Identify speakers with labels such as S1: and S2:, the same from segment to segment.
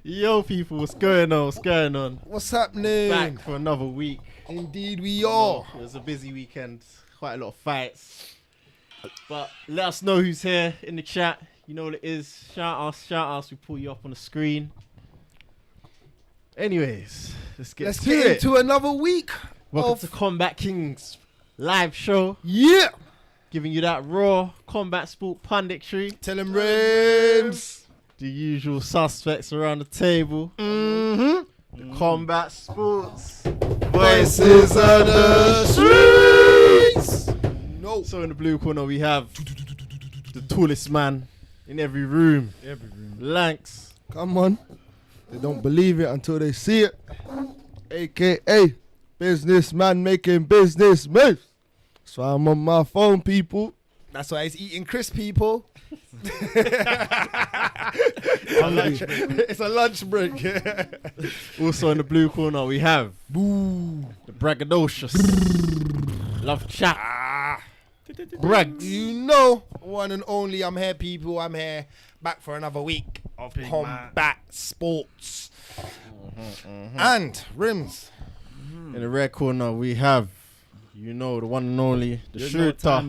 S1: Yo, people, what's going on? What's going on?
S2: What's happening?
S1: Back for another week.
S2: Indeed, we are.
S1: It was a busy weekend. Quite a lot of fights. But let us know who's here in the chat. You know what it is. Shout outs. We pull you up on the screen. Anyways, let's get
S2: into another week.
S1: Welcome to Kombat King's live show.
S2: Yeah.
S1: Giving you that raw combat sport punditry.
S2: Tell him Rimz.
S1: The usual suspects around the table. The combat sports.
S2: Voices of the streets. No.
S1: So in the blue corner we have the tallest man in every room. Lankz.
S2: Come on. They don't believe it until they see it. AKA businessman making business moves. So I'm on my phone, people. That's why he's eating crisp, people. It's a lunch break.
S1: Also in the blue corner we have the braggadocious love chat. Bragz.
S2: You know, one and only, I'm here, people. I'm here back for another week of combat sports. And Rimz.
S1: In the red corner we have, you know, the one and only, the shooter,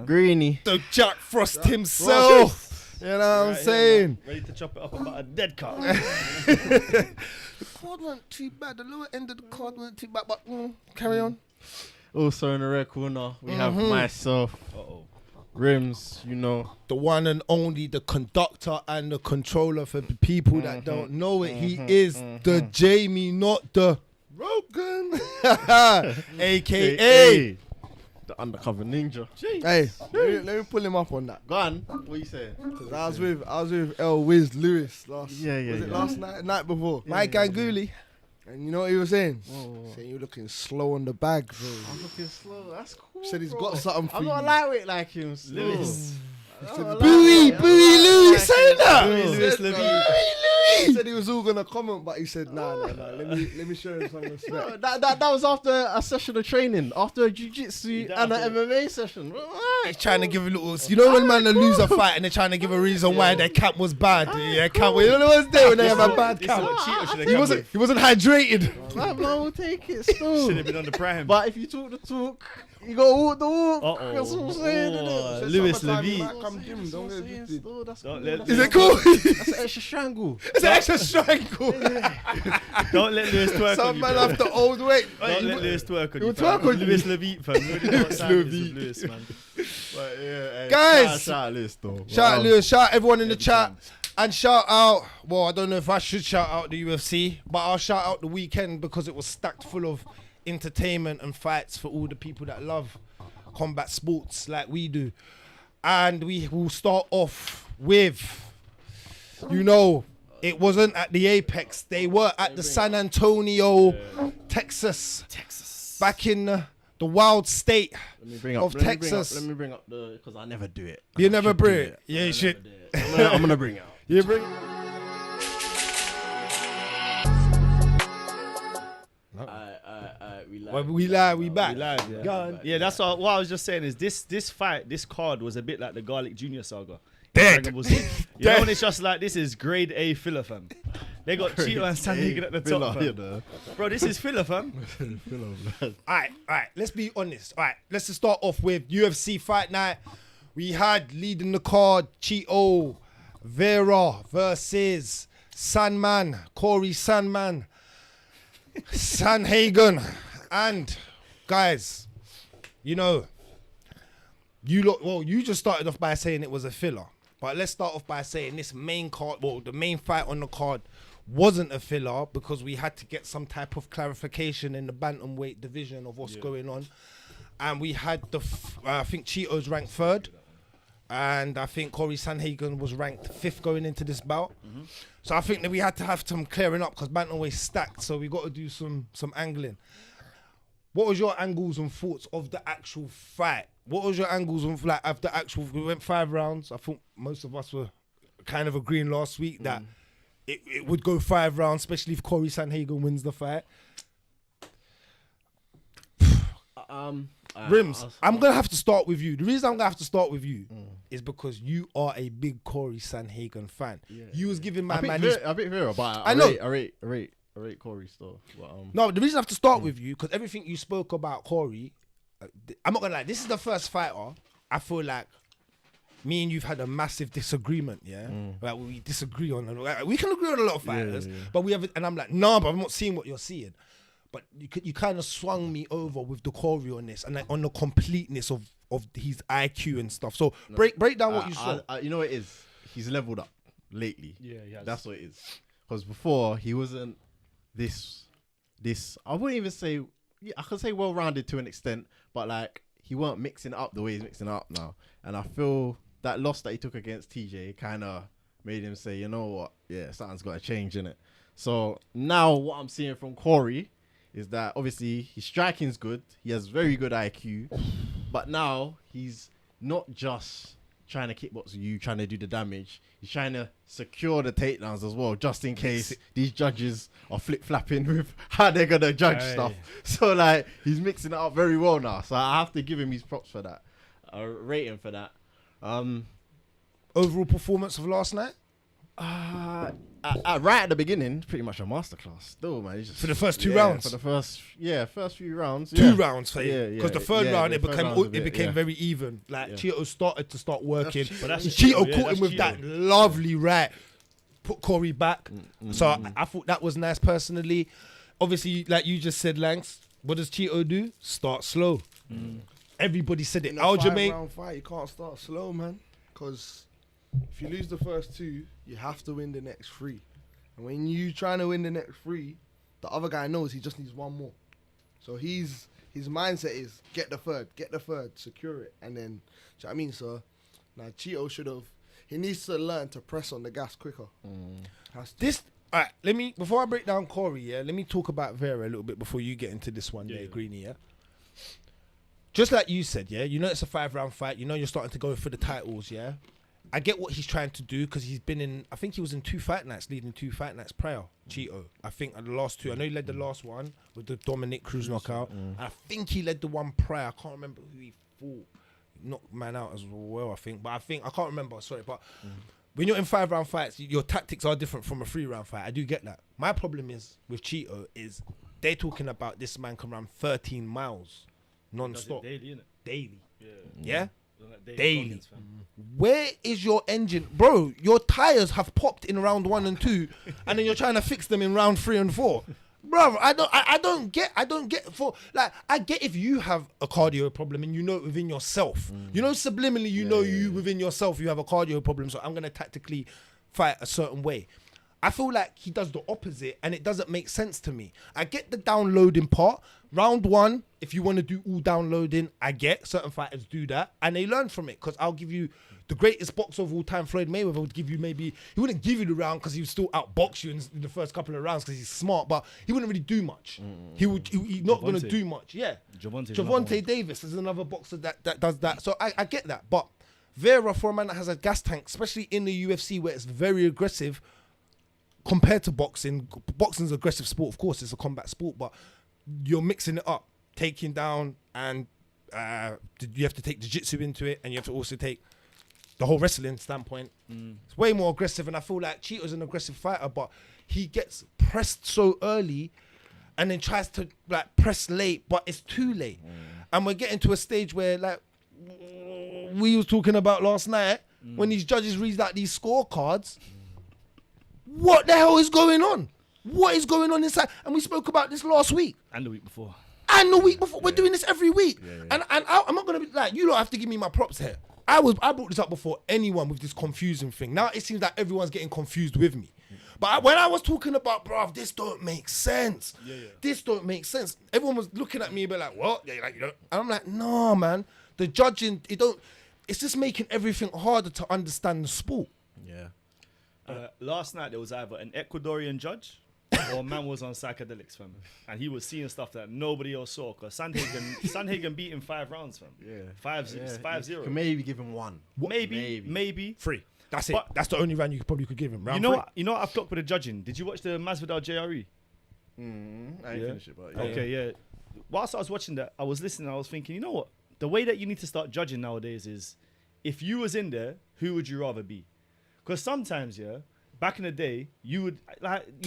S1: Greeny.
S2: The Jack Frost himself. You know what I'm saying?
S3: Yeah, ready to chop it up about a dead car.
S2: The card weren't too bad. The lower end of the card weren't too bad, but carry on.
S1: Also in the red corner we have myself, Rimz, you know.
S2: The one and only, the conductor and the controller for the people that don't know it. He is the Jamie, not the Rogan. AKA
S1: the undercover ninja. Jeez.
S2: Hey, let me pull him up on that.
S1: Go on. What you saying?
S2: Cause I was with El Wiz Lewis last.
S1: Yeah.
S2: Was it last night before?
S1: Yeah,
S2: Mike Anguli. And you know what he was saying?
S1: Whoa.
S2: Saying you're looking slow on the bag, bro.
S1: I'm looking slow. That's cool.
S2: Said he's got something for
S1: I'm
S2: you.
S1: not lightweight like him.
S3: Lewis.
S2: Booey Louis saying that.
S3: Lewis Levy.
S2: He said he was all gonna comment, but he said nah. Let me show him some respect.
S1: That was after a session of training, after a jiu-jitsu and an MMA session.
S2: He's trying to give a little. You know when man lose a fight and they're trying to give a reason why their camp was bad. Yeah, camp. You know what's there when they have a bad camp. He wasn't hydrated.
S1: Man will take it still.
S3: Should have been on the prime.
S1: But if you talk the talk, you gotta walk the walk.
S3: Uh-oh.
S1: That's what I'm saying.
S3: Oh, Lewis Levy.
S2: Is it cool?
S1: That's an extra strangle.
S2: It's an extra strangle.
S3: Don't let Lewis twerk
S2: Some
S3: on you,
S2: man
S3: bro.
S2: after old weight.
S3: Don't let Lewis twerk on
S2: You
S3: you,
S2: twerk
S3: fam.
S2: on you?
S3: Lewis Levy, fam. Lewis
S2: Levy.
S3: man.
S1: But yeah,
S2: Guys,
S1: shout out Lewis though.
S2: Shout out Lewis, shout out everyone in the chat. And shout out, well, I don't know if I should shout out the UFC, but I'll shout out the weekend because it was stacked full of entertainment and fights for all the people that love combat sports like we do. And we will start off with, you know, it wasn't at the Apex. They were at the San Antonio, Texas. Back in the wild state of Texas.
S1: Let me bring up the, because I never do it.
S2: You never bring it? Yeah, you should.
S1: I'm gonna bring it out.
S2: You bring we back.
S3: We live, yeah. Yeah, that's what I was just saying is this fight, this card was a bit like the Garlic Jr. saga.
S2: Dead.
S3: You know when it's just like, this is grade A filler, fam. They got Cheeto and Sandhagen at the top, fam. Bro, this is filler, fam.
S2: Alright, let's be honest. Alright, let's just start off with UFC Fight Night. We had leading the card Cheeto Vera versus Cory Sandhagen. And guys, you know, you just started off by saying it was a filler. But let's start off by saying this main card, the main fight on the card wasn't a filler because we had to get some type of clarification in the bantamweight division of what's going on. And we had I think Cheeto's ranked 3rd. And I think Cory Sandhagen was ranked 5th going into this bout. So I think that we had to have some clearing up because bantamweight's stacked. So we got to do some angling. What was your angles and thoughts of the actual fight? What was your angles of the actual? We went 5 rounds. I think most of us were kind of agreeing last week that it would go 5 rounds, especially if Cory Sandhagen wins the fight. Rimz, I'm gonna have to start with you. The reason I'm gonna have to start with you is because you are a big Cory Sandhagen fan. You was giving my man.
S1: I bit Vera, but
S2: I know.
S1: I rate Cory still. But,
S2: No, the reason I have to start with you because everything you spoke about Cory, I'm not gonna lie. This is the first fighter I feel like me and you've had a massive disagreement. Yeah, like we disagree on. Like, we can agree on a lot of fighters, but we have. And I'm like, nah, but I'm not seeing what you're seeing. But you kind of swung me over with the Cory on this and like on the completeness of his IQ and stuff. So break down what you saw.
S1: You know what it is? He's leveled up lately.
S3: Yeah.
S1: That's what it is. Because before he wasn't this. I wouldn't even say. Yeah, I could say well-rounded to an extent, but like he weren't mixing up the way he's mixing up now. And I feel that loss that he took against TJ kind of made him say, you know what? Yeah, something's got to change, innit? So now what I'm seeing from Cory is that obviously his striking's good. He has very good IQ. But now he's not just trying to kickbox you, trying to do the damage. He's trying to secure the takedowns as well, just in case these judges are flip-flapping with how they're going to judge stuff. So, like, he's mixing it up very well now. So I have to give him his props for that. I rate him for that.
S2: Overall performance of last night?
S1: Right at the beginning, pretty much a masterclass. Still, man.
S2: For the first 2 rounds?
S1: For the first few rounds.
S2: 2 rounds for you.
S1: Yeah.
S2: Because the third round, it became very even. Like, Cheeto started to start working. Cheeto caught him with that lovely right. Put Cory back. So I thought that was nice personally. Obviously, like you just said, Lankz, what does Cheeto do? Start slow. Everybody said it.
S4: In a 5-round fight, you can't start slow, man. Because if you lose the first 2, you have to win the next 3. And when you trying to win the next 3, the other guy knows he just needs 1 more. So his mindset is get the third, secure it, and then, do you know what I mean? So now Cheeto he needs to learn to press on the gas quicker.
S2: All right, before I break down Cory, let me talk about Vera a little bit before you get into this one, Greeny, Just like you said, you know it's a 5-round fight. You know you're starting to go for the titles, I get what he's trying to do because he's been in, I think he was in 2 fight nights, leading 2 fight nights prior, Cheeto. I think the last 2, I know he led the last one with the Dominic Cruz knockout. I think he led the one prior. I can't remember who he fought. Knocked man out as well, I think. But I can't remember, sorry. But when you're in 5-round fights, your tactics are different from a 3-round fight. I do get that. My problem is with Cheeto is they're talking about this man can run 13 miles non-stop.
S3: Daily, innit?
S2: Daily.
S3: Yeah.
S2: Daily. Where is your engine? Bro, your tires have popped in round 1 and 2 and then you're trying to fix them in round 3 and 4. Bro, I don't get I get if you have a cardio problem and you know it within yourself. You know subliminally you within yourself you have a cardio problem, so I'm going to tactically fight a certain way. I feel like he does the opposite and it doesn't make sense to me. I get the downloading part. Round 1, if you want to do all downloading, I get certain fighters do that and they learn from it, because I'll give you the greatest boxer of all time, Floyd Mayweather, would give you he wouldn't give you the round because he would still outbox you in the first couple of rounds because he's smart, but he wouldn't really do much. He's not going to do much. Yeah. Javonte Davis is another boxer that does that. So I get that. But Vera, for a man that has a gas tank, especially in the UFC where it's very aggressive, compared to boxing, boxing's an aggressive sport, of course, it's a combat sport, but you're mixing it up, taking down, and you have to take jiu-jitsu into it, and you have to also take the whole wrestling standpoint. It's way more aggressive, and I feel like Cheeto's an aggressive fighter, but he gets pressed so early and then tries to like press late, but it's too late. And we're getting to a stage where, like we was talking about last night, when these judges read out these scorecards, what the hell is going on? What is going on inside? And we spoke about this last week.
S3: And the week before.
S2: We're doing this every week. And I'm not going to be like, you don't have to give me my props here. I brought this up before anyone with this confusing thing. Now it seems like everyone's getting confused with me. But when I was talking about, bruv, this don't make sense. This don't make sense. Everyone was looking at me a bit like, what? And I'm like, no, man. The judging, it's just making everything harder to understand the sport.
S3: Last night there was either an Ecuadorian judge or man was on psychedelics, fam, and he was seeing stuff that nobody else saw. Cause Sandhagen beat him 5 rounds, fam. 5-0.
S1: You can maybe give him 1.
S3: Maybe
S2: 3. That's it. That's the only round you probably could give him. Round
S3: you know
S2: 3.
S3: what? You know what I've clocked with the judging. Did you watch the Masvidal JRE?
S1: I didn't finish it, but
S3: Okay, whilst I was watching that, I was listening. I was thinking, you know what? The way that you need to start judging nowadays is, if you was in there, who would you rather be? Because sometimes, back in the day, you'd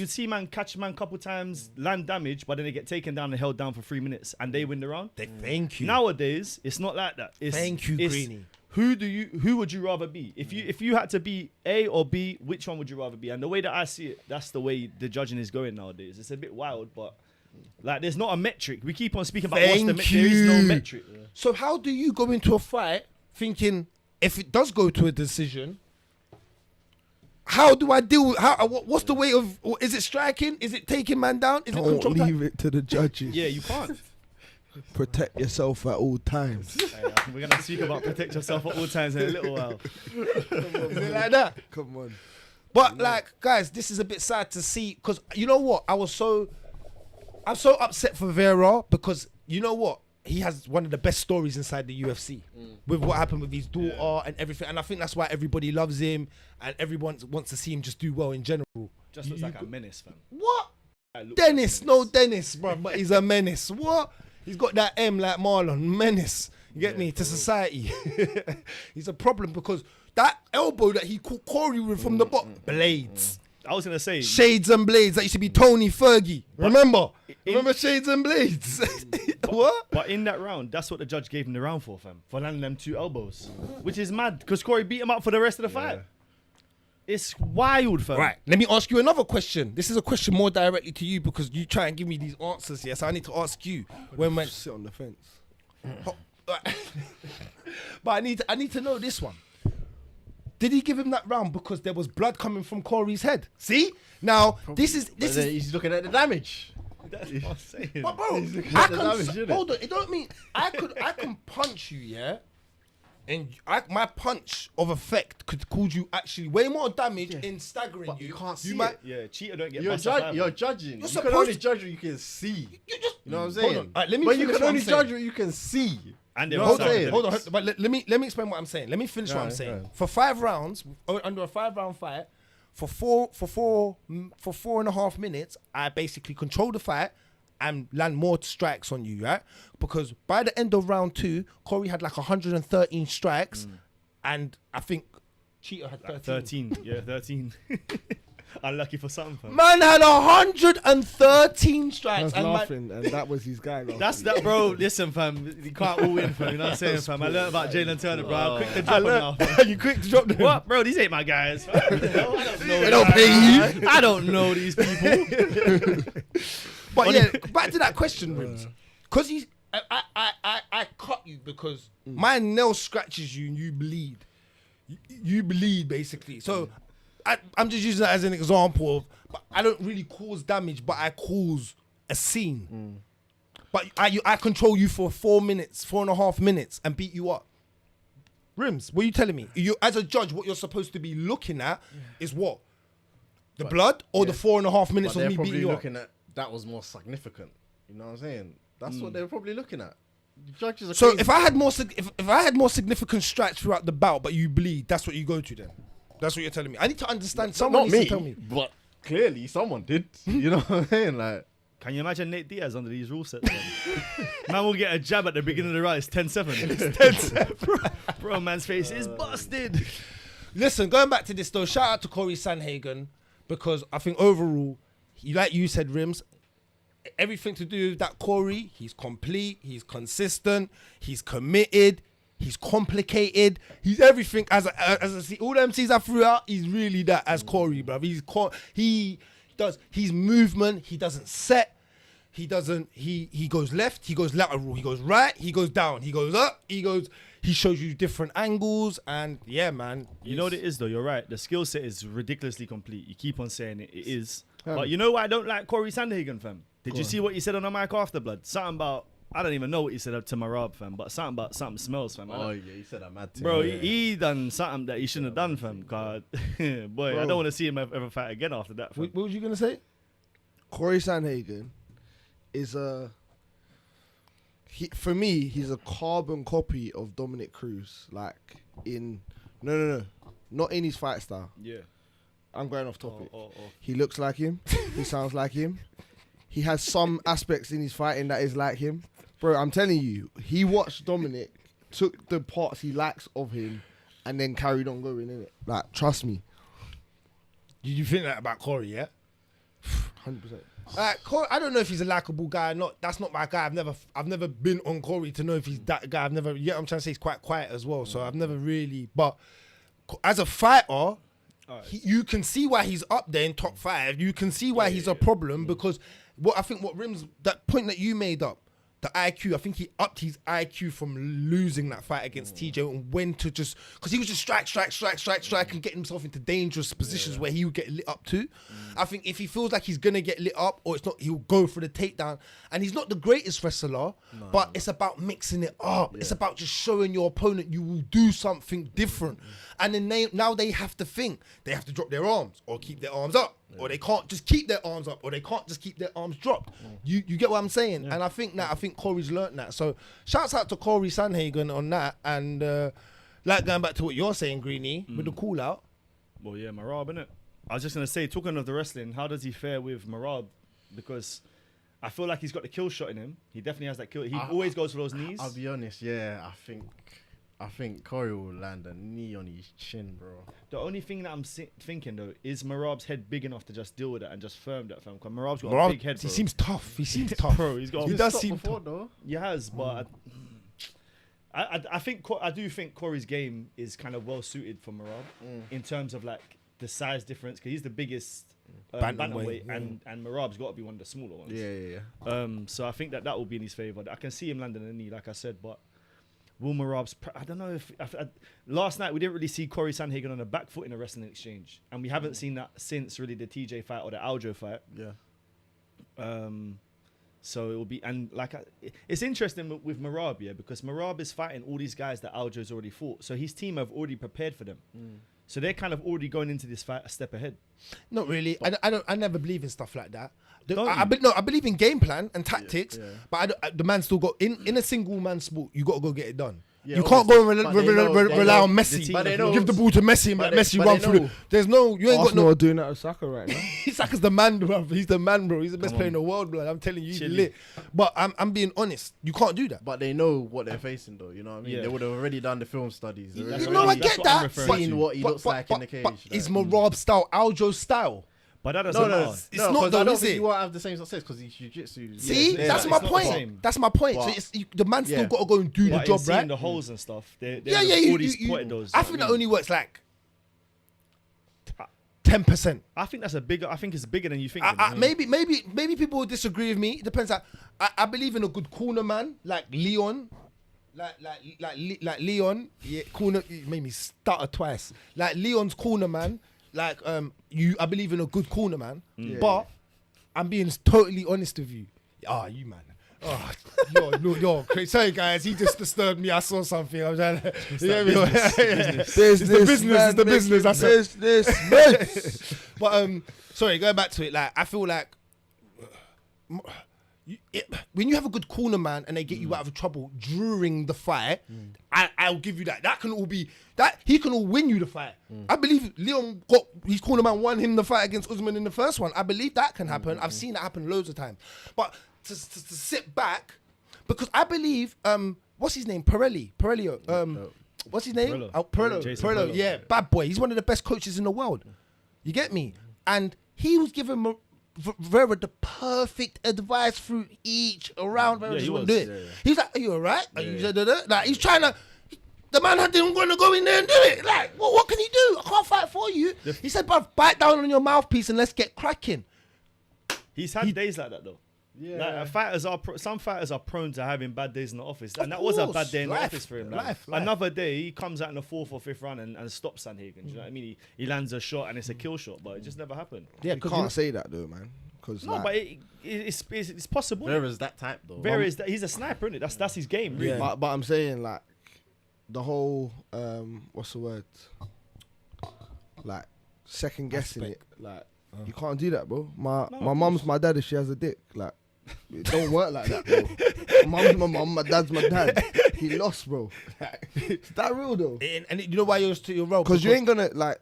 S3: see man catch man couple times, land damage, but then they get taken down and held down for 3 minutes, and they win the round.
S2: Thank you.
S3: Nowadays, it's not like that.
S2: Thank you, Greeny.
S3: Who would you rather be? If you had to be A or B, which one would you rather be? And the way that I see it, that's the way the judging is going nowadays. It's a bit wild, but like there's not a metric. We keep on speaking about what's the metric. There is no metric. Yeah.
S2: So how do you go into a fight thinking if it does go to a decision? How do I deal with what's the way of? Is it striking? Is it taking man down? Is it control?
S4: Leave it to the judges.
S3: Yeah, you can't.
S4: Protect yourself at all times.
S3: We're gonna speak about protect yourself at all times in a little while.
S2: Is it like that?
S4: Come on.
S2: But like, guys, this is a bit sad to see because you know what? I'm so upset for Vera because you know what? He has one of the best stories inside the UFC with what happened with his daughter and everything. And I think that's why everybody loves him and everyone wants to see him just do well in general.
S3: Just looks like a menace, fam.
S2: What? Dennis, no Dennis, bro, but he's a menace. What? He's got that M like Marlon, menace. You get me? To society. He's a problem because that elbow that he caught Cory with from the bottom, blades.
S3: I was gonna say
S2: Shades and Blades. That used to be Tony Fergie. Remember? Remember Shades and Blades? What?
S3: But in that round, that's what the judge gave him the round for, fam. For landing them 2 elbows. Which is mad, because Cory beat him up for the rest of the fight. It's wild, fam.
S2: Right. Let me ask you another question. This is a question more directly to you because you try and give me these answers here. So I need to ask you when
S4: Sit on the fence.
S2: But I need to know this one. Did he give him that round because there was blood coming from Cory's head? See? Now, this is
S1: he's looking at the damage.
S3: That's what I'm saying.
S2: But bro, hold on. It don't mean I can punch you, yeah? And my punch of effect could cause you actually way more damage in staggering
S1: But
S2: you.
S1: you can't see
S3: Yeah,
S1: it.
S3: cheater don't get
S1: You're
S3: bust up
S1: judging.
S2: You're
S1: You can
S2: supposed
S1: only
S2: to-
S1: judge what you can see.
S2: You just
S1: You know what I'm
S2: hold
S1: saying?
S2: on. Alright, let me
S1: But you
S2: finish
S1: can
S2: what
S1: only
S2: I'm saying.
S1: judge what you can see.
S3: And
S1: You
S3: they're
S1: know what I'm saying?
S2: Hold on, but let me explain what I'm saying. Let me finish what I'm
S1: Right,
S2: saying.
S1: right.
S2: For 5 rounds, under a 5-round fight, for four and a half minutes, I basically control the fight and land more strikes on you, right? Because by the end of round 2, Cory had like 113 strikes, and I think Cheetah had 13.
S3: 13. Yeah, 13. Unlucky for something, fam.
S2: Man had 113 strikes.
S4: I was
S2: And
S4: laughing, and that was his guy.
S3: That's that, bro. Listen, fam. You can't all win, fam. You know what I'm saying, fam? I learned about Jalen Turner, bro. I'm quick to drop him now, fam.
S2: you quick to drop them.
S3: What, bro? These ain't my guys. Fam. I don't know.
S2: They don't pay you.
S3: I don't know these people.
S2: But yeah, back to that question, Rimz. Because I cut you because my nail scratches you and you bleed. You bleed, basically. So I'm just using that as an example of, but I don't really cause damage, but I cause a scene. But I control you for 4.5 minutes and beat you up. Rimz, what are you telling me? You, as a judge, what you're supposed to be looking at is what? The blood or the 4.5 minutes
S1: But
S2: of
S1: they're
S2: me
S1: probably
S2: beating you up?
S1: looking at that was more significant. You know what I'm saying? That's what they're probably looking at. The judges are
S2: So
S1: crazy.
S2: if I had more significant strikes throughout the bout, but you bleed, that's what you go to then. That's what you're telling me. I need to understand. Someone
S1: not
S2: needs
S1: me,
S2: to tell me.
S1: but clearly someone did. You know what I'm saying? Like,
S3: Can you imagine Nate Diaz under these rule sets? Man will get a jab at the beginning of the round. It's 10-7. It's 10-7. Bro, man's face is busted.
S2: Listen, going back to this though, shout out to Cory Sandhagen because I think overall, like you said, Rimz, everything to do with that Cory, he's complete, he's consistent, he's committed, he's complicated, he's everything as I see all the MCs I threw out, he's really that as Cory, bruv. He does his movement, he doesn't set, he goes left, he goes lateral, he goes right, he goes down, he goes up, he shows you different angles, and yeah, man.
S3: You know what it is, though? You're right. The skill set is ridiculously complete. You keep on saying it. It is. But you know why I don't like Cory Sandhagen, fam? Did you see what he said on the mic after, blood? Something about, I don't even know what he said to Marab, fam, but something about something smells, fam.
S1: oh yeah, he said that mad thing.
S3: Bro,
S1: yeah.
S3: he done something that he shouldn't have done, fam. God, boy, I don't want to see him ever fight again after that, fam.
S2: What was you gonna say?
S4: Cory Sandhagen is for me, he's a carbon copy of Dominic Cruz. Like not in his fight style.
S3: Yeah.
S4: I'm going off topic.
S3: Oh.
S4: He looks like him. He sounds like him. he has some aspects in his fighting that is like him. Bro, I'm telling you, he watched Dominic, took the parts he likes of him, and then carried on going, innit? Like, trust me.
S2: Did you think that about Cory, yeah?
S4: 100%.
S2: Cory, I don't know if he's a likable guy or not. That's not my guy. I've never been on Cory to know if he's that guy. I'm trying to say he's quite quiet as well. So I've never really, but as a fighter, you can see why he's up there in top 5. You can see why he's a problem because what Rimz, that point that you made up, the IQ, I think he upped his IQ from losing that fight against TJ and when to just, because he was just strike and getting himself into dangerous positions where he would get lit up too. I think if he feels like he's going to get lit up or it's not, he'll go for the takedown. And he's not the greatest wrestler, but it's about mixing it up. Yeah. It's about just showing your opponent you will do something different. And then now they have to think. They have to drop their arms or keep their arms up. Or they can't just keep their arms up, or they can't just keep their arms dropped. You get what I'm saying? Yeah. And I think Cory's learnt that. So shouts out to Cory Sandhagen on that. And like going back to what you're saying, Greeny, with the call out.
S3: Well, yeah, Marab, innit? I was just gonna say, talking of the wrestling, how does he fare with Marab? Because I feel like he's got the kill shot in him. He definitely has that kill. He always goes for those knees.
S1: I'll be honest, yeah. I think Cory will land a knee on his chin, bro.
S3: The only thing that I'm thinking though is Marab's head big enough to just deal with it and just firm that, fam. Because Marab's got a big head, bro.
S2: He seems tough. He seems tough,
S3: bro. He
S1: does seem tough, though.
S3: He has, but I do think Cory's game is kind of well suited for Marab in terms of like the size difference, because he's the biggest bantamweight, and Marab's got to be one of the smaller ones.
S1: Yeah.
S3: So I think that will be in his favour. I can see him landing a knee, like I said, but will Marab's... I don't know if... last night, we didn't really see Cory Sandhagen on the back foot in a wrestling exchange. And we haven't seen that since, really, the TJ fight or the Aljo fight.
S1: Yeah.
S3: So it will be... And, like... it's interesting with Marab, yeah, because Marab is fighting all these guys that Aljo's already fought. So his team have already prepared for them. So they're kind of already going into this fight a step ahead.
S2: Not really. I never believe in stuff like that. I believe in game plan and tactics, but the man still got in a single man sport. You got to go get it done. Yeah, you can't go and rely on Messi. Give the ball to Messi and let Messi run through. There's no, you ain't
S4: Arsenal
S2: got no.
S4: are doing that with Saka right now.
S2: Saka's the man, bro. He's the man, bro. He's the best player in the world, bro. I'm telling you, he's lit. But I'm being honest. You can't do that.
S1: But they know what they're facing, though. You know what I mean?
S3: Yeah.
S1: They would have already done the film studies.
S2: I get that.
S1: Seen what he looks like in the cage.
S2: But is Marab style Aljo's style?
S3: But that doesn't matter.
S2: It's not though,
S1: I don't
S2: is
S1: think
S2: it?
S1: you won't have the same success because he's jiu-jitsu.
S2: See, that's my point. That's my point. So the man still got to go and do the job, right?
S3: The holes and stuff.
S2: You I think that only works like 10%.
S3: I think that's I think it's bigger than you think.
S2: Maybe people will disagree with me. It depends. I believe in a good corner man like Leon. Like Leon, corner. You made me stutter twice. Like Leon's corner man. Like I believe in a good corner man, but I'm being totally honest with you. You man. You're crazy. Sorry guys, he just disturbed me. I saw something. I was trying to. It's the business. I said this. But sorry, going back to it. Like I feel like when you have a good corner man and they get you out of trouble during the fight, I'll give you that. That can all be that he can all win you the fight. I believe Leon got his corner man won him the fight against Usman in the first one. I believe that can happen. I've seen that happen loads of times. But to sit back, because I believe what's his name? Pereira. What's his name? Pereira. Yeah, bad boy. He's one of the best coaches in the world. You get me? And he was giving Vera the perfect advice through each round. Vera just wouldn't do it. Yeah. He's like, "Are you alright?" Like he's trying to. The man didn't want to go in there and do it. Like, what can he do? I can't fight for you. He said, "Bruv, bite down on your mouthpiece and let's get cracking."
S3: He's had days like that though. Yeah, like some fighters are prone to having bad days in the office, and that was a bad day in the office for him. Like, another day, he comes out in the 4th or 5th round and stops Sandhagen. Do you know what I mean? He lands a shot and it's a kill shot, but it just never happened.
S4: Yeah, you can't say that though, man.
S3: But it's possible.
S1: Vera's that type though.
S3: He's a sniper, isn't it? That's his game, really.
S4: Yeah. But I'm saying like the whole what's the word? Like second guessing it. Like you can't do that, bro. My mum's my dad if she has a dick. Like it don't work like that, bro. Mum's my mum, my dad's my dad. He lost, bro. Is that real though?
S2: And you know why you're to your role?
S4: Because you ain't gonna like.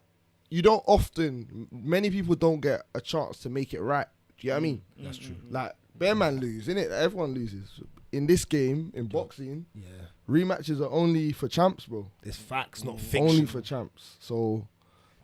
S4: You don't often. Many people don't get a chance to make it right. Do you know what I mean?
S2: That's true.
S4: Like Bear man lose, innit? Everyone loses. In this game, in boxing,
S2: Yeah.
S4: rematches are only for champs, bro.
S2: It's facts, not fiction.
S4: Only for champs. So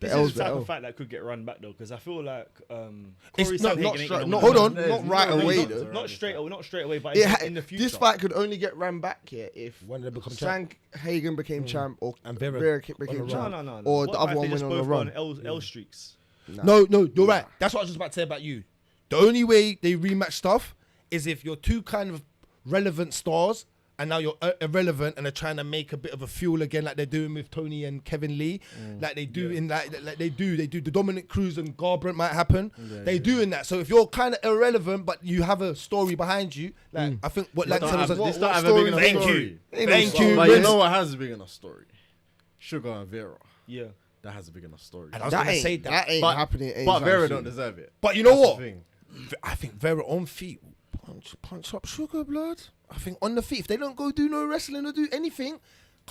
S4: the
S3: This
S4: L's
S3: is the type
S4: the
S3: of
S4: L.
S3: fight that could get run back though, because I feel like
S2: It's
S3: Cory
S2: not-
S3: Sandhagen
S2: not
S3: ain't
S2: stri-
S3: gonna
S2: not-
S3: win.
S4: Hold on,
S1: There's
S4: not right
S1: no
S4: away
S1: reasons
S4: though.
S1: around
S3: Not
S1: this
S3: straight
S1: fight.
S3: away, not straight away, but
S4: It
S3: in the future.
S4: This fight could only get ran back here if
S2: When they become champ.
S4: Sandhagen became champ or
S2: And Vera
S4: Vera
S2: on
S4: became
S2: the
S4: champ.
S3: No.
S4: Or
S3: What
S4: the
S3: if
S4: other
S3: they
S4: one
S3: just
S4: went on a
S3: both
S4: run.
S3: go on L streaks?
S4: Nah.
S2: No, you're right. That's what I was just about to say about you. The only way they rematch stuff is if you're two kind of relevant stars and now you're irrelevant and they're trying to make a bit of a fuel again, like they're doing with Tony and Kevin Lee, like they do in like they do the Dominic Cruz and Garbrandt might happen. They do in that. So if you're kind of irrelevant but you have a story behind you, like I think what Lankz said was
S1: This
S2: a,
S1: don't have a big enough
S2: Thank
S1: story.
S2: you.
S4: Ain't no
S2: Thank
S4: story.
S2: you.
S1: But you
S2: Rimz.
S1: know what has a big enough story? Sugar and Vera.
S3: Yeah.
S1: That has a big enough story.
S2: And I was
S4: That
S2: gonna
S4: ain't,
S2: say
S4: that ain't
S1: But-
S4: happening.
S1: But
S4: anytime
S1: Vera
S4: soon.
S1: don't deserve it.
S2: But you know
S1: That's the
S2: what?
S1: thing.
S2: I think Vera on feet will punch up Sugar, blood. I think on the feet, if they don't go do no wrestling or do anything,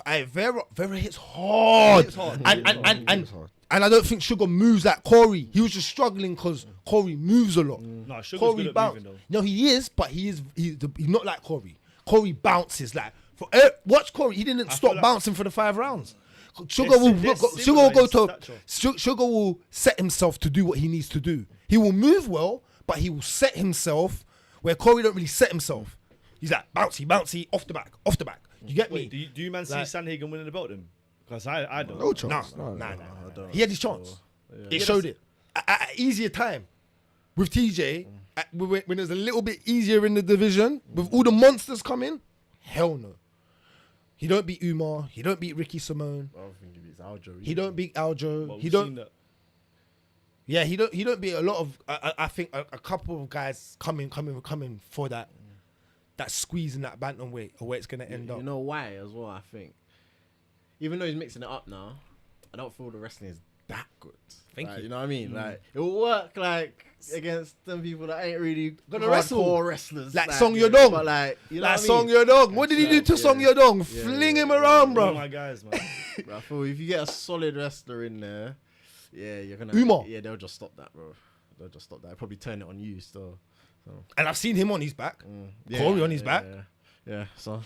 S2: Vera hits hard.
S4: It's hard.
S2: And I don't think Sugar moves like Cory. He was just struggling because Cory moves a lot.
S3: No, Sugar's
S2: Cory
S3: good at
S2: bounces.
S3: moving though.
S2: No, he is, but he's not like Cory. Cory bounces like. Watch Cory. He didn't stop
S3: like-
S2: bouncing for the 5 rounds. Sugar
S3: They're
S2: will
S3: they're
S2: Sugar will go
S3: similar
S2: to
S3: in stature.
S2: Sugar will set himself to do what he needs to do. He will move well, but he will set himself where Cory don't really set himself. He's like bouncy, off the back. You get
S3: Wait,
S2: me?
S3: do you man see
S2: Like-
S3: Sandhagen winning the belt then? Because I don't.
S4: No chance.
S2: Nah.
S1: I don't
S2: He had his chance. It showed it. At an easier time with TJ, when it was a little bit easier in the division, with all the monsters coming, hell no. He don't beat Umar. He don't beat Ricky Simone.
S1: I don't think he beats Aljo.
S2: He don't beat Aljo.
S3: Well,
S2: He
S3: we've
S2: don't.
S3: seen that.
S2: Yeah, he don't beat a lot of. I think a couple of guys coming for that squeeze in that bantamweight or where it's gonna end up.
S1: You know why as well, I think. Even though he's mixing it up now, I don't feel the wrestling is that good.
S2: Thank
S1: Like,
S2: you.
S1: You know what I mean? Like it will work like against them people that ain't really
S2: Gonna
S1: hardcore
S2: wrestle.
S1: wrestlers.
S2: Like Song Yadong.
S1: But like you know
S2: Like
S1: what I
S2: Song
S1: mean?
S2: Yadong. What did he do to
S1: Yeah.
S2: Song Yadong?
S1: Yeah,
S2: Fling
S1: yeah,
S2: him
S1: yeah.
S2: around,
S3: One
S2: bro.
S3: of my guys, man.
S1: But I feel if you get a solid wrestler in there, yeah, you're gonna.
S2: Umar.
S1: Yeah, they'll just stop that, bro. They'll just stop that. They'll probably turn it on you still. So.
S2: And I've seen him on his back.
S1: Yeah,
S2: Cory on his back.
S1: Yeah. So
S2: All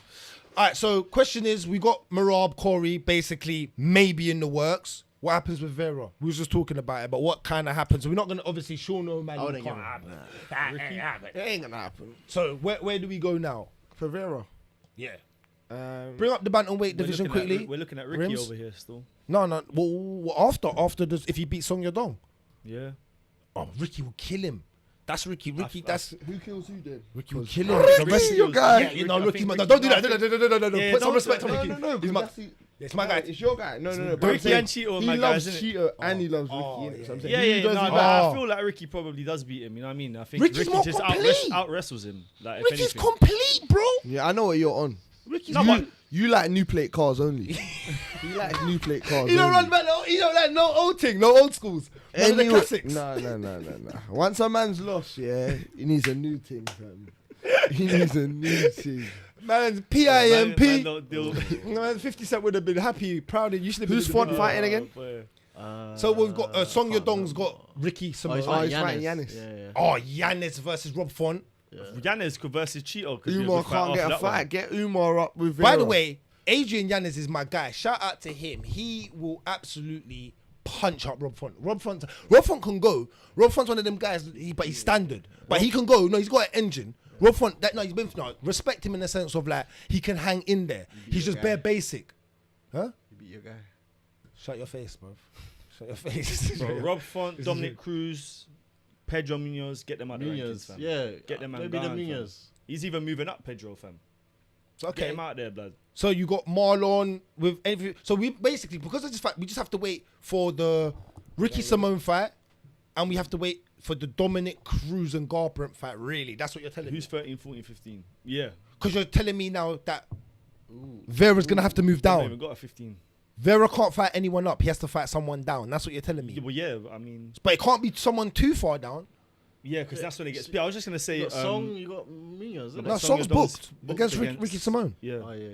S2: right, so question is, we got Marab, Cory, basically maybe in the works. What happens with Vera? We was just talking about it, but what kind of happens? We're not going to, obviously, Sean O'Malley
S1: I wouldn't
S2: can't
S1: give
S2: happen.
S1: him
S2: That ain't happen.
S4: It ain't gonna happen.
S2: So where do we go now?
S4: For Vera.
S2: Yeah.
S4: Bring
S2: Up the bantamweight division quickly.
S3: We're looking at Ricky
S2: Rimz?
S3: over here still.
S2: No. Well, after this, if he beats Song Yadong,
S3: Yeah.
S2: oh, Ricky will kill him. That's Ricky.
S4: Who kills who then?
S2: Ricky will kill him. The rest
S4: Ricky, your guy.
S2: Yeah, you know,
S3: I
S2: Ricky.
S3: think
S2: No,
S3: Ricky-
S2: don't do that. No.
S3: Yeah,
S2: Put some
S3: don't-
S2: respect on
S4: No,
S2: Ricky.
S4: no, no.
S2: He's my,
S4: That's the-
S2: it's my guy.
S4: It's your guy. No.
S3: Ricky
S4: but I'm saying
S3: and Cheeto are
S4: he
S3: my
S4: loves
S3: guys, innit?
S4: Cheeto and he loves Ricky.
S2: Oh,
S4: innit? So I'm
S2: yeah.
S4: saying,
S3: Yeah,
S4: who
S3: yeah,
S4: does
S3: no,
S4: he
S3: but
S4: better?
S3: I feel like Ricky probably does beat him. You know what I mean? I think
S2: Ricky's
S3: Ricky
S2: more
S3: just
S2: complete.
S3: out wrestles him. Like, if
S2: Ricky's
S3: anything.
S2: complete, bro.
S4: Yeah, I know what you're on.
S2: Ricky's
S3: No, but-
S4: You like new plate cars only. He likes new plate cars.
S2: He don't
S4: only.
S2: run back. He don't like no old thing, no old schools. None of the
S4: Anyway,
S2: classics.
S4: No. Once a man's lost, yeah, he needs a new thing, fam. He needs a new thing.
S2: Man's
S3: Man
S2: PIMP.
S3: don't deal-
S2: Man, 50 Cent would have been happy, proud. You should have been.
S4: Who's
S2: in the
S4: font
S2: video.
S4: fighting again?
S3: boy.
S2: So we've got Song Yadong's got Ricky Simone.
S1: he's
S4: Oh, he's
S1: fighting
S4: fighting
S1: Giannis.
S4: Giannis.
S1: Yeah.
S2: Oh, Yannis versus Rob Font.
S3: Yanez versus Cheeto. could be a
S4: Umar
S3: good fight
S4: can't
S3: after
S4: get a
S3: that one.
S4: fight. Get Umar up with
S2: By the
S4: Vera.
S2: way, Adrian Yannis is my guy. Shout out to him. He will absolutely punch up Rob Font. Rob Font can go. Rob Font's one of them guys, but he's standard. But he can go. No, he's got an engine. Rob Font, respect him in the sense of like, he can hang in there. He's just bare basic. Huh?
S1: You beat your guy.
S2: Shut your face, bro. Shut your face.
S3: Bro, Rob Font, Dominic Cruz, Pedro Munoz, get them out of the rankings,
S1: Munoz.
S3: fam.
S1: Yeah.
S3: Get them out
S1: Maybe the
S3: fam.
S1: Munoz.
S3: He's even moving up, Pedro, fam. Get
S2: Okay.
S3: him out there, blood.
S2: So you got Marlon with every. So we basically, because of this fact, we just have to wait for the Ricky Simone fight, and we have to wait for the Dominic Cruz and Garbrandt fight. Really, that's what you're telling
S3: Who's
S2: me.
S3: 13, 14, 15? Yeah.
S2: Because you're telling me now that Vera's gonna have to move
S3: I've not even
S2: down.
S3: got a 15.
S2: Vera can't fight anyone up. He has to fight someone down. That's what you're telling me.
S3: Yeah, well, yeah, I mean,
S2: But it can't be someone too far down.
S3: yeah, because that's when it gets split. I was just going to say,
S1: You got Song, you got Munoz, isn't
S2: No,
S1: it?
S3: Song
S2: Song's
S3: Yadong's
S2: booked
S3: booked
S2: against
S3: against-
S2: Ricky Simone.
S3: yeah.
S1: Oh, yeah.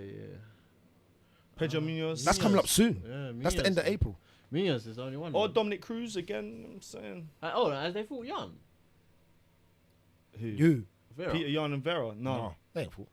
S3: Pedro Munoz.
S2: That's coming up soon.
S1: Yeah,
S2: That's the end of April.
S1: Munoz is the only one.
S3: Or
S1: man.
S3: Dominic Cruz again, I'm saying.
S1: Oh, as they fought young.
S3: Who?
S2: You.
S1: I Vera.
S3: Peter Yan and Vera.
S2: No, they ain't full.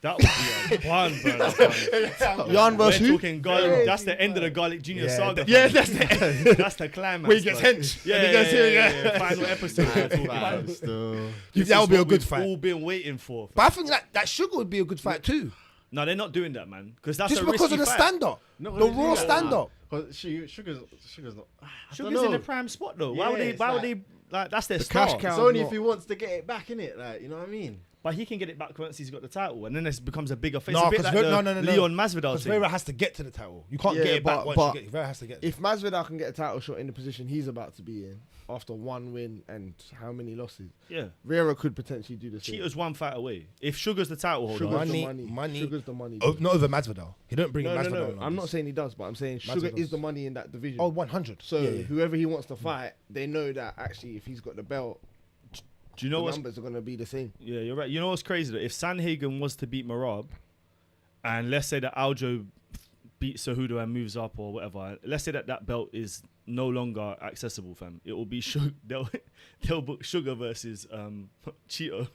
S3: That would be a one, bro.
S4: Jan versus
S3: We're
S4: who?
S3: talking garlic. That's the end of the Garlic Junior saga.
S2: that's the
S3: That's the climax.
S2: where he gets
S3: bro.
S2: hench.
S3: Yeah,
S2: and he goes here, yeah.
S3: Final episode. we're talking about.
S1: Fam, still.
S2: That would be a good
S3: We've
S2: fight.
S3: all been waiting for.
S2: But I think that Sugar would be a good fight too.
S3: No, they're not doing that, man. Because that's
S2: Just
S3: a
S2: because
S3: risky
S2: of the
S3: fight.
S2: stand-up.
S1: No,
S2: The raw stand-up.
S1: Because Sugar's not. I don't
S3: Sugar's
S1: know.
S3: in the prime spot though.
S1: Yeah,
S3: why
S1: it's
S3: would they like that's their
S4: cash
S3: star.
S4: cow.
S1: It's only
S4: not.
S1: if he wants to get it back, innit? Like, you know what I mean?
S3: But he can get it back once he's got the title, and then it becomes a bigger face.
S2: No,
S3: a bit
S2: 'cause
S3: like
S2: Vera-
S3: the
S2: no.
S3: Leon Masvidal
S2: Because
S3: thing.
S2: Vera has to get to the title. You can't
S4: Yeah,
S2: get it back
S4: but-
S2: once
S4: but
S2: you get it. Vera has to get
S4: If Masvidal can get a title shot in the position he's about to be in after one win and how many losses,
S3: Yeah,
S4: Vera could potentially do the same.
S3: Cheetah's one fight away. If Sugar's the title holder,
S4: Sugar's
S2: Money,
S4: the money.
S2: money.
S4: Sugar's the money.
S2: Oh, not over Masvidal. He don't bring
S4: no,
S2: Masvidal.
S4: no.
S2: on
S4: I'm not
S2: this.
S4: saying he does, but I'm saying Sugar
S2: Masvidal's-
S4: is the money in that division.
S2: Oh, 100.
S4: So
S2: Yeah, yeah.
S4: whoever he wants to fight, they know that actually if he's got the belt,
S3: do you know
S4: the
S3: what's
S4: numbers are going to be the same.
S3: Yeah, you're right. You know what's crazy though? If Sandhagen was to beat Marab, and let's say that Aljo beats Cejudo and moves up or whatever, let's say that belt is no longer accessible, fam. It will be they'll book Sugar versus Cheeto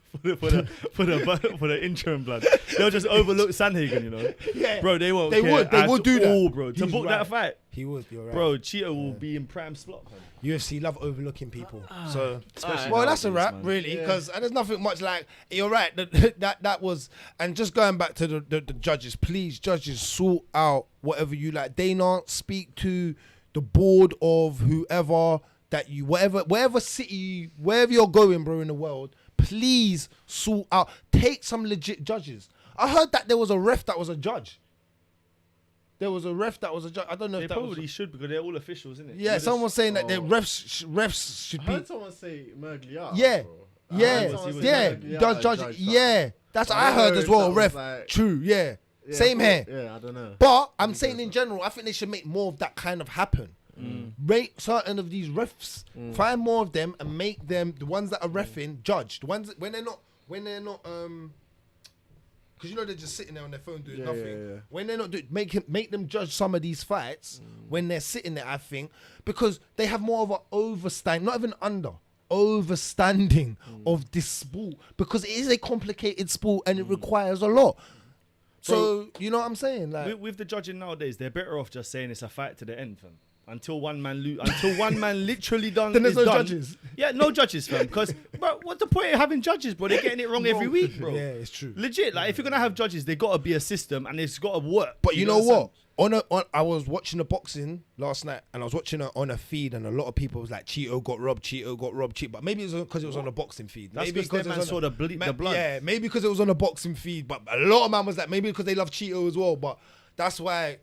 S3: for the interim blood. They'll just overlook Sandhagen, you know.
S2: Yeah.
S3: Bro, they won't.
S2: They
S3: care
S2: would. They
S3: at
S2: would do that.
S3: all, bro. To
S2: He's
S3: book
S2: right.
S3: that fight,
S2: He would. You're right.
S3: bro. Cheeto will be in prime slot, fam.
S2: UFC love overlooking people. So,
S3: Especially
S2: well, that's a
S3: nowadays,
S2: wrap,
S3: man.
S2: really, because there's nothing much like. You're right. That was, and just going back to the judges, please, judges, sort out whatever you like. Dana, speak to the board of whoever that you, wherever city, wherever you're going, bro, in the world. Please sort out. Take some legit judges. I heard that there was a ref that was a judge. There was a ref that was a judge. I don't know
S3: They
S2: if that
S3: probably
S2: was.
S3: should because they're all officials, isn't it?
S2: Yeah, someone was saying that the refs should
S1: I
S2: be.
S1: heard someone say Mergliata.
S2: Yeah.
S1: bro. I
S2: Yeah,
S1: heard someone say
S2: yeah,
S1: Mergliata
S2: judge,
S1: judged
S2: yeah. That's what
S1: I
S2: I heard
S1: know
S2: as well.
S1: that was
S2: Ref,
S1: like-
S2: true, yeah.
S1: Yeah,
S2: Same here.
S1: Yeah, I don't know.
S2: But I'm saying in general, I think they should make more of that kind of happen. Rate certain of these refs, find more of them, and make them the ones that are reffing judge. The ones that, when they're not, because you know they're just sitting there on their phone doing nothing.
S1: yeah.
S2: When they're not doing, make them judge some of these fights when they're sitting there. I think because they have more of an overstand, not even overstanding of this sport, because it is a complicated sport and it requires a lot. So you know what I'm saying, like.
S3: With the judging nowadays, they're better off just saying it's a fight to the end, fam. Until one man literally done.
S2: Then there's
S3: is
S2: no
S3: done.
S2: judges.
S3: Yeah, no judges, fam. Because, bro, what's the point of having judges, bro? They're getting it wrong every week, bro.
S2: Yeah, it's true.
S3: Legit, like if you're gonna have judges, they gotta be a system and it's gotta work.
S2: But you know
S3: understand?
S2: what? I was watching the boxing last night, and I was watching it on a feed, and a lot of people was like, "Cheeto got robbed, But maybe it's because it was on a boxing feed.
S3: That's
S2: maybe
S3: because
S2: it
S3: man
S2: was
S3: saw the blood.
S2: Yeah, maybe because it was on a boxing feed. But a lot of man was like, maybe because they love Cheeto as well. But that's why,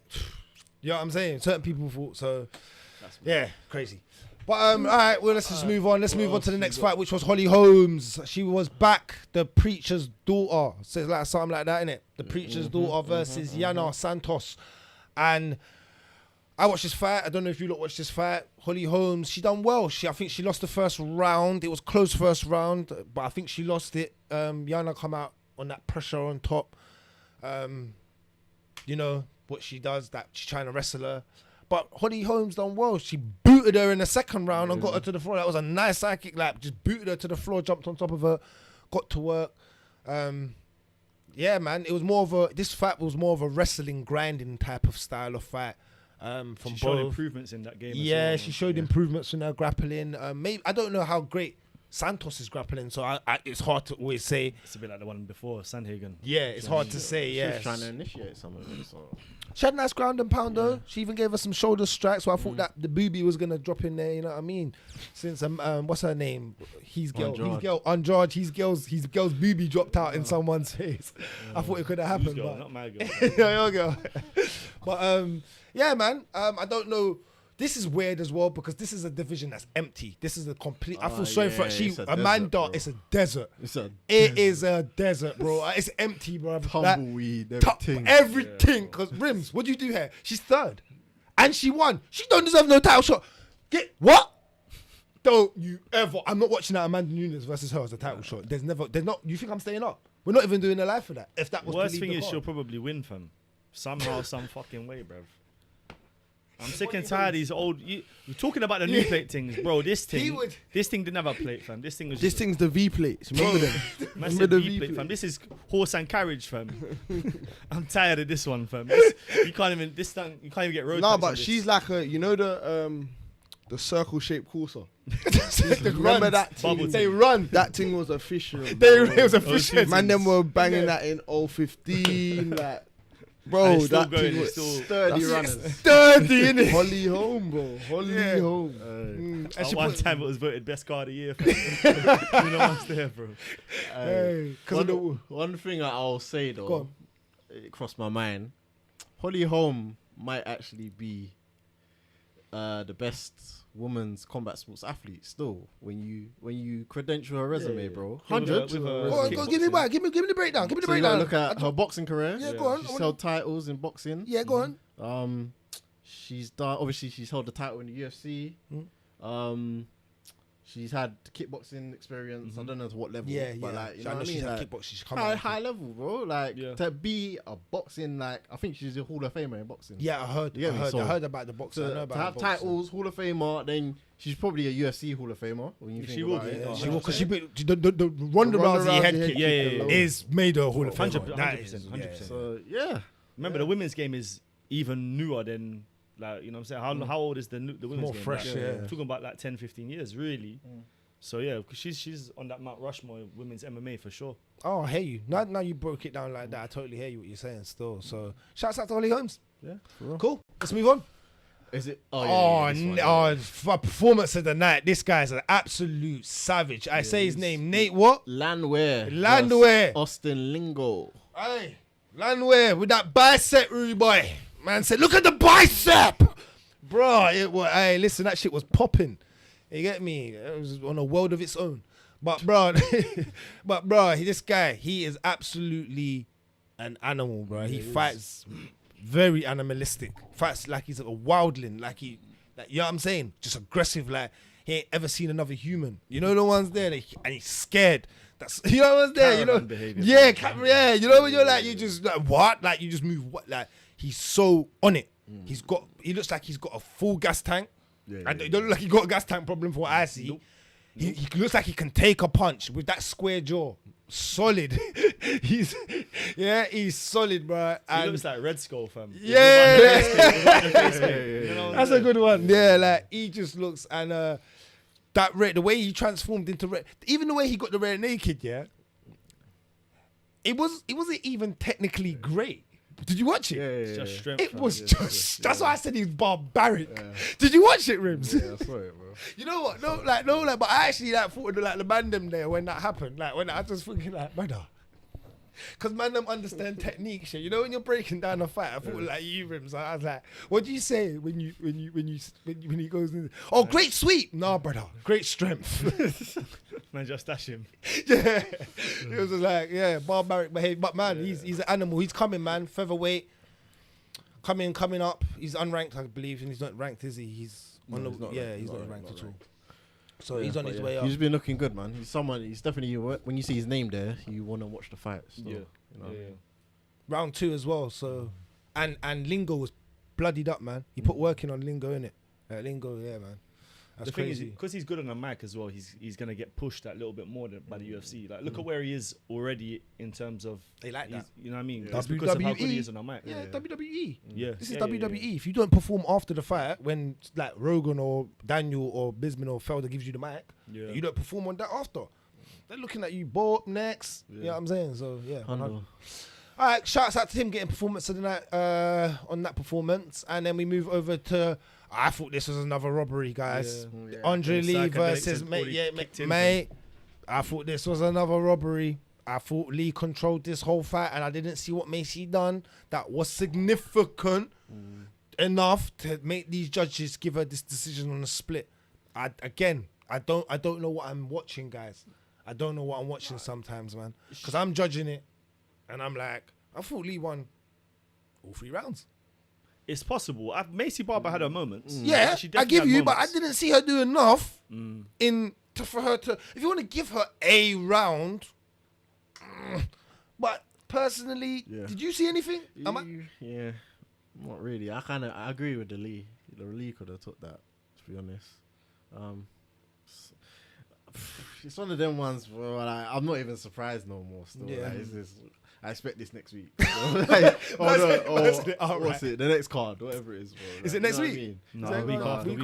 S2: you know what I'm saying? Certain people thought so. Yeah, crazy. But all right, well, let's just move on. Let's move on to the next fight, which was Holly Holmes. She was back, the preacher's daughter. Says like something like that, innit? The preacher's daughter versus Yana Santos. And I watched this fight. I don't know if you lot watched this fight. Holly Holmes, she done well. I think she lost the first round. It was close first round, but I think she lost it. Yana come out on that pressure on top. You know what she does, that she's trying to wrestle her. But Holly Holmes done well. She booted her in the second round and got her to the floor. That was a nice psychic lap. Just booted her to the floor, jumped on top of her, got to work. Yeah, man. It was more of this fight was more of a wrestling, grinding type of style of fight. From
S3: She showed
S2: both.
S3: improvements in that game.
S2: Yeah,
S3: as well,
S2: she
S3: man.
S2: showed improvements in her grappling. Maybe I don't know how great Santos is grappling, so it's hard to always say.
S3: It's a bit like the one before, Sandhagen.
S2: Yeah, it's hard to say.
S1: She
S2: Yeah,
S1: was trying to initiate some of it. So.
S2: she had a nice ground and pound though. She even gave us some shoulder strikes, so I thought that the booby was gonna drop in there. You know what I mean? Since what's her name? His girl's booby dropped out in someone's face. I thought it could have
S3: Whose
S2: happened,
S3: girl?
S2: but
S3: Not my girl.
S2: yeah, your girl. But yeah, man. I don't know. This is weird as well because this is a division that's empty. This is a complete. I feel sorry for her.
S1: it's a
S2: Amanda.
S1: desert, bro.
S2: It's a desert.
S1: It
S2: Is a desert, bro. It's empty, bro.
S1: tumbleweed, everything.
S2: Everything. Because Rimz, what do you do here? She's third, and she won. She don't deserve no title shot. Get what? Don't you ever? I'm not watching that Amanda Nunes versus her as a title shot. There's not. You think I'm staying up? We're not even doing a live for that. If that was
S3: Worst
S2: to leave
S3: thing
S2: the
S3: is
S2: card.
S3: she'll probably win, fam. Somehow, some fucking way, bruv. I'm sick and tired of these old. We're talking about the new plate things, bro. This thing didn't have a plate, fam. This thing was.
S4: This thing's the V plates. Remember them?
S3: Remember the V plate, fam. This is horse and carriage, fam. I'm tired of this one, fam. You can't even get road.
S4: No, but she's like the circle shaped courser. Remember that thing?
S2: They run.
S4: That thing was official.
S2: It was official.
S4: Man, them were banging that in 015, like. Bro, that thing was
S1: sturdy runners.
S2: Sturdy, innit?
S4: Holly Holm, bro. Holly Holm.
S3: At one time, it was voted best car of the year. You know what's there, bro.
S1: One thing I'll say though, it crossed my mind. Holly Holm might actually be the best women's combat sports athlete still when you credential her resume, bro. 100.
S4: Go, give me back. Give me the breakdown. Give me the breakdown.
S1: Look at her boxing career.
S4: Yeah, go on.
S1: She's held titles in boxing.
S4: Yeah, go on.
S1: She's done. Obviously, she's held the title in the UFC. She's had kickboxing experience. I don't know to what level.
S4: Yeah,
S1: but
S4: yeah.
S1: like, you know what I
S4: she's
S1: mean?
S4: had
S1: Like,
S4: kickboxing. She's
S1: high level, bro. Like to be a boxing, like I think she's a Hall of Famer in boxing.
S4: Yeah, I heard about the boxing. I know about
S1: to have
S4: the boxing.
S1: titles, Hall of Famer, then she's probably a UFC Hall of Famer. When you think about it.
S2: She will, because the Ronda Rousey head kick is made a Hall of Famer.
S3: 100%.
S1: So yeah,
S3: remember the women's game is even newer than, like, you know what I'm saying? How old is the women's
S2: More
S3: game?
S2: fresh,
S3: Like,
S2: yeah.
S3: Talking about like 10, 15 years, really. So yeah, because she's on that Mount Rushmore women's MMA for sure.
S2: Oh, I hear you. Now you broke it down like that. I totally hear you what you're saying still. So shouts out to Holly Holmes.
S1: Yeah, for real.
S2: Cool. Let's move on.
S1: Is it?
S2: For performance of the night, this guy's an absolute savage. I say his name, Nate what?
S1: Landwehr. Austin Lingo.
S2: Hey, Landwehr with that bicep, Rudy boy. Man said, look at the bicep. Bro, hey, listen, that shit was popping. You get me? It was on a world of its own. But bro, this guy, he is absolutely an animal, bro. He fights very animalistic. Fights like he's a wildling, you know what I'm saying? Just aggressive, like he ain't ever seen another human. You know the ones there, and he's scared. That's, you know what's there,
S3: Caravan behavior.
S2: Yeah, you know when you're like, you just like what? Like you just move what? Like he's so on it. He looks like he's got a full gas tank. And it don't look like he got a gas tank problem for what I see. Nope. He looks like he can take a punch with that square jaw. Solid. he's solid, bro.
S3: He looks like Red Skull, fam.
S2: Yeah.
S3: That's
S2: a good one. Yeah, like he just looks, and that red, the way he transformed into red, even the way he got the red naked, yeah. It wasn't even technically great. Did you watch it?
S3: It's just strength,
S2: it was just. That's why I said he's barbaric. Yeah. Did you watch it, Rimz?
S1: Yeah, I saw it, bro.
S2: You know what? No, but I actually thought of the man them there when that happened. Like when I was thinking brother. Because man them understand technique shit. You know when you're breaking down a fight, I thought like you, Rimz. I was like, what do you say when he goes in? Oh, great sweep. No, brother. Great strength.
S3: Man, just dash him.
S2: Yeah. It was just like, barbaric behavior. But man, he's an animal. He's coming, man. Featherweight. Coming up. He's unranked, I believe, and he's not ranked, is he? He's not ranked at all. So he's on his way up.
S1: He's been looking good, man. He's definitely, when you see his name there, you want to watch the fight. Still, you know?
S2: Round 2 as well. So, and Lingo was bloodied up, man. He put work in on Lingo, innit? Lingo, yeah, man. That's crazy.
S3: Because he's good on the mic as well, he's going to get pushed that little bit more by the UFC. Like, look at where he is already in terms of...
S2: They like that.
S3: You know what I mean?
S2: Yeah.
S3: It's because of how good he is on the mic.
S2: Yeah, WWE.
S3: Yeah.
S2: This is WWE. If you don't perform after the fight, when like Rogan or Daniel or Bisman or Felder gives you the mic, you don't perform on that after. They're looking at you, Bob, next. You know what I'm saying? So, yeah. All right, shouts out to him getting performance of the night on that performance. And then we move over to... I thought this was another robbery, guys. Andre Lee versus mate. I thought this was another robbery. I thought Lee controlled this whole fight, and I didn't see what Macy done that was significant enough to make these judges give her this decision on a split. I don't know what I'm watching, guys. I don't know what I'm watching sometimes, man, because I'm judging it, and I'm like, I thought Lee won all 3 rounds.
S3: It's possible. Macy Barber had her moments.
S2: Yeah, I give you, but I didn't see her do enough for her to. If you want to give her a round, but personally, did you see anything?
S1: Yeah, not really. I agree with the Lee. The league could have took that. To be honest, it's one of them ones where like, I'm not even surprised no more. Still, like, I expect this next week. Like, what's it? The next card, whatever it is. Bro. Like,
S2: Is it next week?
S1: I mean?
S3: No, week after.
S2: We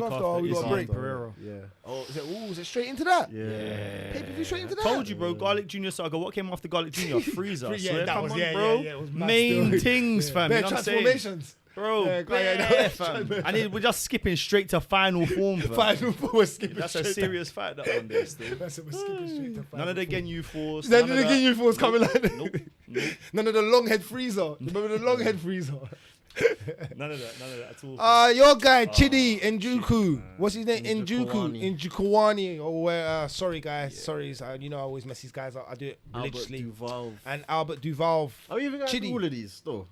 S2: got a break.
S3: Pereira.
S1: Yeah.
S2: Oh, is it straight into that?
S1: Yeah.
S2: Pay-per-view straight into that?
S3: Told you, bro. Garlic Junior Saga. What came after Garlic Junior? Freezer.
S2: Yeah, that
S3: Come
S2: was-
S3: on,
S2: yeah,
S3: bro.
S2: yeah, it was mad
S3: Main
S2: still.
S3: things, fam. You
S2: Bare
S3: know what I'm saying?
S2: transformations.
S3: Bro, fam. And we're just skipping straight to final form, fam.
S2: Final four was skipping
S3: That's a
S2: straight
S3: serious fight, that one there still.
S2: That's it, we're skipping straight to final
S3: None of the
S2: four.
S3: Genyu Force.
S2: None of the Genyu Force coming like that.
S3: Nope.
S2: None of the long head freezer. Remember the long head freezer?
S3: None of that at all.
S2: Your guy, Chidi Njuku.
S3: man.
S2: What's his name?
S1: Njukwani.
S2: Njukwani. Or where? Sorry, guys. Sorry. You know, I always mess these guys up. I do it
S1: Albert
S2: religiously.
S1: Duval.
S2: And Albert Duval.
S1: Are you even going
S2: Chidi.
S1: through all of these still?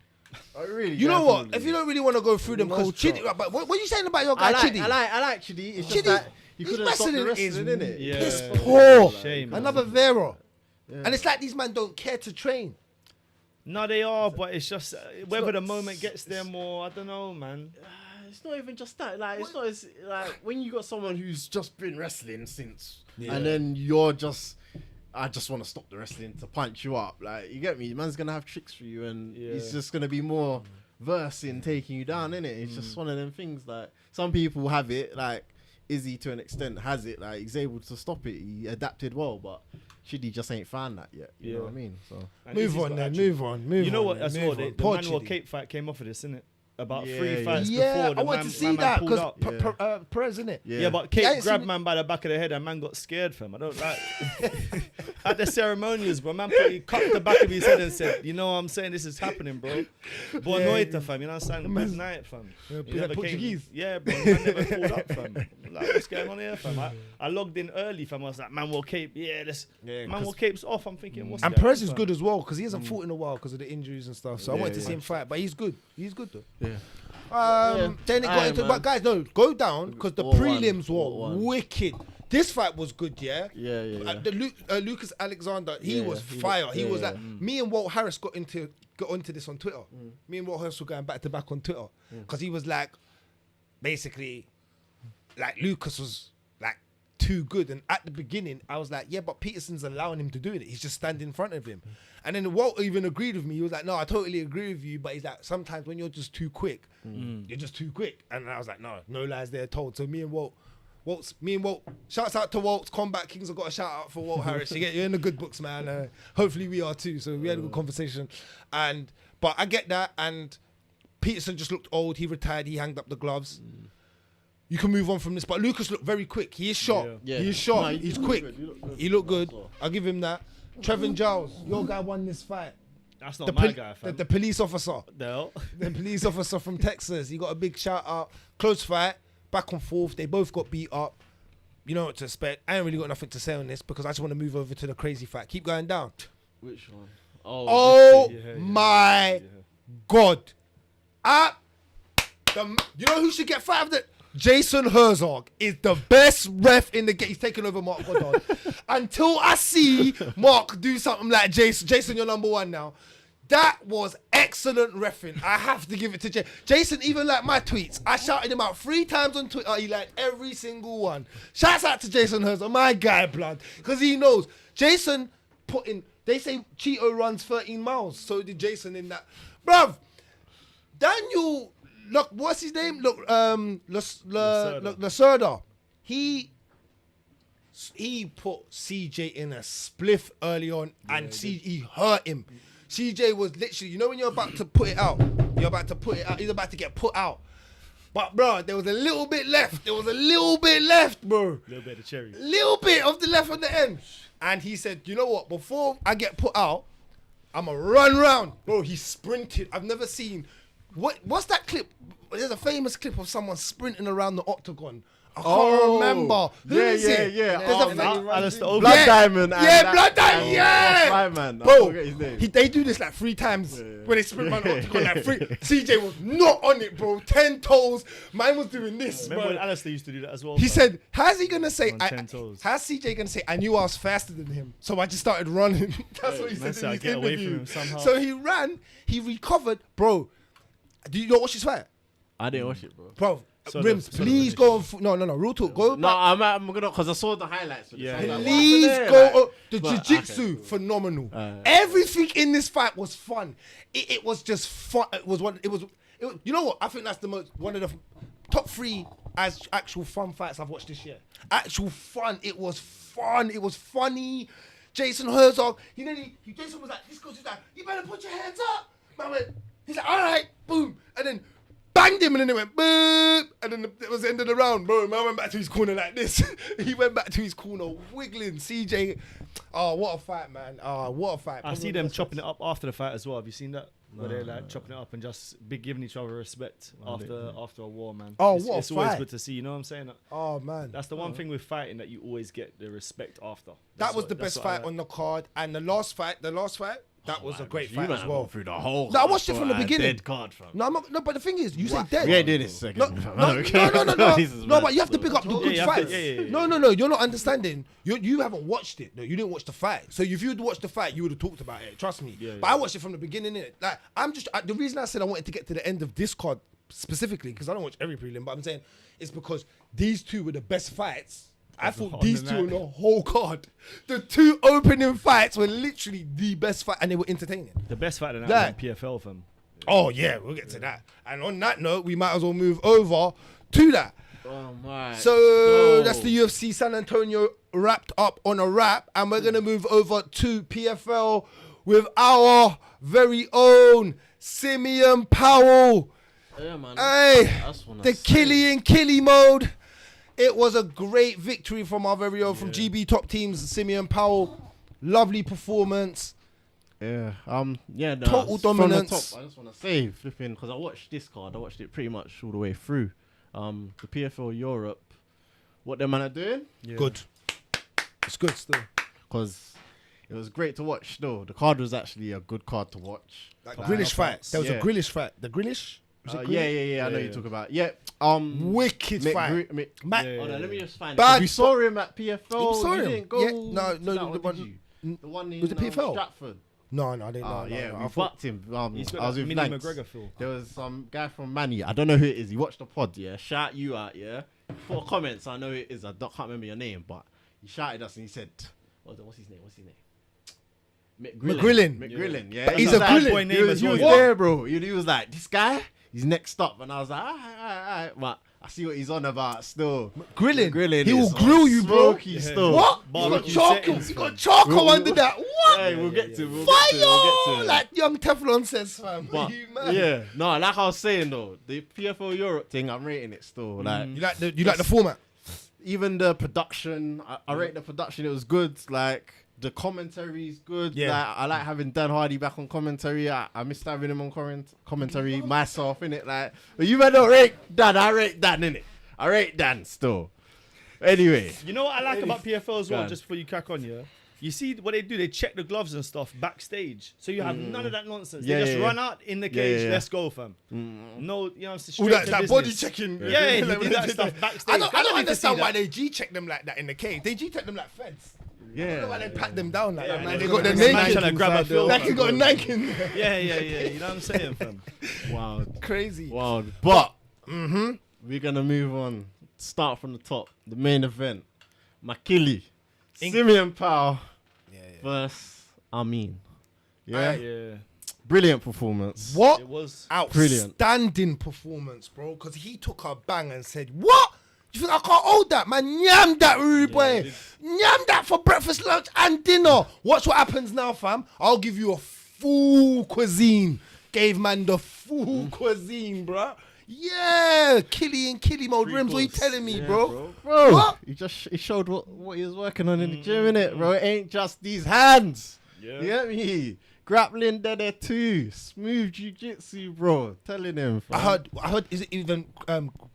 S1: Oh, really?
S2: You know
S1: going
S2: what?
S1: through all
S2: If
S1: of
S2: you don't really want to go through them,
S1: Nice
S2: call Chidi.
S1: job.
S2: But what are you saying about your guy, Chidi?
S1: I like Chidi. It's
S2: Chidi,
S1: just that you
S2: his
S1: couldn't stop the
S2: wrestling is
S1: wrestling, innit?
S3: Yeah.
S2: piss
S3: Yeah.
S2: poor.
S3: Shame, man.
S2: Another Vera.
S1: Yeah.
S2: And it's like these men don't care to train.
S3: No, they are, but it's just whether the moment gets there more. I don't know, man.
S1: It's not even just that. Like, it's not as like when you got someone who's just been wrestling since, and then you're just, I just want to stop the wrestling to punch you up. Like, you get me? Man's gonna have tricks for you, and he's just gonna be more versed in taking you down, innit? It's just one of them things. Like, some people have it. Like, Izzy to an extent has it. Like, he's able to stop it. He adapted well, but Chidi just ain't found that yet. You know what I mean? So
S3: And
S2: Move
S3: Izzy's
S2: on
S3: got
S2: then.
S3: attitude.
S2: Move on.
S3: You know what?
S2: Then,
S3: That's
S2: move
S3: what
S2: on.
S3: the
S2: Poor
S3: Manuel
S2: Chidi.
S3: Cape fight came off of this, innit? About
S1: Yeah,
S3: 3
S1: yeah.
S3: fights
S2: Yeah,
S3: before.
S2: I want to see that
S3: pulled
S2: because
S3: out.
S2: Perez, innit?
S3: Yeah, but
S2: I
S3: Cape
S2: ain't
S3: grabbed
S2: seen
S3: man by the back of the head and man got scared, fam. I don't like at the ceremonials, bro. Man he cut the back of his head and said, "You know what I'm saying? This is happening, bro." Boa noite, fam. You know what I'm saying? Good night, fam. He
S2: like
S3: never
S2: Portuguese.
S3: Yeah, bro. Man never pulled up, fam. Like, what's going on here, fam? I logged in early, fam. I was like, Manuel Cape, Manuel Cape's off. I'm thinking, what's
S2: And
S3: going
S2: Perez
S3: on,
S2: is
S3: fam?
S2: good as well because he hasn't fought in a while because of the injuries and stuff. So I wanted to see him fight, but he's good. He's good though.
S1: yeah.
S2: Then it got
S1: Aye,
S2: into,
S1: man.
S2: but guys, no, go down because the
S1: War
S2: prelims
S1: one.
S2: were wicked. This fight was good, yeah.
S1: Yeah.
S2: Lucas Alexander, he
S1: Yeah,
S2: was
S1: he
S2: fire.
S1: looked-
S2: He
S1: yeah,
S2: was
S1: yeah.
S2: like me and Walt Harris got onto this on Twitter. Me and Walt Harris were going back to back on Twitter because he was like, basically, like Lucas was like too good. And at the beginning, I was like, yeah, but Peterson's allowing him to do it. He's just standing in front of him. And then Walt even agreed with me. He was like, no, I totally agree with you. But he's like, sometimes when you're just too quick, you're just too quick. And I was like, no lies there told. So me and Walt, shouts out to Walt's Combat Kings. I've got a shout out for Walt Harris. You're in the good books, man. Hopefully we are too. So we had a good conversation. But I get that. And Peterson just looked old. He retired. He hanged up the gloves. You can move on from this. But Lucas looked very quick. He is sharp.
S1: Yeah.
S2: He is sharp.
S1: No,
S2: He's
S1: look
S2: quick.
S1: good. You look good.
S2: He looked good. I'll give him that. Trevin Giles, your guy won this fight.
S3: That's not my guy,
S2: the,
S3: fam.
S2: the police officer.
S3: No.
S2: The police officer from Texas. He got a big shout out. Close fight. Back and forth. They both got beat up. You know what to expect. I ain't really got nothing to say on this because I just want to move over to the crazy fight. Keep going down.
S1: Which one?
S2: Oh
S3: Yeah,
S2: my God. You know who should get five of the Jason Herzog is the best ref in the game. He's taking over Mark Goddard. Until I see Mark do something like Jason. Jason, you're number one now. That was excellent reffing. I have to give it to Jason. Jason even liked my tweets. I shouted him out 3 times on Twitter. He liked every single one. Shouts out to Jason Herzog, my guy, blood. Because he knows. Jason put in, they say Cheeto runs 13 miles. So did Jason in that. Bruv, Daniel, look, what's his name? Look, Lacerda. He put CJ in a spliff early on and he hurt him. CJ was literally, you know when you're about to put it out, he's about to get put out. But bro, there was a little bit left. Bro.
S3: Little bit of cherry.
S2: Little bit of the left on the end. And he said, you know what, before I get put out, I'ma run round. Bro, he sprinted. I've never seen, what's that clip? There's a famous clip of someone sprinting around the octagon. I can't remember. Who is it?
S1: Yeah.
S2: There's
S3: Alistair
S1: Blood
S3: Overeem.
S1: Diamond. And
S2: Yeah,
S1: that-
S2: Blood Diamond,
S1: and
S2: yeah.
S1: My man. I
S2: Bro,
S1: forget his name.
S2: they do this like 3 times when they sprint around the octagon like 3. CJ was not on it, bro. 10 toes. Mine was doing this,
S3: Remember when
S2: bro.
S3: Alistair used to do that as well?
S2: He
S3: fam?
S2: said, how's he gonna say?
S3: On 10 toes.
S2: How's CJ gonna say? I knew I was faster than him, so I just started running. That's what he
S3: man
S2: said
S3: said,
S2: in
S3: "I
S2: his
S3: get away from
S2: interview.
S3: him somehow."
S2: So he ran. He recovered, bro. Do you not watch his fight?
S1: I didn't watch it, bro.
S2: Bro,
S3: So
S2: Rimz,
S3: the
S2: please go on. No, real talk. Go
S1: No,
S2: back.
S1: I'm gonna, cause I saw the highlights. For this.
S3: Yeah.
S1: I was like, what
S2: Please
S1: happened
S2: go.
S1: there?
S2: On. The
S1: But,
S2: jiu-jitsu,
S1: okay, cool.
S2: phenomenal.
S1: Alright.
S2: Everything in this fight was fun. It was just fun. It was. You know what? I think that's one of the top 3 as actual fun fights I've watched this year. Actual fun. It was fun. It was funny. Jason Herzog. Jason was like, this goes, he's like, you better put your hands up. Man went, he's like, all right, boom, and then banged him, and then it went boop, and then it was the end of the round, bro. Man went back to his corner like this. He went back to his corner, wiggling. CJ, oh, what a fight, man. Oh, what a fight.
S3: I see them chopping it up after the fight as well. Have you seen that? Where they're like chopping it up and just giving each other respect after a war, man.
S2: Oh,
S3: it's,
S2: what a
S3: it's always
S2: fight.
S3: good to see. You know what I'm saying?
S2: Oh, man.
S3: That's the one thing with fighting that you always get the respect after.
S2: That was the best fight on the card. And the last fight, that was a great fight as well.
S1: Through the whole.
S2: No, I watched it from the beginning.
S1: Dead card, fam.
S2: No, but the thing is, you say dead.
S1: We ain't doing this second.
S2: No, but you have to pick up the good
S3: you have to-
S2: fights.
S3: yeah.
S2: No, you're not understanding. You haven't watched it. No, you didn't watch the fight. So if you'd watched the fight, you would have talked about it. Trust me. But I watched it from the beginning. Innit? Like the reason I said I wanted to get to the end of this card specifically, because I don't watch every prelim, but I'm saying it's because these two were the best fights. I thought these two on the whole card. The 2 opening fights were literally the best fight, and they were entertaining.
S3: The best fight of the night was PFL, fam.
S2: Oh yeah, we'll get to that. And on that note, we might as well move over to that.
S1: Oh my.
S2: So that's the UFC San Antonio wrapped up on a wrap, and we're gonna move over to PFL with our very own Simeon Powell.
S1: Yeah, man.
S2: Hey,
S1: That's one I
S2: the
S1: said.
S2: Killy mode. It was a great victory from our very own, from GB Top Teams, Simeon Powell. Lovely performance.
S1: Yeah. Yeah. No,
S2: Total
S1: from the
S2: dominance.
S1: top, I just want to say, flipping, because I watched this card. I watched it pretty much all the way through. The PFL Europe. What them man are doing?
S3: Yeah.
S2: Good. It's good still.
S1: Because it was great to watch. Though the card was actually a good card to watch.
S2: Like Grealish fight. There was a
S1: Yeah.
S2: Grealish fight. The Grealish? Was it Grealish?
S1: Yeah. I know you
S3: yeah.
S1: talk about. Yeah.
S2: Wicked fight.
S1: Hold
S3: Yeah.
S1: on, let me just find
S2: Bad
S1: it. We saw him at PFL.
S2: You saw
S1: You
S2: him?
S1: didn't go
S2: Yeah,
S1: to
S2: no,
S1: that
S2: the
S1: one,
S2: one-
S1: did you? The one in
S2: Was it PFL?
S1: Stratford.
S2: No, I didn't know.
S1: Yeah,
S2: no.
S1: we
S2: I thought,
S1: fucked him.
S3: He's got
S1: I was
S3: that
S1: with
S3: mini
S1: Lankz.
S3: McGregor feel.
S1: There was some guy from Manny. I don't know who it is. He watched the pod, yeah. Shout you out, yeah. Put comments. I know who it is. Can't remember your name, but he shouted us and he said, "What's his name? McGrillen, yeah.
S2: But
S1: He
S2: he's
S1: was
S2: a
S1: like-
S2: Grillin.
S3: boy name
S1: He was,
S3: as
S1: he
S3: well.
S1: was there, bro. He was like, this guy, he's next up. And I was like, all right. But I see what he's on about still.
S2: Grilling. He
S1: is
S2: will grill you, bro.
S1: smoky still.
S2: What? You got
S3: Barbecue
S2: charcoal.
S3: settings,
S2: You
S3: fam.
S2: got charcoal
S1: We'll-
S2: under that. What?
S1: Hey, we'll get to it.
S2: Fire! Like young Teflon says, fam.
S1: But,
S2: You mad?
S1: yeah, no, like I was saying though, the PFL Europe thing, I'm rating it still. Like,
S2: You like the format?
S1: even the production, I rate the production. It was good. Like the commentary is good.
S2: Yeah.
S1: Like, I like having Dan Hardy back on commentary. I missed having him on commentary myself, innit? Like, but you better rate Dan. I rate Dan, innit? I rate Dan still. Anyway,
S3: You know what I like about PFL as
S1: Go
S3: well,
S1: on.
S3: just before you crack on, yeah? You see what they do? They check the gloves and stuff backstage. So you have none of that nonsense.
S1: Yeah,
S3: They just
S1: yeah,
S3: run out in the cage,
S1: yeah.
S3: let's go, fam. No, you know, straight
S2: All that,
S3: to
S2: that
S3: business.
S2: body checking.
S3: Yeah, they do that stuff backstage.
S2: I don't
S3: need to
S2: understand
S3: see
S2: why
S3: that.
S2: they G-check them like that in the cage. They G-check them like feds. I don't know why
S1: yeah.
S2: they pat them down like that, man.
S3: and
S2: They
S3: they
S2: got their
S3: got the man
S2: Nike.
S3: trying to grab a film.
S2: Like he got a Nike in there.
S3: Yeah. You know what I'm saying, fam?
S1: Wow.
S2: Crazy.
S1: Wow. But we're gonna move on. Start from the top. The main event. Makili. Simeon Powell versus Amin. Yeah.
S3: Yeah.
S1: Brilliant performance.
S2: What?
S3: It was.
S2: Outstanding performance, bro. Because he took a bang and said, "What? You think I can't hold that, man? Yam that, rude boy. Yam that for breakfast, lunch, and dinner. Watch what happens now, fam. I'll give you a full cuisine. Gave man the full cuisine, bro. Yeah, killy mode. Rimz, what you telling me, bro?
S1: Bro,
S2: What?
S1: he showed what he was working on in the gym, innit, bro? It ain't just these hands.
S3: Yeah.
S1: You get me? Grappling there too. Smooth jiu-jitsu, bro. Telling him.
S2: I heard. Is it even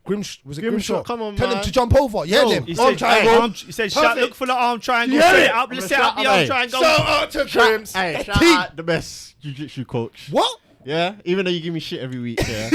S2: Grimsh? Was it
S1: Grimshaw,
S2: Grimshaw?
S1: come on,
S2: Tell him
S1: man.
S2: to jump over. Yeah,
S1: Bro,
S2: them.
S3: He
S2: Arm
S3: said,
S2: triangle.
S3: he said, shut,
S2: Perfect.
S3: look for the arm triangle.
S2: Yeah.
S3: Set it up.
S1: I'm
S3: Let's
S1: gonna
S3: set up
S1: shout
S3: the arm
S1: out,
S3: triangle.
S2: Shout out to Grims.
S1: Hey,
S2: The
S1: shout
S2: team.
S1: out the best jiu-jitsu coach.
S2: What?
S1: Yeah, even though you give me shit every week, yeah,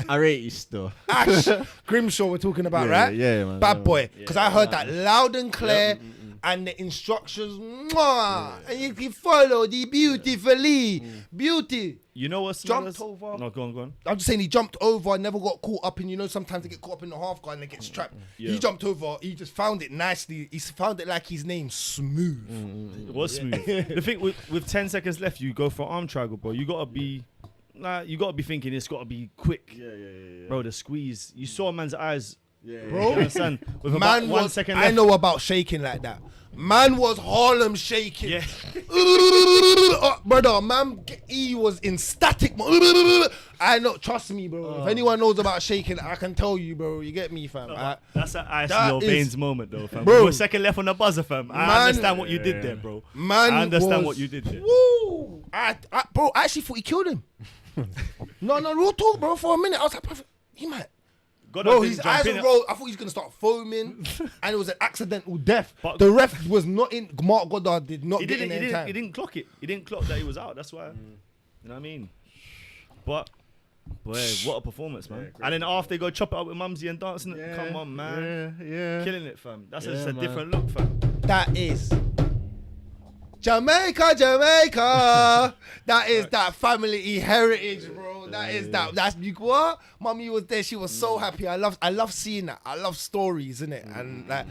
S1: I rate you still.
S2: Ash Grimshaw we're talking about,
S1: Yeah,
S2: right?
S1: yeah, man.
S2: Bad
S1: Yeah,
S2: boy.
S1: man.
S2: Because I heard that loud and clear. and the instructions, and you can follow the beautifully. Beauty.
S3: You know what's
S2: Jumped over.
S3: No, go on.
S2: I'm just saying he jumped over, never got caught up in, sometimes they get caught up in the half guard and they get strapped.
S3: Yeah.
S2: He jumped over, he just found it nicely. He found it like his name, smooth.
S3: It was smooth. The thing with 10 seconds left, you go for arm triangle, bro. You gotta be thinking it's gotta be quick.
S1: Yeah.
S3: Bro, the squeeze. You saw a man's eyes.
S1: Yeah.
S3: Bro, you understand? With about 1 second left.
S2: I know about shaking like that. Man was Harlem shaking.
S3: Yeah.
S2: Brother, man, he was in static. I know, trust me, bro. If anyone knows about shaking, I can tell you, bro. You get me, fam.
S3: That's an ice
S2: that
S3: your
S2: is-
S3: veins moment, though, fam.
S2: Bro.
S3: 1 second left on the buzzer, fam. I understand what you did there, bro.
S2: Man,
S3: I understand
S2: was-
S3: what you did there.
S2: Woo! Bro, I actually thought he killed him. No, real talk, bro. For a minute, I was like, he might. Bro, his eyes were rolled. I thought he was gonna start foaming, and it was an accidental death.
S3: But-
S2: The ref was not in. Mark Goddard did not get in there in time.
S3: He didn't clock it. He didn't clock that he was out. That's why. You know what I mean? But, boy, what a performance, man. And then after they go chop it up with Mumsy and dancing, come on, man.
S1: Yeah.
S3: Killing it, fam. That's
S1: Yeah,
S3: just a
S1: man.
S3: different look, fam.
S2: That is Jamaica. That is that family heritage, bro. That is that. That's what. Mommy was there. She was so happy. I love seeing that. I love stories, innit? And like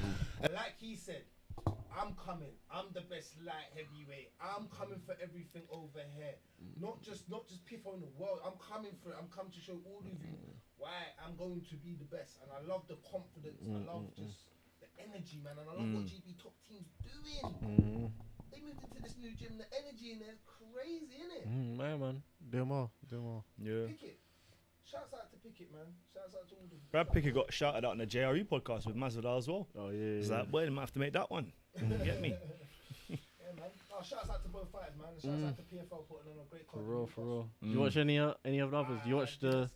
S2: he said, I'm coming. I'm the best light heavyweight. I'm coming for everything over here. Not just PFL in the world. I'm coming for it. I'm coming to show all of you why I'm going to be the best. And I love the confidence. I love just the energy, man. And I love what GB top team's doing. They moved into this new gym. The energy in there is crazy, innit?
S1: Man. Do more.
S3: Yeah.
S2: Pickett. Shouts out to Pickett, man. Shouts out to all the...
S3: Brad Pickett got shouted out on the JRE podcast with Masvidal as well.
S1: Oh, yeah.
S3: It's like, boy, they might have to make that one. Get me?
S2: Yeah, man. Oh, shouts out to both fighters, man. Shouts out to PFL putting on a great card.
S1: For real. Do you watch any of the others? Do you watch the...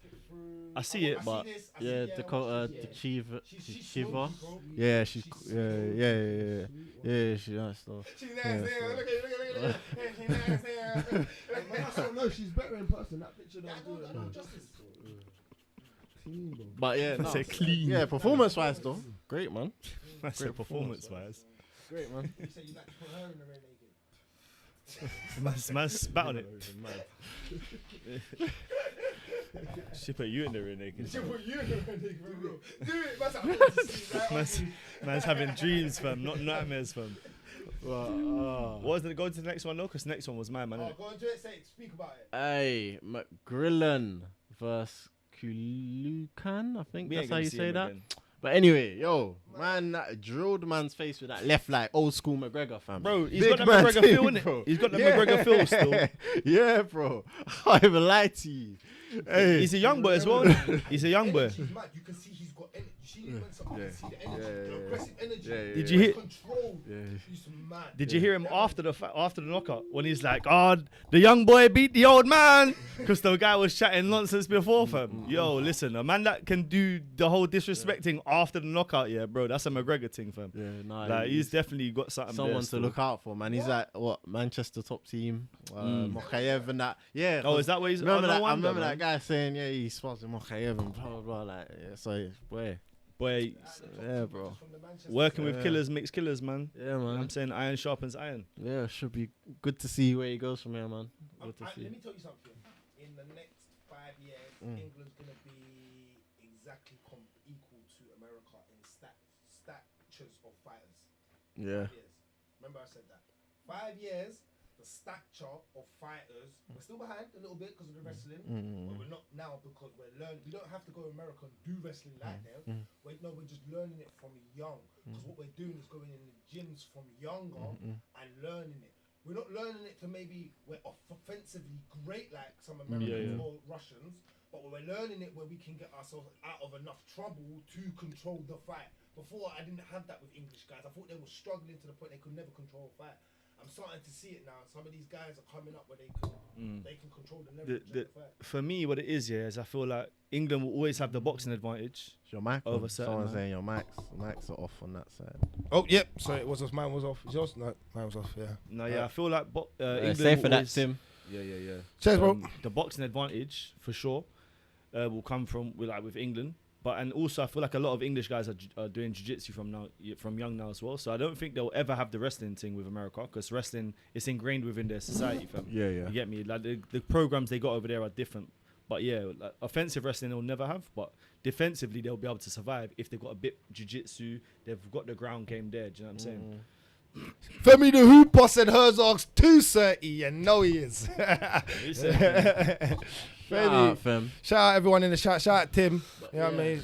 S3: I see it, but
S1: the Chiva.
S2: She's
S1: Shiva.
S2: smoky, bro.
S1: Yeah, she's yeah, she nice stuff.
S2: She's nice,
S1: Yeah,
S2: yeah.
S1: so-
S2: Look at she's nice, yeah.
S4: No, she's better in person. That picture
S2: I
S4: don't do it.
S2: know
S4: No.
S2: justice.
S4: Clean, bro.
S1: But yeah,
S3: I say clean.
S1: Yeah, performance-wise though, great man.
S3: I said performance-wise.
S1: Great man.
S2: You said you like to put her in the ring naked.
S3: Man spat on it. She put you in the ring naked.
S2: She put you in the ring naked, bro. Do it, man. I want to see that.
S3: Man's having dreams, fam, not nightmares, fam.
S1: Well,
S3: What was it? Go to the next one, though? Because next one was mine, man.
S2: Oh,
S3: innit?
S2: go into it, say it, speak about it.
S1: hey, McGrillen versus Kulukan, I think
S3: We
S1: that's
S3: ain't
S1: how
S3: gonna
S1: you
S3: see
S1: say
S3: him
S1: that.
S3: again.
S1: But anyway, yo, man, that drilled man's face with that left, like old school McGregor, fam.
S3: Bro, he's
S1: Big
S3: got the
S1: man
S3: McGregor
S1: thing,
S3: feel, innit?
S1: bro.
S3: He's got the McGregor feel still.
S1: Yeah, bro. I can't even lie to you. Hey.
S3: He's a young boy as well. innit? He's a young boy.
S2: She's mad. You can see he's got energy. You see when something, you see the energy,
S1: Yeah.
S2: the aggressive energy.
S1: Did
S3: you hear-
S2: Control.
S1: Yeah.
S2: He's mad.
S3: Did you hear him after the knockout when he's like, "Oh, the young boy beat the old man," because the guy was chatting nonsense before, fam. Yo, listen, a man that can do the whole disrespecting after the knockout, yeah, bro, that's a McGregor thing, fam.
S1: Yeah, nah,
S3: Like he's definitely got something.
S1: someone
S3: there
S1: to
S3: still.
S1: look out for, man. He's like what Manchester top team, Mokayev and that. Yeah.
S3: Oh, is that what he's?
S1: Remember
S3: oh, no
S1: that? I
S3: wonder,
S1: remember
S3: man.
S1: that guy saying, yeah, he's sponsored Mokayev and blah blah blah. Like, yeah, so boy,
S3: Boy,
S1: yeah, bro.
S2: From the Manchester
S3: working with
S1: Yeah.
S3: killers makes killers, man.
S1: Yeah,
S3: You know what
S1: man.
S3: I'm saying iron sharpens iron.
S1: Yeah, should be good to see where he goes from here, man. Good to
S2: Let
S1: see.
S2: me tell you something. In the next 5 years, England's gonna be exactly equal to America in statures of fighters.
S1: Yeah.
S2: 5 years. Remember I said that. 5 years, the stature of fighters. We're still behind a little bit because of the wrestling, but we're not now because we're learning. We don't have to go to America and do wrestling like them. We're just learning it from young. Because what we're doing is going in the gyms from younger and learning it. We're not learning it to maybe we're offensively great like some Americans or Russians, but we're learning it where we can get ourselves out of enough trouble to control the fight. Before, I didn't have that with English guys. I thought they were struggling to the point they could never control a fight. I'm starting to see it now. Some of these guys are coming up where they can control the leverage of the fight.
S3: For me, what it is, yeah, is I feel like England will always have the boxing advantage.
S1: Is your mic
S3: Over
S1: on?
S3: certain,
S1: Someone's
S3: man.
S1: saying your mics are off on that side.
S2: Oh, yep. Sorry, it was off. Mine was off. Is yours? No, mine was off, yeah.
S3: No, yeah, I feel like England
S1: Say
S3: will
S1: for that,
S3: always-
S1: Tim.
S3: Yeah.
S2: Cheers, bro.
S3: The boxing advantage for sure will come from with England But and also I feel like a lot of English guys are doing jiu-jitsu from young now as well. So I don't think they'll ever have the wrestling thing with America, because wrestling is ingrained within their society, fam.
S1: Yeah.
S3: You get me? Like the programs they got over there are different. But yeah, like offensive wrestling they'll never have, but defensively they'll be able to survive if they've got a bit jiu-jitsu. They've got the ground game there. Do you know what I'm saying?
S2: Femi the Hooper said Herzog's 230. You know he is.
S3: He said,
S1: Shout out, fam.
S2: Shout out everyone in the chat. Shout out Tim. You know what I mean?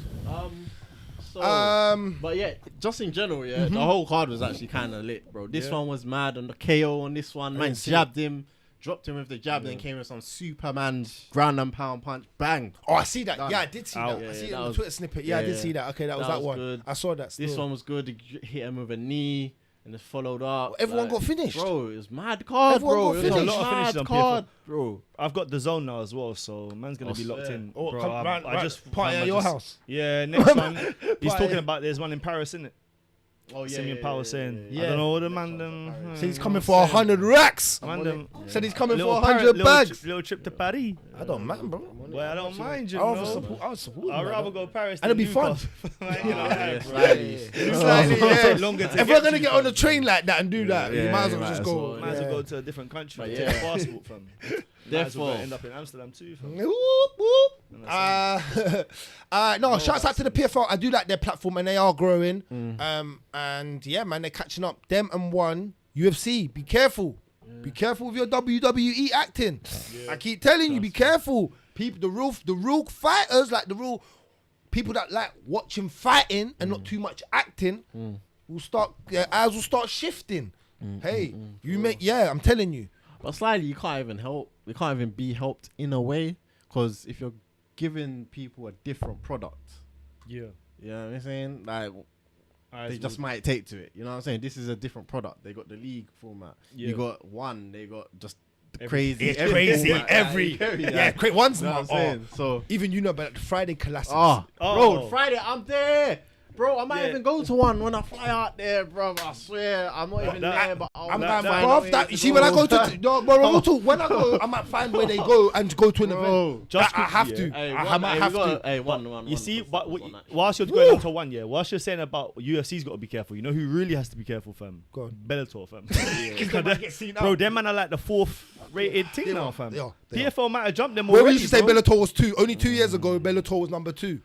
S1: But yeah, just in general, the whole card was actually kind of lit, bro. This one was mad on the KO on this one. Man jabbed him, dropped him with the jab, then came with some Superman ground and pound punch, bang.
S2: Oh, I see that.
S1: Done.
S2: Yeah, I did see that.
S1: Yeah,
S2: I see it
S1: that
S2: in the
S1: was-
S2: Twitter snippet. Yeah, I did see that. Okay, that was that one.
S1: good.
S2: I saw that.
S1: This
S2: still.
S1: one was good. He hit him with a knee and just followed up.
S2: Everyone got finished.
S1: Bro, it was mad card,
S2: Everyone
S1: bro.
S2: got
S1: It was
S2: finished.
S1: a
S3: A lot of
S1: mad
S3: finishes on
S1: card,
S3: PFL.
S1: bro.
S3: I've got the zone now as well, so man's gonna be locked in.
S2: Oh,
S3: Bro,
S2: come
S3: I
S2: round,
S3: just
S2: party
S3: I
S2: at your
S3: just-
S2: house.
S3: Yeah, next one. He's
S2: Party.
S3: talking about there's one in Paris, isn't it?
S1: Oh
S3: Simeon Powell saying,
S2: yeah.
S3: I don't know what the man them.
S2: Said he's coming for 100 racks.
S3: Man them.
S2: Said he's coming for
S3: Little
S2: 100 bags.
S3: Little trip to Paris.
S2: I don't mind, bro.
S3: Well, I don't mind you.
S2: I
S3: know.
S2: would support.
S3: I'd rather go Paris.
S2: And it'd
S3: than
S2: be fun.
S3: Newcastle. You know, like, bro.
S1: Slightly.
S2: Slightly, yeah.
S3: Longer to
S2: If we're
S3: get
S2: gonna
S3: to,
S2: get on the
S3: fam.
S2: train like that and do that,
S1: Yeah,
S2: you might as
S1: you
S2: well
S1: might
S2: just
S1: as
S2: go.
S1: well.
S3: Might as well go to a different country.
S1: But
S3: Take a
S1: yeah.
S3: passport, fam. Might as well
S1: Therefore,
S3: end up in Amsterdam too, fam.
S2: Whoop, whoop. No, shouts out to the PFL. I do like their platform and they are growing. And yeah, man, they're catching up. Them and one UFC. Be careful. Be careful with your WWE acting. I keep telling you, be careful. People, the real fighters, like the real people that like watching fighting and not too much acting, will start. Their eyes will start shifting. Hey, I'm telling you.
S1: but slightly, you can't even help. You can't even be helped in a way, because if you're giving people a different product,
S3: Yeah.
S1: you know what I'm saying? Like, they just might take to it. You know what I'm saying? This is a different product. They got the league format.
S3: Yeah.
S1: You got one. They got just the
S3: Every-
S1: crazy.
S2: It's crazy.
S1: format.
S2: Every
S1: Yeah.
S2: great one's
S1: You know what I'm saying? So,
S2: even you know about the Friday classics.
S3: Oh.
S1: bro, Friday, I'm there. Bro, I might
S3: Yeah.
S1: even go to one when I fly out there, bro. I swear, I'm not even
S3: that-
S1: there, but I'll
S2: I'm
S3: That-
S2: going
S3: that-
S2: for off that. You see, when I go to when I go, I might find where they go and go to an event.
S1: Bro.
S3: Just
S2: I have
S3: quickly,
S2: to.
S1: Hey,
S2: I might have to.
S1: Hey, one.
S3: You see,
S1: one,
S3: but
S1: one, one,
S3: whilst you're going on to one, whilst you're saying about UFC's got to be careful, you know who really has to be careful, fam?
S2: Go on.
S3: Bellator, fam.
S2: They might get seen
S3: Bro,
S2: out.
S3: them man are like the 4th rated thing
S2: They
S3: now,
S2: are,
S3: fam.
S2: they are, they are.
S3: PFL might have jumped them
S2: Where we
S3: already,
S2: used to say
S3: bro.
S2: Bellator was 2, only 2 years ago, Bellator was number 2.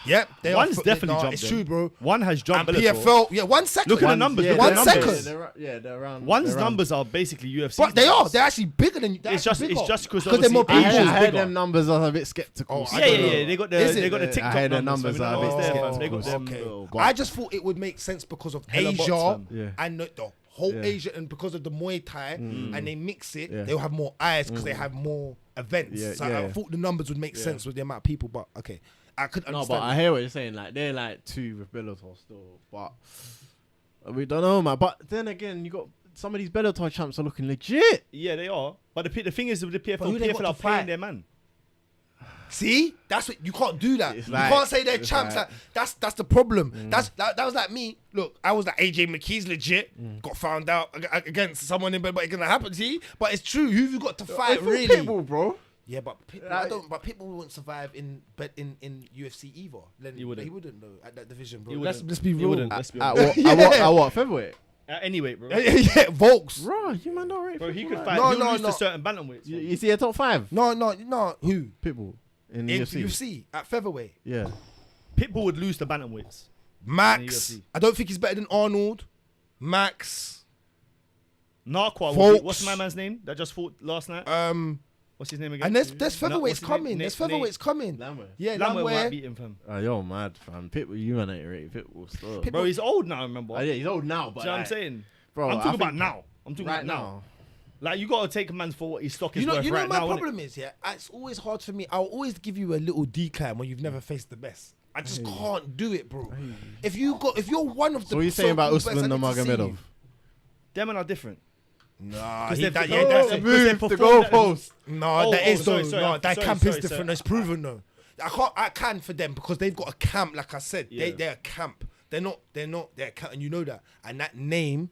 S2: Yep, they
S3: One's
S2: are.
S3: definitely jumped
S2: It's
S3: them.
S2: true, bro.
S3: One has
S2: And
S3: jumped Bellator.
S2: PFL, yeah, 1 second.
S3: Look at the numbers,
S1: Yeah,
S3: look at
S2: One
S3: the numbers.
S2: second.
S1: They're around.
S3: One's
S1: they're around.
S3: numbers are basically UFC.
S2: But they are. They're actually bigger than.
S3: It's just because
S2: they're more
S1: I
S2: people.
S1: heard,
S3: bigger.
S1: them numbers. I was a bit skeptical.
S2: Oh, I
S3: Yeah,
S2: don't
S3: yeah,
S2: know.
S3: yeah. They got
S2: Is
S3: the
S2: it?
S3: they got the
S1: I
S3: TikTok
S1: heard the
S3: numbers.
S1: numbers
S3: So
S1: are
S3: we
S1: a
S3: know
S1: bit
S3: it's there, fam.
S1: skeptical.
S3: They got them.
S2: Okay.
S1: But-
S2: I just thought it would make sense because of
S3: Hella bots,
S2: Asia
S3: fam.
S1: Yeah.
S2: and the whole
S1: Yeah.
S2: Asia, and because of the Muay Thai, and they mix it,
S1: Yeah.
S2: they'll have more eyes because they have more events.
S1: Yeah,
S2: So
S1: yeah.
S2: I thought the numbers would make sense with the amount of people. But okay, I could
S1: No,
S2: understand.
S1: but I hear what you're saying. Like, they're like 2 with Bellator still, but we don't know, man. But then again, you got some of these Bellator champs are looking legit.
S3: Yeah, they are. But the thing is with the
S2: But who
S3: PFL,
S2: they got
S3: PFL are
S2: to
S3: paying
S2: fight?
S3: their man.
S2: See, that's what you can't do that.
S1: It's
S2: You
S1: like-
S2: can't say they're
S1: it's
S2: champs.
S1: like-
S2: That's the problem. That was like me. Look, I was like AJ McKee's legit. Got found out against someone in, but it's gonna happen. See, but it's true. Who have you got to fight really?
S1: Pitbull, bro.
S2: Yeah, but people won't survive in UFC either. Then
S3: He wouldn't.
S2: He wouldn't though at that division, bro.
S3: He
S2: Let's
S3: wouldn't.
S2: be
S3: He
S2: real.
S3: wouldn't. Let's be
S1: At
S3: honest.
S1: what? At what? Featherweight.
S3: Anyway, bro.
S2: Yeah, Volks.
S1: Bro, you man don't rate
S3: Bro, he
S1: Pitbull
S3: could
S1: like
S3: fight.
S2: No,
S3: He'll
S2: no,
S3: lose
S2: no.
S3: to certain bantamweights.
S1: that.
S3: fam.
S1: You see a top 5?
S2: No. Who
S1: Pitbull in
S2: in
S1: UFC.
S2: UFC at featherweight?
S1: Yeah.
S3: Pitbull would lose to bantamweights.
S2: Max.
S3: In the UFC.
S2: I don't think he's better than Arnold. Max.
S3: Narqua.
S2: Folks.
S3: What's my man's name that just fought last night? What's his name again?
S2: And there's featherweights
S3: what's his name?
S2: coming. There's featherweights coming.
S1: Landwehr.
S2: Yeah,
S3: Landwehr might
S2: Landwehr.
S3: beat him, fam.
S1: You're mad, fam. Pitbull, you man ain't rate Pitbull still.
S2: Pitbull-
S3: Bro, he's old now, remember?
S1: Yeah, he's old now,
S3: Do
S1: but
S3: you know what I'm
S1: like,
S3: saying?
S1: bro,
S3: I'm
S1: I
S3: talking
S1: think
S3: about now. I'm talking
S1: right
S3: about now.
S1: now.
S3: Like, you got to take a man for what his stock is
S2: You know
S3: worth right
S2: my
S3: now, innit?
S2: problem is, yeah, it's always hard for me. I'll always give you a little decline when you've never faced the best. I just can't do it, bro. If you're one of the
S1: So what are you saying about
S2: so-called best,
S1: Usman
S2: I need to see
S1: Nurmagomedov?
S2: you.
S3: Them men are different.
S2: Nah,
S3: Because
S2: he-
S3: they've-
S2: that-
S3: no,
S2: yeah, that's
S3: no,
S2: it.
S3: because they
S1: Move the
S3: performed at-
S1: goalpost.
S2: No,
S3: Oh,
S2: that is
S3: sorry,
S2: though.
S3: sorry,
S2: No, that
S3: sorry,
S2: camp
S3: sorry,
S2: is different.
S3: sorry.
S2: That's proven though. I can for them because they've got a camp. Like I said,
S3: Yeah.
S2: they're a camp. They're not. They're a camp, and you know that. And that name,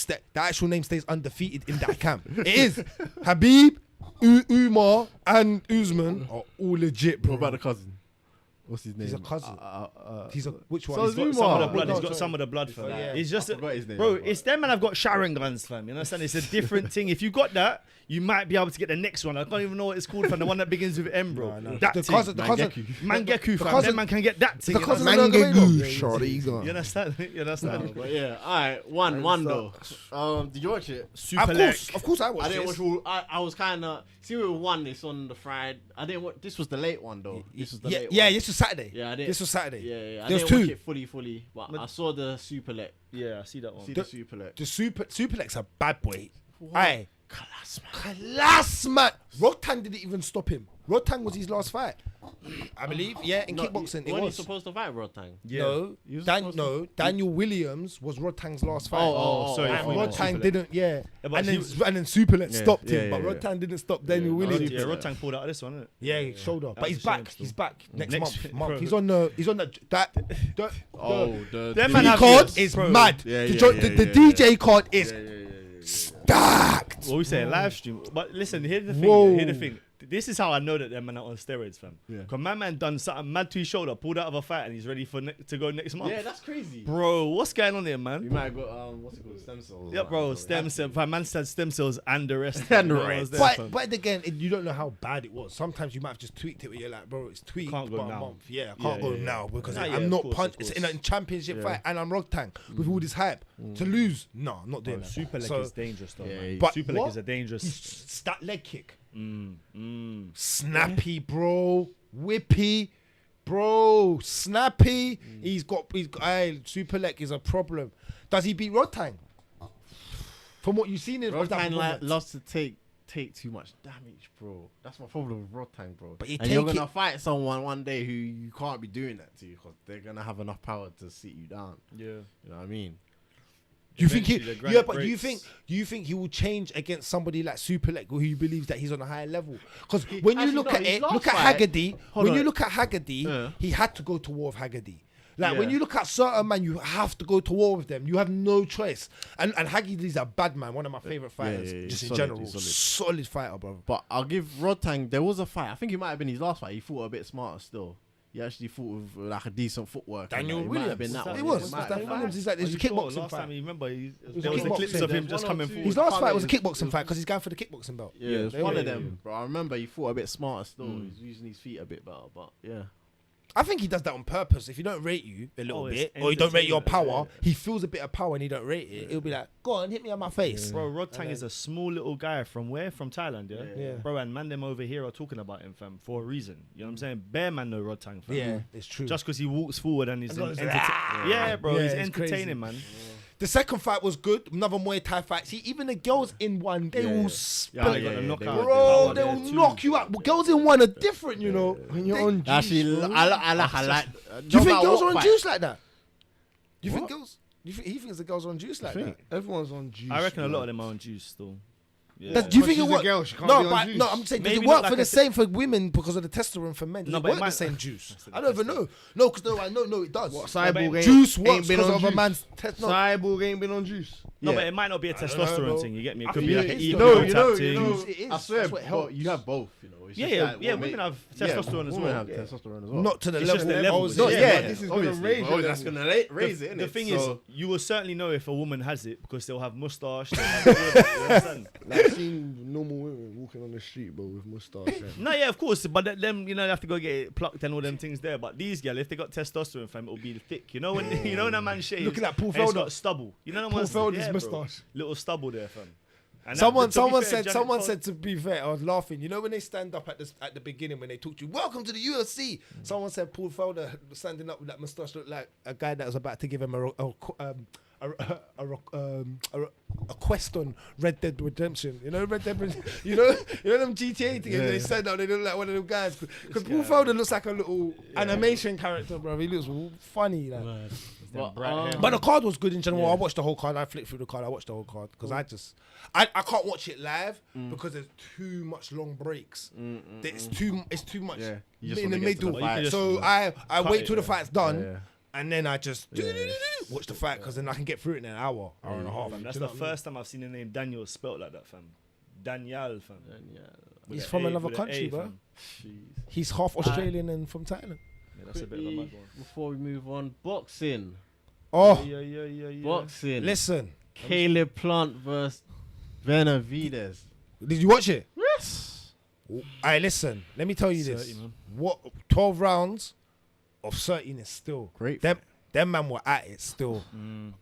S2: the actual name stays undefeated in that camp. It is Habib, Umar, and Usman are all legit, bro.
S1: What about the cousin? What's his name?
S2: He's a cousin. He's a which one?
S1: So
S3: He's got
S1: Zuma.
S3: some of the blood.
S2: No,
S3: He's got
S2: sorry.
S3: some of the blood, fam.
S2: Yeah.
S3: It's just,
S1: I forgot his name,
S3: bro.
S1: but-
S3: It's them, man. I've got Sharon guns, fam. You understand? It's a different thing. If you got that, you might be able to get the next one. I can't even know what it's called, fam. The one that begins with M, bro.
S2: No.
S3: That
S2: The
S3: thing.
S2: cousin,
S3: Mangeku, fam.
S2: cousin-
S3: Them man can get that thing.
S2: the
S3: you
S2: cousin
S3: understand?
S2: of Nagagoo.
S4: Shorty, you got.
S3: You understand? You understand?
S1: But yeah, all right, one though. Did you watch it?
S3: Super
S2: Of course, I watched
S1: I didn't
S2: this.
S1: watch all. I was kind of see with one. It's on the Friday. I didn't watch. This was the late one though. This was the late
S2: Yeah,
S1: one.
S2: this was Saturday.
S1: Yeah, I didn't.
S2: This was Saturday.
S1: Yeah. I
S2: There's
S1: didn't watch
S2: two.
S1: it fully, but I saw the Super Leg.
S3: Yeah, I see that one.
S1: See the Super Leg.
S2: The Superlex a bad boy.
S1: What?
S2: Aye. Class man. Rotang didn't even stop him. Rotang was his last fight, I believe. Yeah, in kickboxing it
S1: When
S2: was.
S1: he supposed to fight Rotang?
S3: Yeah.
S2: No,
S1: He was supposed to-
S2: Daniel Williams was Rotang's last fight.
S3: sorry,
S2: And
S3: I thought
S2: Rotang
S3: Superlex.
S2: didn't. Yeah,
S3: Yeah, but
S2: and then
S3: he-
S2: and then Superlex
S1: Yeah,
S2: stopped
S1: yeah,
S2: him, but
S1: yeah,
S2: Rotang didn't stop Daniel
S1: Yeah,
S2: Williams.
S3: Yeah, Rotang pulled out of this one, innit?
S2: Yeah, his shoulder. But
S3: was
S2: he's
S3: a shame
S2: back.
S3: still.
S2: He's back next
S3: Next
S2: month.
S3: bro.
S2: He's on that.
S1: The
S3: Them
S2: The
S3: man have
S2: card
S3: this,
S2: is
S3: bro.
S2: mad.
S1: Yeah,
S2: The
S1: yeah,
S2: jo-
S1: yeah,
S2: the
S1: yeah,
S2: DJ card is
S1: yeah.
S2: stacked.
S3: What we say, live stream. But listen, here's the thing.
S2: Whoa.
S3: Yeah, here's the thing. This is how I know that them man are on steroids, fam.
S1: Yeah.
S3: Cause my man done something mad to his shoulder, pulled out of a fight, and he's ready for to go next month.
S1: Yeah, that's crazy.
S3: Bro, what's going on here,
S1: You
S3: man?
S1: might have got what's it called, stem cells.
S3: Yeah, bro, stem cells. My man said stem cells and the rest.
S1: And the
S3: You know what I
S1: rest.
S3: was there,
S2: But
S3: fam.
S2: but again, you don't know how bad it was. Sometimes you might have just tweaked it where you're like, bro, it's tweaked
S3: Can't go
S2: by
S3: now.
S2: a month. Yeah, I can't
S3: Yeah,
S2: go
S3: yeah,
S2: now because
S3: yeah,
S2: I'm
S3: of
S2: not
S3: course,
S2: punched.
S3: of
S2: It's
S3: course.
S2: in a championship
S1: Yeah.
S2: fight and I'm Rotang with all this hype. To lose, no, I'm not doing that.
S3: Super leg
S2: So-
S3: is dangerous, though.
S1: Yeah,
S3: man.
S2: but
S3: Super leg
S2: what?
S3: is a dangerous.
S2: That leg kick.
S3: Mm.
S2: Snappy, bro. Whippy, bro. Snappy. He's got. Aye, Super leg is a problem. Does he beat Rotang? From what you've seen in of that
S1: Rotang
S2: performance?
S1: loves to take too much damage, bro. That's my problem with Rotang, bro.
S2: But you
S1: and you're
S2: take
S1: gonna fight someone one day who you can't be doing that to because they're gonna have enough power to sit you down.
S3: Yeah.
S1: You know what I mean?
S2: Do you think he?
S3: Eventually the
S2: Yeah,
S3: granite
S2: but do you
S3: breaks.
S2: think he will change against somebody like Super Leg who he believes that he's on a higher level? Because when you
S1: actually,
S2: look
S1: no,
S2: at
S1: his
S2: it,
S1: last
S2: look at
S1: fight-
S2: Haggerty.
S1: Hold
S2: When you
S1: on.
S2: look at Haggerty,
S1: Yeah.
S2: he had to go to war with Haggerty. Like when
S1: Yeah.
S2: you look at certain man, you have to go to war with them. You have no choice. And Haggerty's a bad man, one of my favorite fighters,
S1: yeah,
S2: just
S1: he's
S2: in
S1: solid,
S2: general.
S1: he's
S2: Solid fighter, bro.
S1: But I'll give Rotang. There was a fight. I think it might have been his last fight. He fought a bit smarter still. He actually fought with like a decent footwork. and
S2: Daniel
S1: that. It might
S2: Williams.
S1: have been that one.
S2: It was.
S1: It might have
S2: Daniel
S1: been
S2: Williams.
S1: that.
S2: He's like,
S3: Are
S2: there's a
S3: you sure?
S2: kickboxing
S3: Last time
S2: fight.
S3: you remember, there was
S2: kickboxing.
S3: the clips of him
S1: There's
S3: just
S1: one or
S3: coming
S1: two.
S3: forward.
S2: His last fight was a
S1: It
S2: kickboxing fight because he's going for the kickboxing belt.
S1: Yeah, it was
S3: Yeah,
S1: one
S3: yeah,
S1: of them.
S3: yeah.
S1: Bro, I remember he fought a bit smarter still. He's using his feet a bit better, but yeah.
S2: I think he does that on purpose. If he don't rate you a little
S3: Oh, it's
S2: bit, or he don't rate your
S3: entertainment,
S2: power,
S3: yeah.
S2: he feels a bit of power and he don't rate it. He'll be like, "Go on, hit me on my face."
S3: Bro, Rotang is a small little guy from where? From Thailand, yeah?
S2: Yeah.
S3: Bro, and man them over here are talking about him, fam, for a reason. You know what I'm saying? Bear man know Rotang, fam.
S2: Yeah, it's true.
S3: Just because he walks forward and he's
S2: And goes,
S3: yeah, bro,
S2: Yeah,
S3: he's
S2: it's
S3: entertaining,
S2: crazy.
S3: man.
S2: The second fight was good. Another Muay Thai fight. See, even the girls in one, they will
S3: Yeah,
S2: spell
S3: they
S2: it.
S3: got the knockout.
S2: Bro,
S3: They
S2: they
S3: were
S2: will
S3: there
S2: knock
S3: too.
S2: you out. But girls in one are different, you know.
S4: When you're on juice,
S1: Actually,
S4: bro.
S1: I like.
S2: Do you think girls are on juice like that? Do you think girls? He thinks the girls are on juice like that?
S4: Everyone's on juice.
S3: I reckon a lot
S4: man.
S3: of them are on juice still. Yeah.
S2: Do you
S4: But
S2: think it
S4: she's a
S2: works?
S4: girl, she can't
S2: No,
S4: be on
S2: but
S4: juice.
S2: no, I'm saying does
S3: Maybe
S2: it
S3: not
S2: work
S3: like
S2: for the
S3: a-
S2: same for women because of the testosterone for men? Does
S3: No,
S2: it
S3: but it
S2: work the
S3: might-
S2: same juice?
S3: That's the
S2: I don't even know. No, because no, I know it does.
S4: What,
S3: but
S4: Cyborg
S2: Juice
S4: ain't
S2: works
S4: been
S2: because
S4: on
S2: of a
S4: juice.
S2: man's testosterone.
S4: Cyborg ain't been on juice.
S3: No,
S2: Yeah.
S3: but it might not be a
S2: don't know,
S3: testosterone
S2: bro.
S3: thing. You get me? It
S2: I
S3: could
S2: think
S3: be like
S2: it
S3: an
S2: is,
S3: ego
S2: though.
S3: type
S2: You
S4: know,
S3: thing.
S4: you know.
S2: It is.
S1: I swear,
S2: That's what
S1: but
S2: helps.
S1: you have both. You know, it's
S3: Yeah,
S1: just
S3: yeah,
S1: like
S3: yeah.
S1: what
S3: Women
S1: make-
S3: have
S1: yeah,
S3: testosterone as
S1: women
S3: well.
S1: have
S3: Yeah.
S1: testosterone as well.
S2: Not to the
S3: It's
S2: level.
S3: just the
S2: I
S3: levels,
S2: was-
S1: No,
S3: Yeah,
S1: yeah,
S3: but
S4: this is
S1: obviously,
S4: gonna raise
S1: but
S4: your
S1: that's
S4: level.
S1: gonna raise it.
S3: The
S1: innit?
S3: thing
S1: So-
S3: is, you will certainly know if a woman has it because they'll have mustache. They'll have you understand?
S4: Like, I've seen normal women walking on the street, bro, with moustache.
S3: No, yeah, of course, but them, you know, they have to go get it plucked and all them things there. But these girls, if they got testosterone, fam, it'll be thick. You know when you know when a man shaves,
S2: Looking at Paul
S3: and it's
S2: Felder.
S3: got stubble. You know
S2: Paul
S3: what
S2: Felder's
S3: bro.
S2: moustache.
S3: Little stubble there, fam. And
S2: Someone
S3: to be fair,
S2: said.
S3: Janet
S2: Someone
S3: Cole-
S2: said to be fair. I was laughing. You know when they stand up at the beginning when they talk to you, welcome to the UFC. Someone said Paul Felder standing up with that moustache looked like a guy that was about to give him a quest on Red Dead Redemption. You know Red Dead. You know them GTA things. They stand up. They look like one of them guys. Because Paul Felder looks like a little animation character, bro. He looks funny. Like. But the card was good in general.
S3: Yeah.
S2: I watched the whole card. I flicked through the card. I watched the whole card because I can't watch it live because there's too much long breaks. It's too much
S1: Yeah, you just
S2: in the
S1: wanna get to the
S2: middle.
S1: fight.
S2: So I wait
S3: it,
S2: till the
S3: yeah.
S2: fight's done.
S1: Yeah.
S2: And then I just watch the fight because then I can get through it in an hour and a half.
S3: Fam, that's
S2: Do you
S3: the
S2: know what I mean?
S3: first time I've seen the name Daniel spelt like that, fam. Daniel, fam.
S2: He's
S3: With
S2: from
S3: a-
S2: another
S3: with a
S2: country,
S3: A,
S2: bro.
S3: fam.
S2: He's half Australian and from Thailand.
S3: Yeah, that's a bit of a mad one.
S1: Before we move on, boxing.
S2: Oh,
S3: Yeah.
S1: Boxing.
S2: listen.
S1: Caleb Plant versus Benavidez.
S2: Did you watch it?
S1: Yes.
S2: Alright, listen. Let me tell you
S3: 30,
S2: this.
S3: man.
S2: What 12 rounds of 13 is still
S1: Great.
S2: Them man were at it still.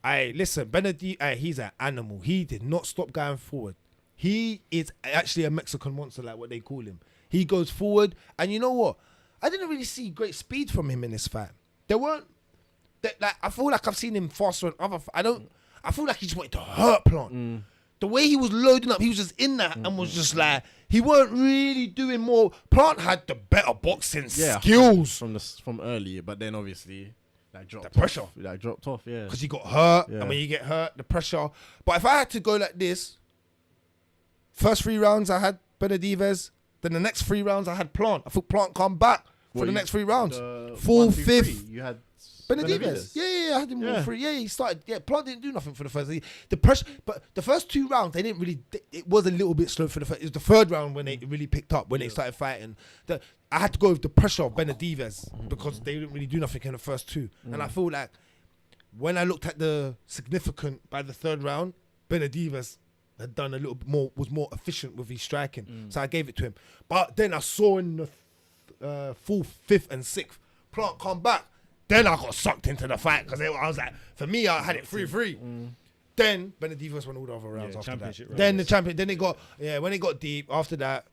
S2: Listen, Benavidez, he's an animal. He did not stop going forward. He is actually a Mexican monster, like what they call him. He goes forward, and you know what? I didn't really see great speed from him in this fight. There weren't. Like, I feel like I've seen him faster than other. I feel like he just wanted to hurt Plant. The way he was loading up, he was just in that and was just like, he weren't really doing more. Plant had the better boxing skills
S1: from earlier, but then obviously that dropped
S2: The pressure.
S1: off. That dropped off, yeah.
S2: because he got hurt.
S1: Yeah.
S2: And when you get hurt, the pressure. But if I had to go like this, first 3 rounds I had Benavidez, then the next 3 rounds I had Plant. I thought Plant come back for the next 3 rounds. Fourth, fifth.
S1: You had
S2: Benavidez. Yeah, I had him all
S1: Yeah.
S2: 3. Yeah, he started. Yeah, Plant didn't do nothing for the first. The pressure, but the first 2 rounds they didn't really. It was a little bit slow for the first. It was the 3rd round when they really picked up when they started fighting. I had to go with the pressure of Benavidez because they didn't really do nothing in the first 2, and I feel like when I looked at the significant by the 3rd round, Benavidez had done a little bit more, was more efficient with his striking, so I gave it to him. But then I saw in the 4th, 5th, and 6th, Plant come back. Then I got sucked into the fight because I was like, for me, I had it 3-3. Then Benavidez won all the other rounds after that.
S3: championship rounds.
S2: Then the champion. Then it got when it got deep. After that,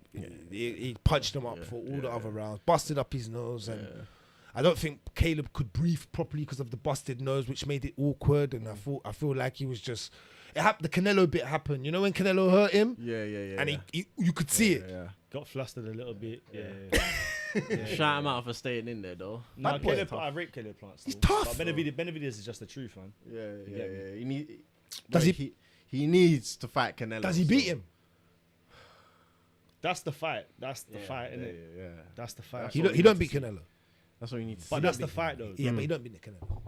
S2: he punched him up for all the other rounds, busted up his nose, and I don't think Caleb could breathe properly because of the busted nose, which made it awkward. And I feel like he was just. The Canelo bit happened. You know when Canelo hurt him?
S1: Yeah.
S2: And you could see it.
S1: Yeah.
S3: Got flustered a little bit.
S1: Shout him out for staying in there though.
S3: No,
S2: Bad boy.
S3: I rate Caleb Plant.
S2: He's
S3: still.
S2: tough.
S3: But Benavidez is just the truth, man.
S1: Yeah.
S2: Does
S1: He needs to fight Canelo.
S2: Does he beat him?
S3: That's the fight. That's the fight, isn't it?
S1: Yeah.
S3: That's the fight.
S2: He don't beat Canelo.
S1: That's what you need to see.
S3: But that's the fight, though.
S2: Yeah, but he don't beat the Canelo.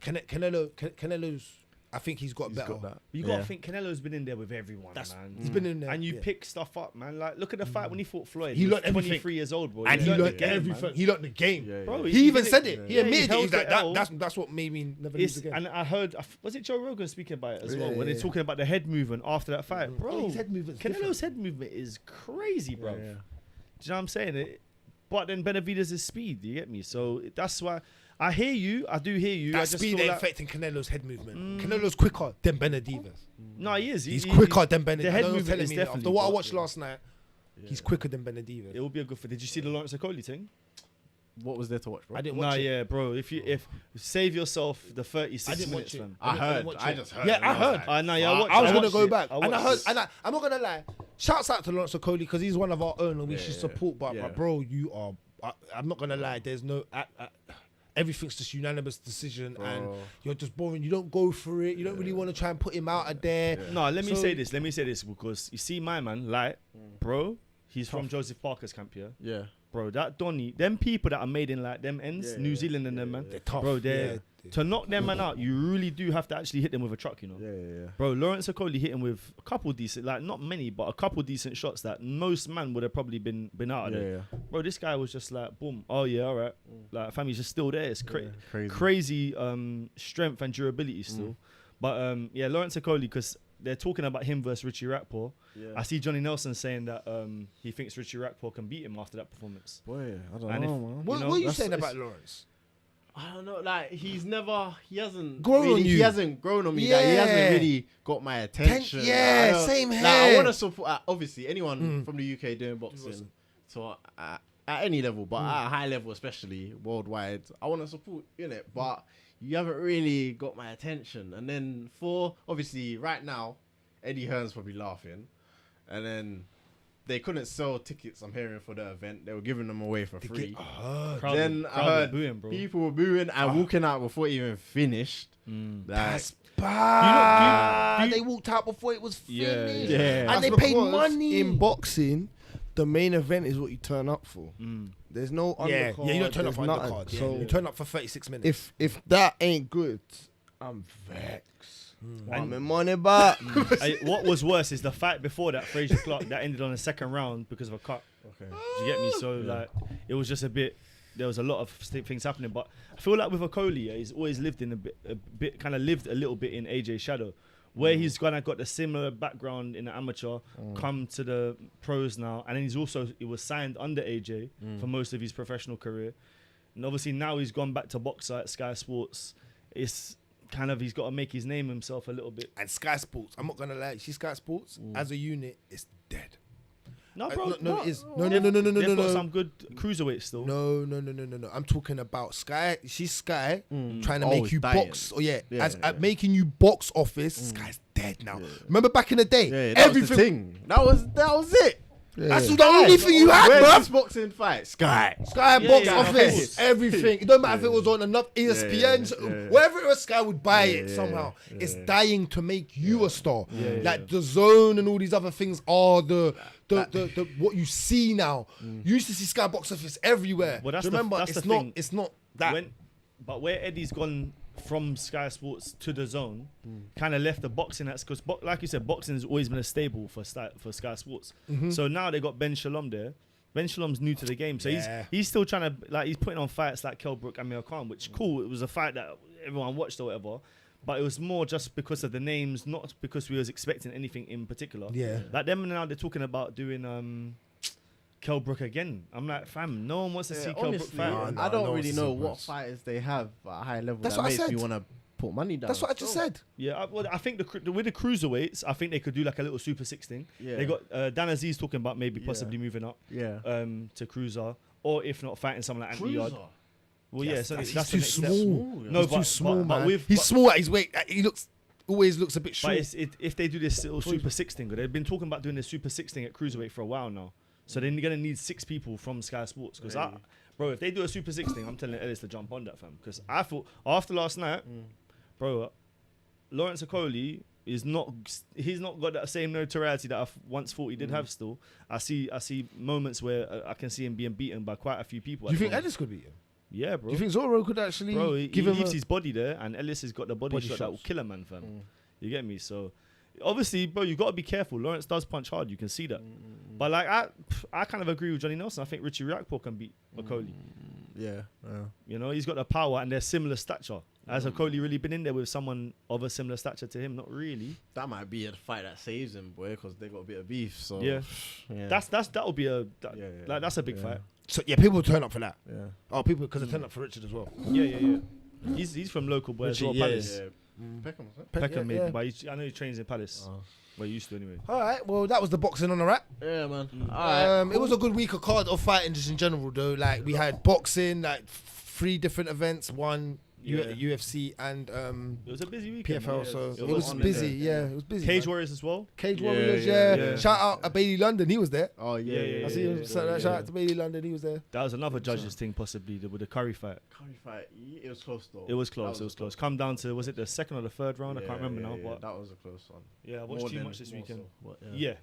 S2: Canelo's. I think he's got better.
S1: got that.
S3: You gotta think Canelo's been in there with everyone, man.
S2: He's been in there.
S3: And you pick stuff up, man. Like, look at the fight when he fought Floyd.
S2: He
S3: was
S2: learned everything.
S3: 23 years old, bro.
S2: And he
S3: learned
S2: learned
S3: the game,
S2: everything.
S3: man.
S2: He learned the game.
S1: Yeah.
S3: Bro,
S2: He even said it. He
S3: Yeah,
S2: admitted it.
S3: held
S2: He's like,
S3: the L.
S2: that's what made me never lose again.
S3: And I heard, was it Joe Rogan speaking about it as well?
S2: Yeah,
S3: When they're
S2: yeah.
S3: talking about the head movement after that fight, bro.
S2: His head movement's
S3: Canelo's head movement is crazy, bro.
S1: Yeah.
S3: Do you know what I'm saying? But then Benavidez' speed, you get me? So that's why I hear you. I do hear you. I
S2: That
S3: just
S2: speed
S3: feel
S2: ain't
S3: like,
S2: affecting Canelo's head movement. Canelo's quicker than Benavidez.
S3: no, he is.
S2: He's quicker than Benavidez.
S3: The head
S2: I know you're
S3: movement
S2: telling
S3: is
S2: me that.
S3: definitely.
S2: After what I
S3: but
S2: watched last night, he's quicker than Benavidez.
S3: It will be a good fit. Did you see the Lawrence Okoli thing?
S1: What was there to watch, bro?
S2: I didn't
S3: Nah,
S2: watch it.
S3: yeah, bro. If save yourself the 36
S2: I didn't
S3: minutes,
S2: watch it.
S3: man.
S1: I heard.
S2: watch
S1: I
S2: it.
S1: just heard.
S2: Yeah,
S1: and
S2: I
S1: was
S2: heard.
S1: like,
S3: I know. Yeah,
S2: I was gonna
S3: watched
S2: go
S3: it.
S2: back,
S3: I
S2: and I heard,
S3: watched it.
S2: and I'm not gonna lie. Shouts out to Lawrence Okoli because he's one of our own, and we
S1: Yeah,
S2: should
S1: yeah,
S2: support. But
S1: yeah.
S2: bro, you are. I'm not gonna lie. There's no. Everything's just unanimous decision, and
S1: Bro.
S2: you're just boring. You don't go for it. You don't really want to try and put him out of there.
S3: No, let me
S2: So-
S3: say this. Let me say this because you see, my man, like, bro, he's from Joseph Parker's camp here.
S1: Yeah.
S3: Bro, that Donny, them people that are made in like them ends,
S1: Yeah,
S3: New
S1: yeah,
S3: Zealand and them, man.
S2: They're tough.
S3: Bro, they're
S2: Yeah.
S3: to knock them man out, you really do have to actually hit them with a truck, you know.
S1: Yeah.
S3: Bro, Lawrence Okoli hit him with a couple decent, like not many, but a couple decent shots that most man would have probably been out of there.
S1: Yeah.
S3: Bro, this guy was just like, boom, oh yeah, all right. Like, family's just still there. It's
S1: Crazy.
S3: crazy strength and durability still. But yeah, Lawrence Okoli, because they're talking about him versus Richie Rakpo.
S1: Yeah.
S3: I see Johnny Nelson saying that he thinks Richie Rakpo can beat him after that performance.
S1: Boy, I don't
S3: And
S1: know,
S3: if-
S1: man.
S2: What
S3: know,
S2: are you
S1: that's-
S2: saying
S1: it's-
S2: about Lawrence?
S1: I don't know. Like he hasn't
S2: Grown
S1: really,
S2: on you.
S1: He hasn't grown on me. Like, he
S2: Yeah.
S1: hasn't really got my attention.
S2: yeah,
S1: Like, I don't-
S2: same
S1: Like, I
S2: here.
S1: want to support. Obviously, anyone from the UK doing boxing, so at any level, but at a high level, especially worldwide, I want to support it. But you haven't really got my attention. And then for obviously right now, Eddie Hearn's probably laughing, and then they couldn't sell tickets. I'm hearing for the event, they were giving them away for free. Then I heard
S3: booing, bro.
S1: people were booing and walking out before it even finished. Like,
S2: That's bad. They walked out before it was finished.
S1: Yeah.
S2: And they
S4: That's
S2: paid
S4: because
S2: money.
S4: in boxing. The main event is what you turn up for. There's no
S2: Yeah,
S4: undercard.
S2: you don't turn up
S4: there's
S2: for
S4: nothing.
S2: undercard. Yeah,
S4: So
S2: you turn up for 36 minutes.
S4: if that ain't good, I'm vexed. Want my money back.
S3: What was worse is the fight before that, Fraser Clark, that ended on the second round because of a cut.
S1: okay.
S3: Do you get me? So like, it was just a bit. there was a lot of things happening. But I feel like with Okoli, yeah, he's always lived in lived a little bit in AJ's shadow, where he's got a similar background in the amateur, come to the pros now, and then he was signed under AJ for most of his professional career, and obviously now he's gone back to boxer at Sky Sports. It's kind of, he's got to make his name himself a little bit.
S2: And Sky Sports, I'm not gonna lie, you see Sky Sports as a unit, it's dead.
S3: No, bro.
S2: No, it is. No.
S3: They've got some good cruiserweights still.
S2: No. I'm talking about Sky. She's Sky trying to make you
S1: dying.
S2: box. Oh yeah, making you box office. Sky's dead now. Remember back in the day,
S1: that
S2: everything.
S1: was the thing. That was it.
S2: That's the only thing you had,
S1: Where's
S2: bro.
S1: this boxing fight? Sky.
S2: Sky box
S3: yeah,
S2: office,
S3: yeah.
S2: everything. It don't matter if it was on enough ESPN, wherever it was, Sky would buy it somehow. It's dying to make you a star. Like the Zone and all these other things are the what you see now. You used to see Sky box office everywhere.
S3: Well, that's
S2: Do you remember?
S3: that's
S2: It's
S3: the
S2: not.
S3: thing.
S2: It's not that.
S3: But where Eddie's gone from Sky Sports to the Zone, kind of left the boxing. That's because, like you said, boxing has always been a staple for Sky Sports. So now they got Ben Shalom there. Ben Shalom's new to the game, so he's still trying to, he's putting on fights like Kell Brook and Amir Khan, which cool. It was a fight that everyone watched or whatever. But it was more just because of the names, not because we was expecting anything in particular.
S2: Yeah.
S3: Like them now, they're talking about doing Kell Brook again. I'm like, fam, no one wants to see Kell Brook fight.
S1: I don't
S2: no,
S1: really
S2: it's
S1: know
S2: simple.
S1: what fighters they have at a high level
S2: That's
S1: that
S2: what I
S1: makes
S2: said.
S1: me want to put money down.
S2: That's what I just said.
S3: Yeah, I think with the cruiserweights, I think they could do like a little Super 16.
S1: Yeah.
S3: They got Dan Aziz talking about maybe possibly moving up to cruiser, or if not fighting someone like Andy Yard. Well, yeah, so that's
S2: He's
S3: the
S2: too
S3: next step.
S2: small.
S3: No,
S2: He's too small,
S3: but
S2: man. He's small at his weight. He always looks a bit short.
S3: But if they do this little Super 16, they've been talking about doing this Super 16 at cruiserweight for a while now. So they're gonna need 6 people from Sky Sports. Because bro, if they do a Super 16, I'm telling Ellis to jump on that, fam. Because I thought after last night, bro, Lawrence Okoli he's not got that same notoriety that I once thought he did have. Still, I see moments where I can see him being beaten by quite a few people.
S2: Do you think Ellis could beat him?
S3: Yeah, bro.
S2: Do you think Zorro could actually
S3: give him his body there, and Ellis has got the body shot that will kill a man, fam. You get me? So obviously, bro, you got to be careful. Lawrence does punch hard. You can see that. But like I kind of agree with Johnny Nelson. I think Richie Riakpo can beat Okoli.
S1: Yeah.
S3: You know, he's got the power and they're similar stature. Has Okoli really been in there with someone of a similar stature to him? Not really.
S1: That might be a fight that saves him, boy, because they got a bit of beef. So
S3: yeah. That'll be like that's a big fight.
S2: So yeah, people turn up for that.
S1: Yeah.
S2: Oh, people because they turn up for Richard as well.
S3: Yeah. He's from local boy as well, Palace. Peckham, maybe,
S2: yeah.
S3: but I know he trains in Palace. Well, he used to anyway.
S2: All right, well, that was the boxing on the wrap.
S1: Yeah, man. All right.
S2: It was a good week of card of fighting just in general, though. Like we had boxing, like 3 different events, one UFC and
S3: it was a busy weekend.
S2: PFL,
S3: yeah,
S2: so
S3: it
S2: was busy. Yeah, it was busy.
S3: Cage
S2: man.
S3: Warriors as well.
S2: Cage
S1: Yeah,
S2: Warriors,
S1: yeah,
S2: yeah. Shout out to Bailey London, he was there.
S1: Oh yeah.
S2: I see him. Shout out to Bailey London, he was there.
S3: That was another judges thing, possibly with the Curry fight.
S1: Curry fight. It was close though.
S3: It was close. Come down to, was it the 2nd or the 3rd round? I can't remember now. But
S1: that was a close one.
S3: Yeah, I watched too much this weekend. Yeah.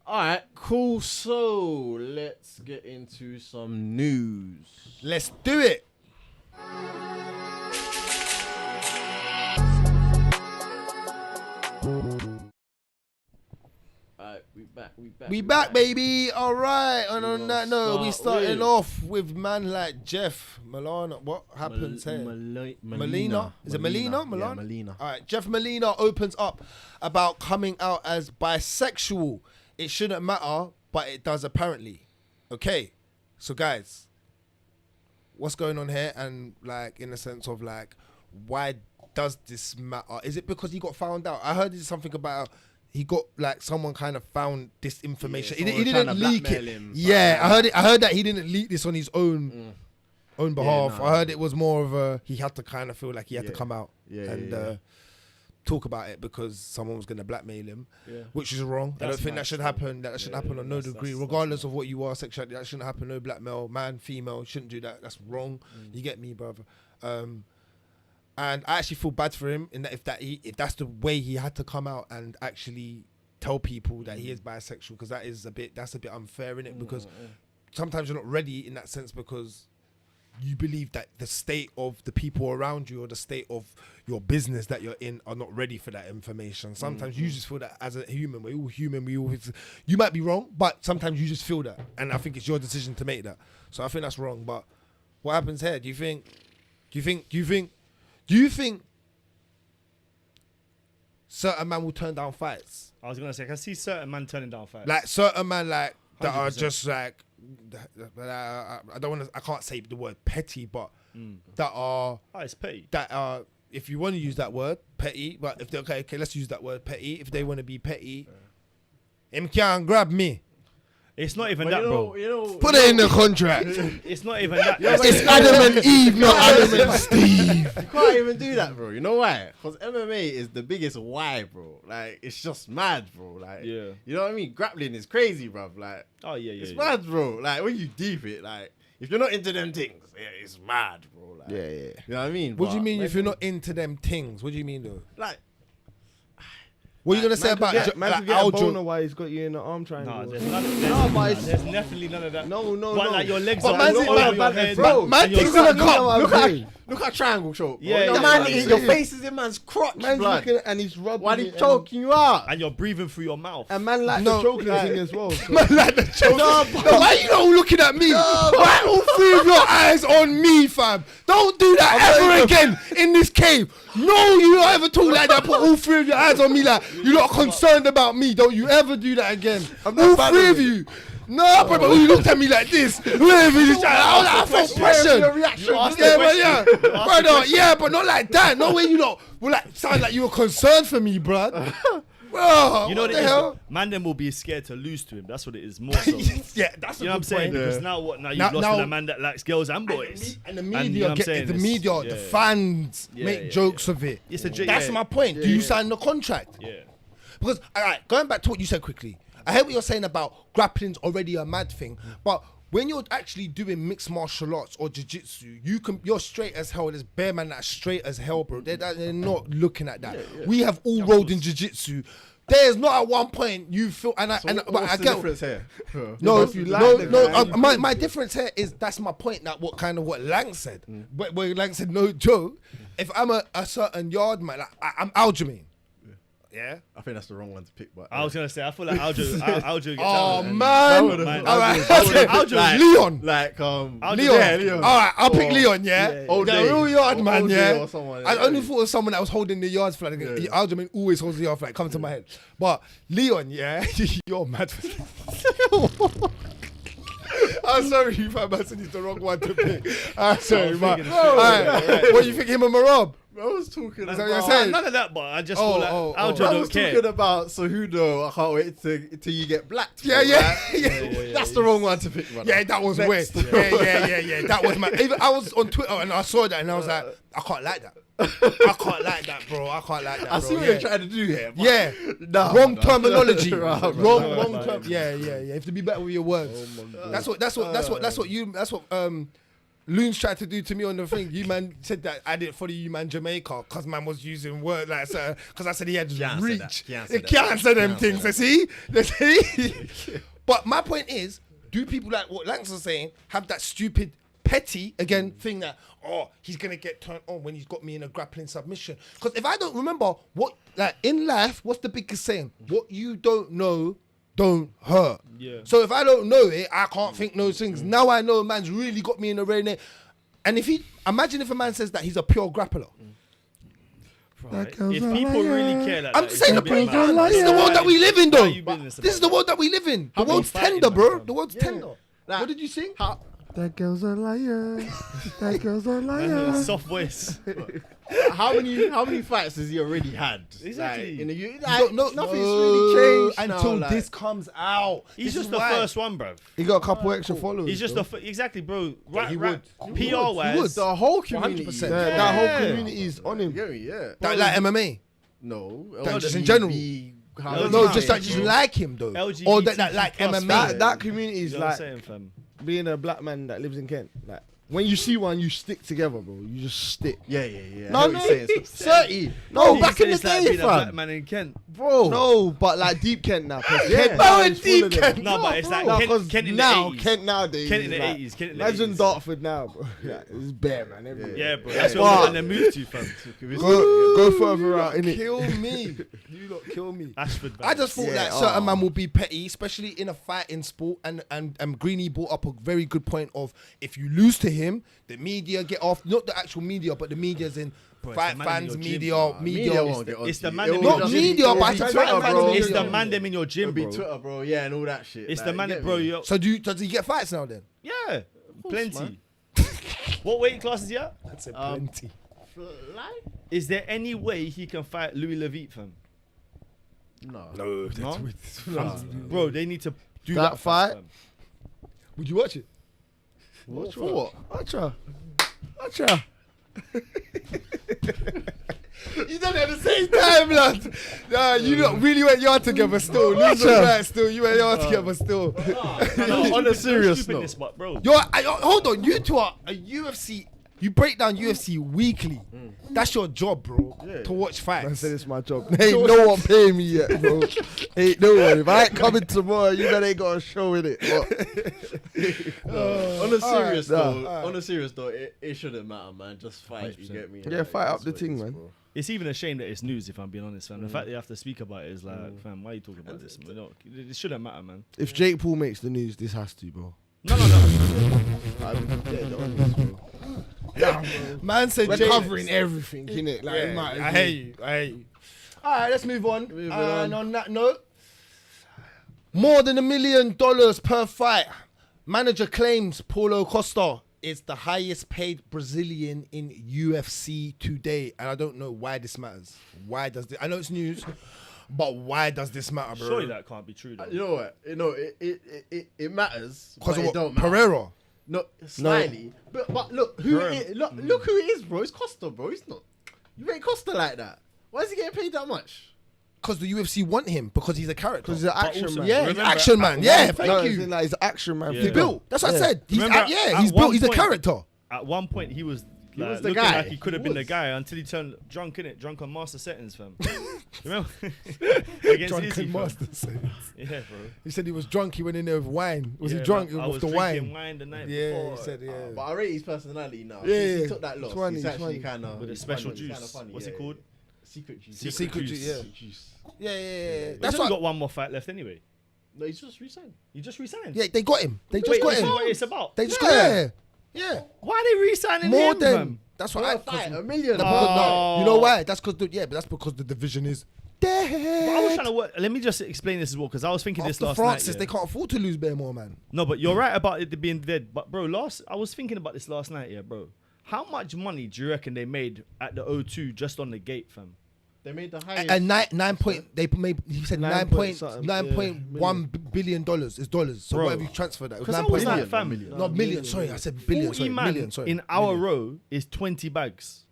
S1: All right, cool. So let's get into some news.
S2: Let's do it.
S1: Alright,
S2: We back, baby. All right. And on that note, we starting off with man like Jeff Molina. What happens here? Molina. Is it Molina?
S1: Yeah, Molina.
S2: All right. Jeff Molina opens up about coming out as bisexual. It shouldn't matter, but it does apparently. Okay. So guys, what's going on here? And like in the sense of like, why does this matter? Is it because he got found out? I heard there's something about he got like someone kind of found this information.
S1: Yeah,
S2: he didn't leak it.
S1: him,
S2: Yeah, I heard that he didn't leak this on his own behalf.
S1: no,
S2: I heard it was more of a he had to kind of feel like he had to come out
S1: Yeah,
S2: and talk about it because someone was going to blackmail him, which is wrong. I don't
S3: That's
S2: think that
S3: mad
S2: should
S3: still.
S2: happen. That should happen on no
S3: that's-
S2: degree,
S3: that's
S2: regardless of what you are sexually. That shouldn't happen. No blackmail, man, female, shouldn't do that. That's wrong. You get me, brother. And I actually feel bad for him in that if that's the way he had to come out and actually tell people that he is bisexual, because that's a bit unfair, innit? Because sometimes you're not ready in that sense because you believe that the state of the people around you or the state of your business that you're in are not ready for that information. Sometimes you just feel that as a human, we're all human. You might be wrong, but sometimes you just feel that, and I think it's your decision to make that. So I think that's wrong. But what happens here? Do you think certain man will turn down fights?
S3: I was gonna say, I can see certain man turning down fights.
S2: Like certain man, like that
S3: 100%.
S2: are just like, I don't want to. I can't say the word petty, but that are
S3: it's petty.
S2: that are. If you want to use that word, petty. But if they okay, let's use that word, petty. If they want to be petty, him can't grab me.
S3: It's not even
S1: But
S3: that,
S1: you know,
S3: bro.
S1: you know,
S2: Put it in the contract.
S3: It's not even that.
S2: It's Adam and Eve, not Adam and Steve.
S1: you can't even do that, bro. You know why? Because MMA is the biggest why, bro. Like, it's just mad, bro. Like,
S3: Yeah.
S1: you know what I mean? Grappling is crazy, bro. Like,
S3: Oh yeah, yeah.
S1: it's
S3: yeah.
S1: mad, bro. Like, when you deep it, like, if you're not into them things, yeah, it's mad, bro. Like,
S4: Yeah.
S1: You know what I mean?
S2: What do you
S1: But
S2: mean
S1: when-
S2: if you're not into them things? What do you mean though?
S1: Like,
S2: What are you gonna say about
S4: man
S2: like
S4: could get a boner
S2: Aljo?
S4: while he's got you in the arm triangle.
S3: Nah,
S4: bro.
S3: there's none. There's definitely none of that.
S4: No,
S3: But
S4: no.
S3: like your legs
S2: But
S3: are
S2: man's
S3: all
S2: in-
S3: over
S2: man-
S3: your
S2: man-
S3: head,
S4: bro,
S2: man
S3: and your-
S2: thinks gonna come.
S1: look at triangle choke. Bro.
S3: Yeah,
S1: your
S3: yeah,
S1: man,
S3: yeah,
S1: your
S4: yeah.
S1: face is in man's crotch,
S4: Man's
S1: blood.
S4: looking and he's rubbing
S1: Why
S4: it
S1: he
S4: and-
S1: choking you out?
S3: and you're breathing through your mouth.
S4: And man like
S2: No,
S4: the choking
S1: like-
S4: thing as well. So.
S2: Man, like the choke. No, why you not looking at me? Why all three of your eyes on me, fam? Don't do that ever again in this cave. No, you don't ever talk like that. Put all three of your eyes on me like you're not concerned about me. Don't you ever do that again. All three of you. No, bro, but you looked at me like this. I felt pressure. Brother, yeah, but not like that. No way you don't. Well, like, sound like you were concerned for me, bro. Bro,
S3: You know
S2: what
S3: what
S2: the
S3: it is?
S2: hell?
S3: Man, them will be scared to lose to him. That's what it is more so.
S2: Yeah, that's a
S3: You know what I'm
S2: good
S3: saying?
S2: point.
S3: Because now what? Now you've
S2: Now-
S3: lost
S2: now-
S3: to a man that likes girls and boys.
S2: And the
S3: you
S2: media,
S3: know what I'm saying?
S2: the
S3: It's-
S2: media, the
S3: yeah.
S2: fans
S3: Yeah,
S2: make
S3: yeah,
S2: jokes of it.
S3: It's a joke.
S2: That's
S3: yeah.
S2: my point. Do you sign the contract?
S3: Yeah.
S2: Because, all right, going back to what you said quickly, I hear what you're saying about grappling's already a mad thing, but when you're actually doing mixed martial arts or jiu-jitsu, you're straight as hell. There's bare man that's straight as hell, bro. They're not looking at that. We have all rolled in jiu-jitsu. There's not at one point you feel, but
S1: What's
S2: I
S1: the
S2: get
S1: difference here?
S2: no,
S4: if you like
S2: no,
S4: the
S2: no.
S4: guy,
S2: My difference here is that's my point. That what Lankz said. Where Lankz said no joke. If I'm a certain yard man, like, I'm Aljamain. Yeah.
S1: I think that's the wrong one to pick, but
S3: I was gonna say, I feel like Aljo gets
S2: Oh
S3: out. and-
S2: man.
S3: Man,
S2: All right.
S3: Aljo-
S1: like-
S2: Leon.
S1: like
S2: Leon.
S1: Yeah, Leon.
S2: All right, I'll pick
S1: Or-
S2: Leon. Yeah.
S1: Old
S2: The
S1: Day.
S2: real yard
S1: Or
S2: man.
S1: Old Day
S2: Yeah.
S1: or someone,
S2: I
S1: yeah.
S2: only thought of someone that was holding the yards flag. Aljamain always holds the yard flag. Come to my head. But Leon, yeah, you're mad. I'm sorry if I said he's the wrong one to pick. I'm sorry, but what you think him and Marab?
S1: I was talking
S2: that
S1: about.
S2: what you're saying?
S3: None of that, but I just
S2: Oh,
S3: feel like
S2: oh, oh.
S3: Aljo
S1: I
S3: don't
S1: was
S3: care.
S1: talking about Cejudo. I can't wait till you get blacked.
S2: Yeah,
S1: bro,
S2: yeah,
S1: right?
S2: yeah.
S1: That's the wrong one to pick, brother.
S2: Yeah, that was
S1: Next.
S2: weird. Yeah. That was my. Even I was on Twitter and I saw that and I was like, I can't like that. I can't like that, bro. I can't like that.
S1: I
S2: bro.
S1: see what
S2: yeah.
S1: they're trying to do here. But
S2: Yeah,
S1: Nah,
S2: wrong
S1: nah.
S2: terminology.
S1: Right, right,
S2: wrong
S3: right.
S2: term. Yeah. You have to be better with your words. That's what Loons tried to do to me on the thing. You man said that I didn't follow you man Jamaica because man was using words like because I said he had
S1: Can't say
S2: reach.
S1: that. Can't say
S2: He
S1: that.
S2: can't say them
S1: Can't
S2: things.
S1: say
S2: You see? But my point is, do people like what Lankz was saying have that stupid petty again thing that he's gonna get turned on when he's got me in a grappling submission? Because if I don't remember what like in life, what's the biggest saying? What you don't know don't hurt.
S3: Yeah.
S2: So if I don't know it, I can't think those things. Now I know a man's really got me in the rain. And if imagine if a man says that he's a pure grappler.
S3: Right. If people really care like
S2: I'm
S3: that,
S2: saying
S3: it's gonna be
S2: this
S3: mad.
S2: is the world that we live in, though.
S3: Why you business
S2: This is the
S3: about
S2: world that we live in. The
S3: How
S2: world's
S3: many fighting,
S2: tender, bro.
S3: man?
S2: The world's tender.
S1: Like,
S2: What did you sing?
S4: That girl's a liar. That girl's a liar.
S3: Soft voice.
S1: how many fights has he already had?
S3: Exactly.
S1: Like, in the
S2: Nothing's
S1: really changed
S2: until
S1: now, like-
S2: this comes out.
S3: He's
S2: This
S3: just
S2: is
S3: the
S2: why.
S3: first one, bruv.
S4: He got a couple extra followers.
S3: He's just
S4: though.
S3: exactly, bro. Right,
S2: he
S3: right.
S2: would.
S3: PR
S2: He would.
S3: wise,
S1: The whole community.
S2: 100%.
S4: That whole
S3: Yeah.
S4: community is on him.
S1: You get me? Yeah.
S2: That like MMA.
S1: No.
S2: That just in general.
S1: how-
S2: No,
S3: Yeah.
S2: just that just
S3: Bro.
S2: like him though.
S3: LGBTQ
S2: Or that like
S3: plus
S2: MMA.
S3: fans.
S4: That community is
S3: you know what I'm
S4: like
S3: saying, fam?
S4: being a black man that lives in Kent. Like when you see one, you stick together, bro. You just stick.
S1: Yeah.
S4: No,
S1: I hear what you're saying.
S4: 30. No,
S3: He
S4: back
S3: said
S4: in the
S3: it's like
S4: day,
S3: being a black
S4: fam.
S3: man in Kent.
S1: Bro.
S4: No, but like deep Kent now. 'Cause
S1: Yeah.
S4: Kent now is
S2: Deep
S4: full of them.
S2: Kent.
S3: No, but it's like
S4: No,
S3: Kent,
S4: 'cause
S3: Kent in
S4: now,
S3: the 80s.
S4: Kent nowadays.
S3: Kent in the
S4: is like-
S3: 80s. Kent in the
S4: Imagine
S3: 80s.
S4: Dartford now, bro. Yeah, it's bare, man. Everywhere.
S3: Yeah, bro.
S1: Yeah.
S3: That's
S4: Wow.
S3: what we're going to move to, fam.
S4: Go further out, innit?
S2: Kill me. You lot kill me.
S3: Ashford.
S2: I just thought
S1: Yeah,
S2: that certain man will be petty, especially in a fighting sport. And Greeny brought up a very good point of if you lose to him, the media get off. Not the actual media, but the media's in
S3: Bro, it's
S2: fight
S3: the man
S2: fans,
S3: in your
S2: media,
S3: gym,
S2: media.
S1: won't get on
S3: it's
S1: to
S3: the
S1: you.
S3: man
S1: It'll
S3: in
S1: be
S3: your
S1: just-
S3: gym.
S2: Media,
S1: it'll
S2: but
S1: be
S2: it's
S1: Twitter,
S2: the
S1: bro.
S2: man-
S3: It's the man them in your gym,
S1: It'll be
S3: bro.
S1: Twitter, bro. Yeah, and all that shit.
S3: It's
S1: Like,
S3: the man
S1: you
S3: that,
S1: get
S3: bro.
S1: me?
S3: Yo,
S2: So does he get fights now then?
S3: yeah, plenty.
S1: man.
S3: What weight class is he at?
S2: I said
S1: plenty. Fly?
S3: Is there any way he can fight Louis Levitt, fam?
S1: No.
S3: No? Bro, they need to do
S4: That
S3: that,
S4: fight?
S3: fam.
S2: Would you watch it?
S1: What?
S4: For what? Acha.
S2: You done it at the same time, lad. Nah, you lot really went yard together still. Lose the right still. You went yard together still.
S3: No,
S1: On a serious
S3: stupid
S1: note.
S3: this, but bro.
S2: Hold on. You two are a UFC. You break down UFC weekly. That's your job, bro.
S1: Yeah.
S2: To watch
S4: I
S2: fights.
S4: said it's my job. Ain't no one paying me yet, bro. Ain't no one. If I ain't coming tomorrow, you know they got a show in it.
S1: On a serious
S4: alright,
S1: note, it shouldn't matter, man. Just fight. You get me?
S4: Yeah,
S1: Like,
S4: fight up
S1: that's
S4: the
S1: what it
S4: thing,
S1: is,
S4: man.
S1: bro.
S3: It's even a shame that it's news, if I'm being honest, fam. The fact they have to speak about it is like, fam, why are you talking about this? Man? No, it shouldn't matter, man.
S4: If Jake Paul makes the news, this has to, bro.
S3: No.
S2: Man said
S4: We're
S2: Jay-
S4: covering everything, innit? Like, it might
S2: I
S4: as
S2: hear you. All right, let's move on.
S1: Moving
S2: And
S1: on.
S2: on that note, more than $1 million per fight. Manager claims Paulo Costa is the highest paid Brazilian in UFC today. And I don't know why this matters. Why does this? I know it's news, but why does this matter, bro?
S3: Surely that can't be true, though.
S1: You know what? It matters.
S2: Because
S1: But
S2: of
S1: it
S2: what?
S1: don't matter.
S2: Pereira.
S1: No, slightly. But look who
S3: Bro.
S1: it is. Look who it is, bro. It's Costa, bro. It's not. You ain't Costa like that. Why is he getting paid that much?
S2: Because the UFC want him because he's a character.
S4: Because he's an action
S3: also-
S4: man.
S2: Yeah, he's
S3: Remember,
S2: action man. Yeah, thank
S4: No,
S2: you.
S4: as in, like, he's an action man.
S3: Yeah.
S2: He's built. That's what I said. He's
S3: Remember,
S2: he's
S3: at
S2: built.
S3: one
S2: He's a
S3: point-
S2: character.
S3: At one point, he was like,
S1: was the
S3: looking
S1: guy.
S3: like he could have
S1: He
S3: been the
S1: was.
S3: guy until he turned drunk, innit? Drunk on master settings, fam. Remember? Against Izzy, fam. Yeah, bro.
S2: He said he was drunk. He went in there with wine. Was
S3: Yeah,
S2: he drunk?
S3: man, I
S2: With
S3: was
S2: the
S3: drinking
S2: wine.
S3: wine the night
S2: Yeah,
S3: before.
S2: he said, yeah.
S1: But I rate his personality now.
S2: Yeah,
S1: Since
S2: yeah.
S1: he took that loss.
S4: It's funny,
S1: He's
S4: it's
S1: actually
S4: funny.
S1: kind of
S3: With a special juice. What's it called?
S1: Secret juice.
S2: Secret juice, yeah.
S1: juice.
S2: Yeah.
S3: He's
S2: That's
S3: only
S2: what.
S3: got one more fight left anyway.
S1: No, he's just resigned.
S3: You just resigned.
S2: Yeah, they got him. They just
S3: Wait,
S2: got
S3: this is
S2: him.
S3: what it's about.
S2: They just
S1: Yeah.
S2: got him. Yeah.
S3: Why are they re-signing
S2: More
S3: him,
S2: than.
S3: fam?
S2: That's
S1: For
S2: what I.
S1: a fight, $1 million.
S3: Oh.
S2: You know why? That's because but that's because the division is dead.
S3: But I was trying to work. Let me just explain this as well, because I was thinking this
S2: After
S3: last
S2: Francis,
S3: night. Yeah.
S2: they can't afford to lose bare more, man.
S3: No, but you're right about it being dead. But bro, I was thinking about this last night, yeah, bro. How much money do you reckon they made at the O2 just on the gate, fam?
S1: They made the highest.
S2: And nine point. They made. He said
S4: Nine point something,
S2: $9.1 billion is dollars. So
S3: Bro.
S2: whatever you transfer that. It was
S3: Because I
S2: 9
S3: was
S2: point-
S3: like, fam,
S1: million.
S2: Not million. Sorry, I said billion.
S3: 40
S2: Sorry,
S3: man
S2: million. Sorry.
S3: in our
S2: million.
S3: row is 20 bags.